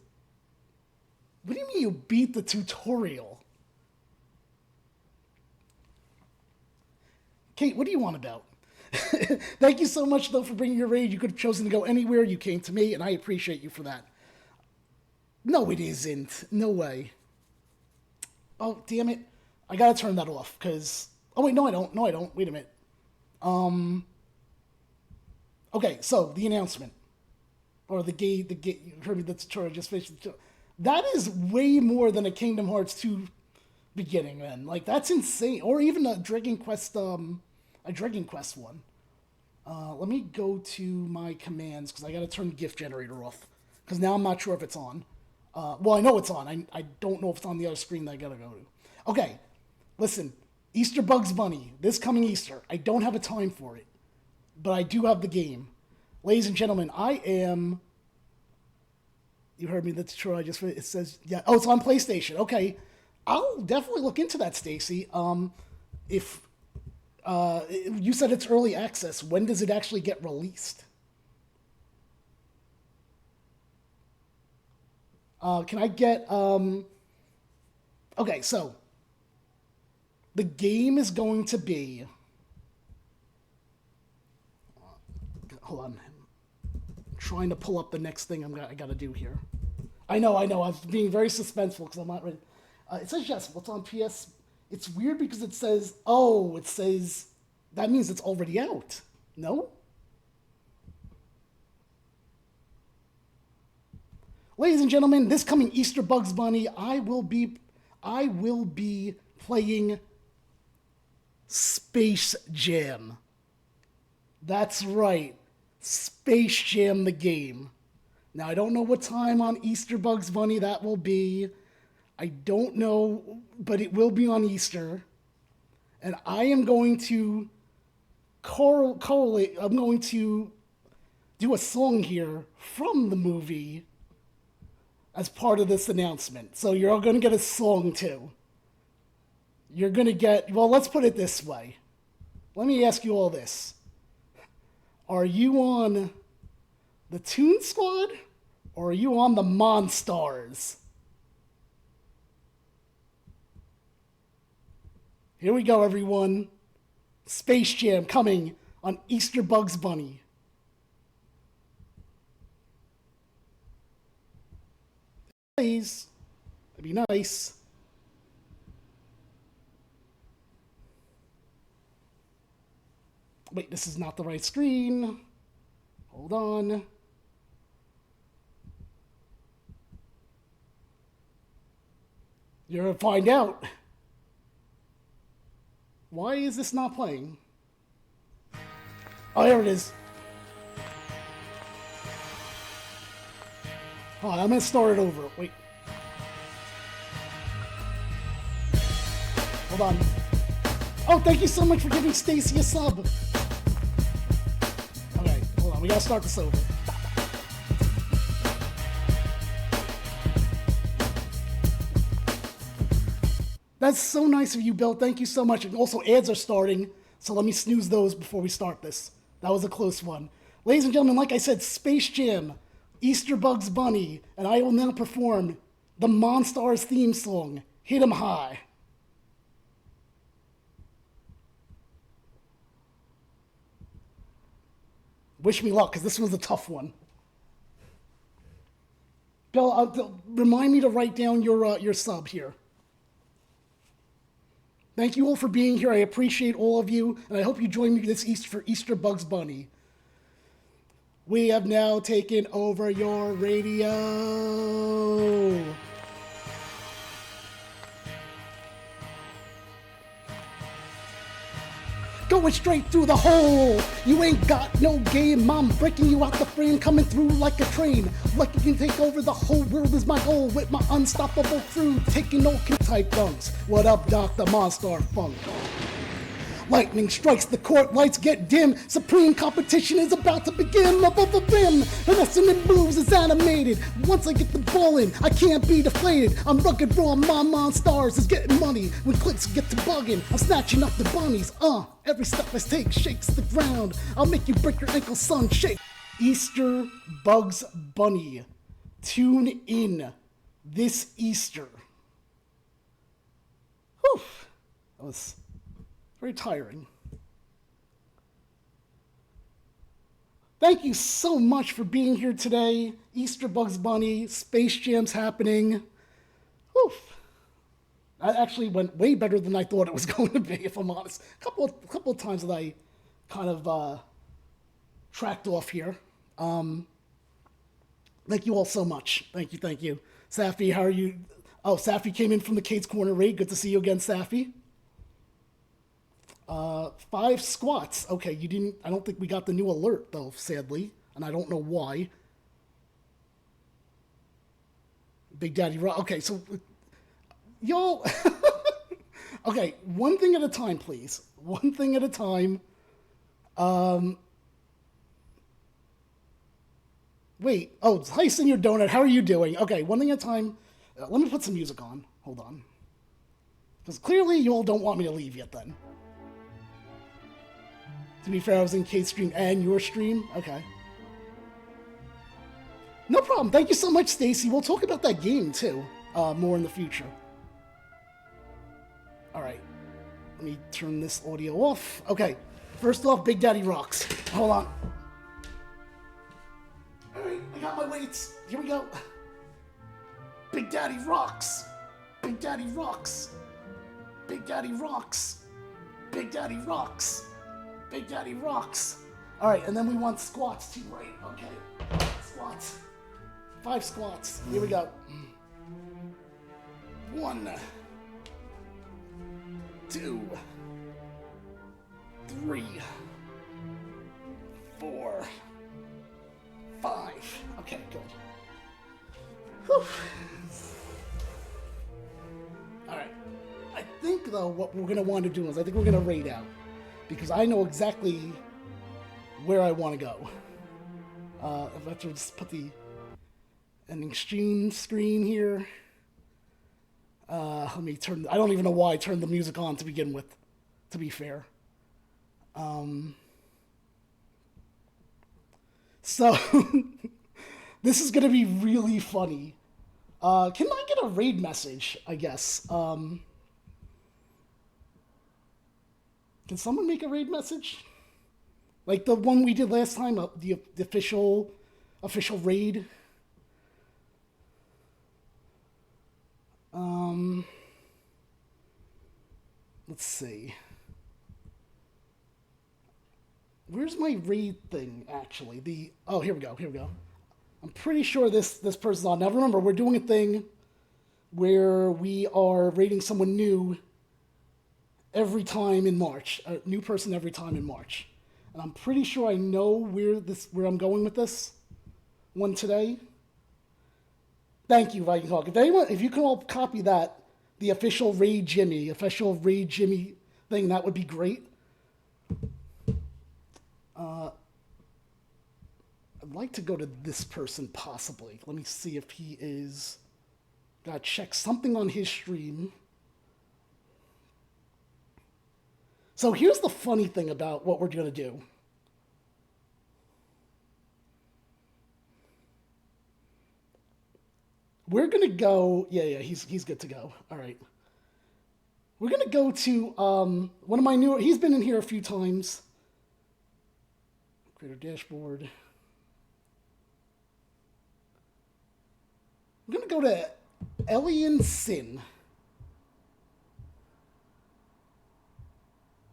What do you mean you beat the tutorial? Kate, what do you want about? Thank you so much, though, for bringing your raid. You could have chosen to go anywhere. You came to me, and I appreciate you for that. No, it isn't. No way. Oh, damn it. I gotta turn that off, because... Oh, wait, no, I don't. No, I don't. Wait a minute. Okay, so, the announcement. Or the gate, you heard me, the tutorial, just finished the tutorial. That is way more than a Kingdom Hearts 2 beginning, man. Like, that's insane. Or even a Dragon Quest one. Let me go to my commands, because I gotta turn the GIF generator off. Because now I'm not sure if it's on. Well, I know it's on. I don't know if it's on the other screen that I gotta go to. Okay, listen. Easter Bugs Bunny, this coming Easter. I don't have a time for it, but I do have the game. Ladies and gentlemen, I am... You heard me, that's true. It says, yeah. Oh, it's on PlayStation. Okay. I'll definitely look into that, Stacy. If you said it's early access, when does it actually get released? Can I get, okay, so the game is going to be, hold on. Trying to pull up the next thing I got to do here. I know. I was being very suspenseful because I'm not ready. It says yes. What's on PS? It's weird because it says, that means it's already out. No? Ladies and gentlemen, this coming Easter Bugs Bunny, I will be playing Space Jam. That's right. Space Jam the game. Now, I don't know what time on Easter Bugs Bunny that will be. I don't know, but it will be on Easter. And I am going to correlate, I'm going to do a song here from the movie as part of this announcement. So you're all going to get a song too. You're going to get, well, let's put it this way. Let me ask you all this. Are you on the Toon Squad, or are you on the Monstars? Here we go, everyone. Space Jam coming on Easter Bugs Bunny. Please. That'd be nice. Wait, this is not the right screen. Hold on. You're gonna find out. Why is this not playing? Oh, there it is. Hold on, I'm gonna start it over. Wait. Hold on. Oh, thank you so much for giving Stacy a sub. Okay, hold on. We gotta start this over. That's so nice of you, Bill. Thank you so much. And also, ads are starting, so let me snooze those before we start this. That was a close one. Ladies and gentlemen, like I said, Space Jam, Easter Bugs Bunny, and I will now perform the Monstars theme song, Hit 'em High. Wish me luck, because this was a tough one. Bill, remind me to write down your sub here. Thank you all for being here. I appreciate all of you, and I hope you join me this Easter for Easter Bugs Bunny. We have now taken over your radio. Going straight through the hole. You ain't got no game. I'm breaking you out the frame, coming through like a train. Like you can take over the whole world is my goal. With my unstoppable crew, taking no type dunks. What up, Doc? The Monstar Funk. Lightning strikes the court, lights get dim. Supreme competition is about to begin. Above the rim, finessing and moves is animated. Once I get the ball in, I can't be deflated. I'm rugged raw, my Monstars is getting money. When clicks get to bugging, I'm snatching up the bunnies. Every step I take shakes the ground. I'll make you break your ankle, son, shake. Easter Bugs Bunny. Tune in this Easter. Whew. That was very tiring. Thank you so much for being here today. Easter Bugs Bunny, Space Jam's happening. Oof. That actually went way better than I thought it was going to be, if I'm honest. A couple of times that I kind of tracked off here. Thank you all so much. Thank you. Safi, how are you? Oh, Safi came in from the Kate's Corner raid. Good to see you again, Safi. 5 squats. Okay, you didn't. I don't think we got the new alert though, sadly, and I don't know why. Big Daddy Rock. Okay, so y'all. Okay, one thing at a time, please. One thing at a time. Wait. Oh, hi, Senior Donut. How are you doing? Okay, one thing at a time. Let me put some music on. Hold on. Because clearly you all don't want me to leave yet then. To be fair, I was in Kate's stream and your stream. Okay. No problem. Thank you so much, Stacy. We'll talk about that game, too, more in the future. All right. Let me turn this audio off. Okay. First off, Big Daddy rocks. Hold on. All right. I got my weights. Here we go. Big Daddy rocks. Big Daddy rocks. Big Daddy rocks. Big Daddy rocks. Big Daddy rocks. All right, and then we want squats too, right? Okay, squats. 5 squats. Here we go. 1, 2, 3, 4, 5. Okay, good. Whew. All right. I think though what we're gonna want to do is I think we're gonna raid out. Because I know exactly where I want to go. If I have to just put an extreme screen here. Let me turn. I don't even know why I turned the music on to begin with, to be fair. So, this is going to be really funny. Can I get a raid message, I guess? Can someone make a raid message? Like the one we did last time, the official raid. Let's see. Where's my raid thing, actually? Oh, here we go. I'm pretty sure this person's on. Now remember, we're doing a thing where we are raiding someone new every time in March. A new person every time in March. And I'm pretty sure I know where I'm going with this one today. Thank you, Viking Hawk. If you can all copy that the official OfficialRPJimmy thing, that would be great. I'd like to go to this person possibly. Let me see if he is. Gotta check something on his stream. So here's the funny thing about what we're gonna do. We're gonna go. Yeah, he's good to go. All right. We're gonna go to one of my newer. He's been in here a few times. Creator dashboard. I'm gonna go to Elian Sin.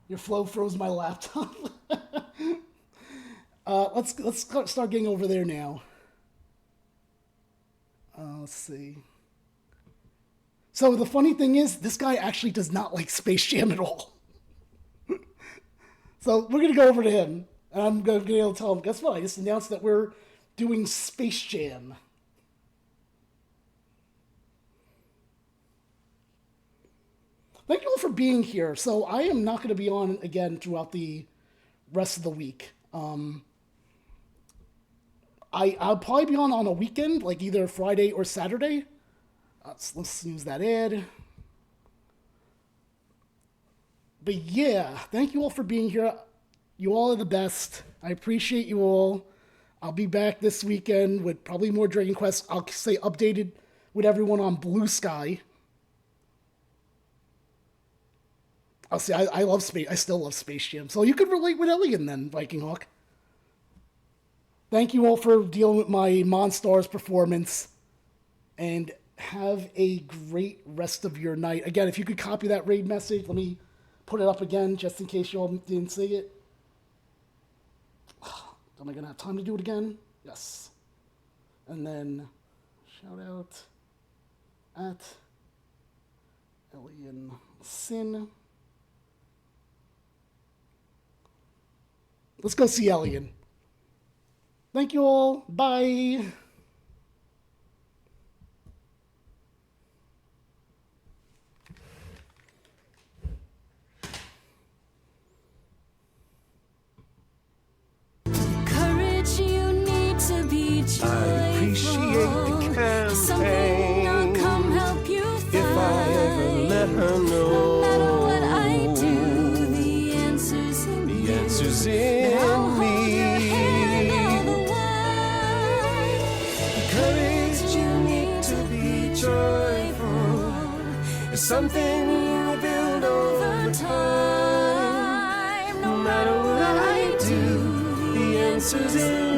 Your flow froze my laptop. Let's start getting over there now. Let's see. So the funny thing is, this guy actually does not like Space Jam at all. So we're gonna go over to him, and I'm gonna be able to tell him, guess what? I just announced that we're doing Space Jam. Thank you all for being here. So I am not going to be on again throughout the rest of the week. I'll probably be on a weekend, like either Friday or Saturday. Let's use that ad. But yeah, thank you all for being here. You all are the best. I appreciate you all. I'll be back this weekend with probably more Dragon Quest. I'll stay updated with everyone on Blue Sky. I'll say I love Space. I still love Space Jam. So you could relate with Elian then, Viking Hawk. Thank you all for dealing with my Monstars performance, and have a great rest of your night. Again, if you could copy that raid message, let me put it up again just in case you all didn't see it. Am I gonna have time to do it again? Yes. And then shout out at Elian Sin. Let's go see Elian. Thank you all. Bye. Courage, you need to be joyful. I appreciate the Something will come help you find. If I ever let her know. No matter what I do, the answer's in me. The answer's in me. Courage, you need to be joyful. It's something you build over time. No matter what I do, the answer's in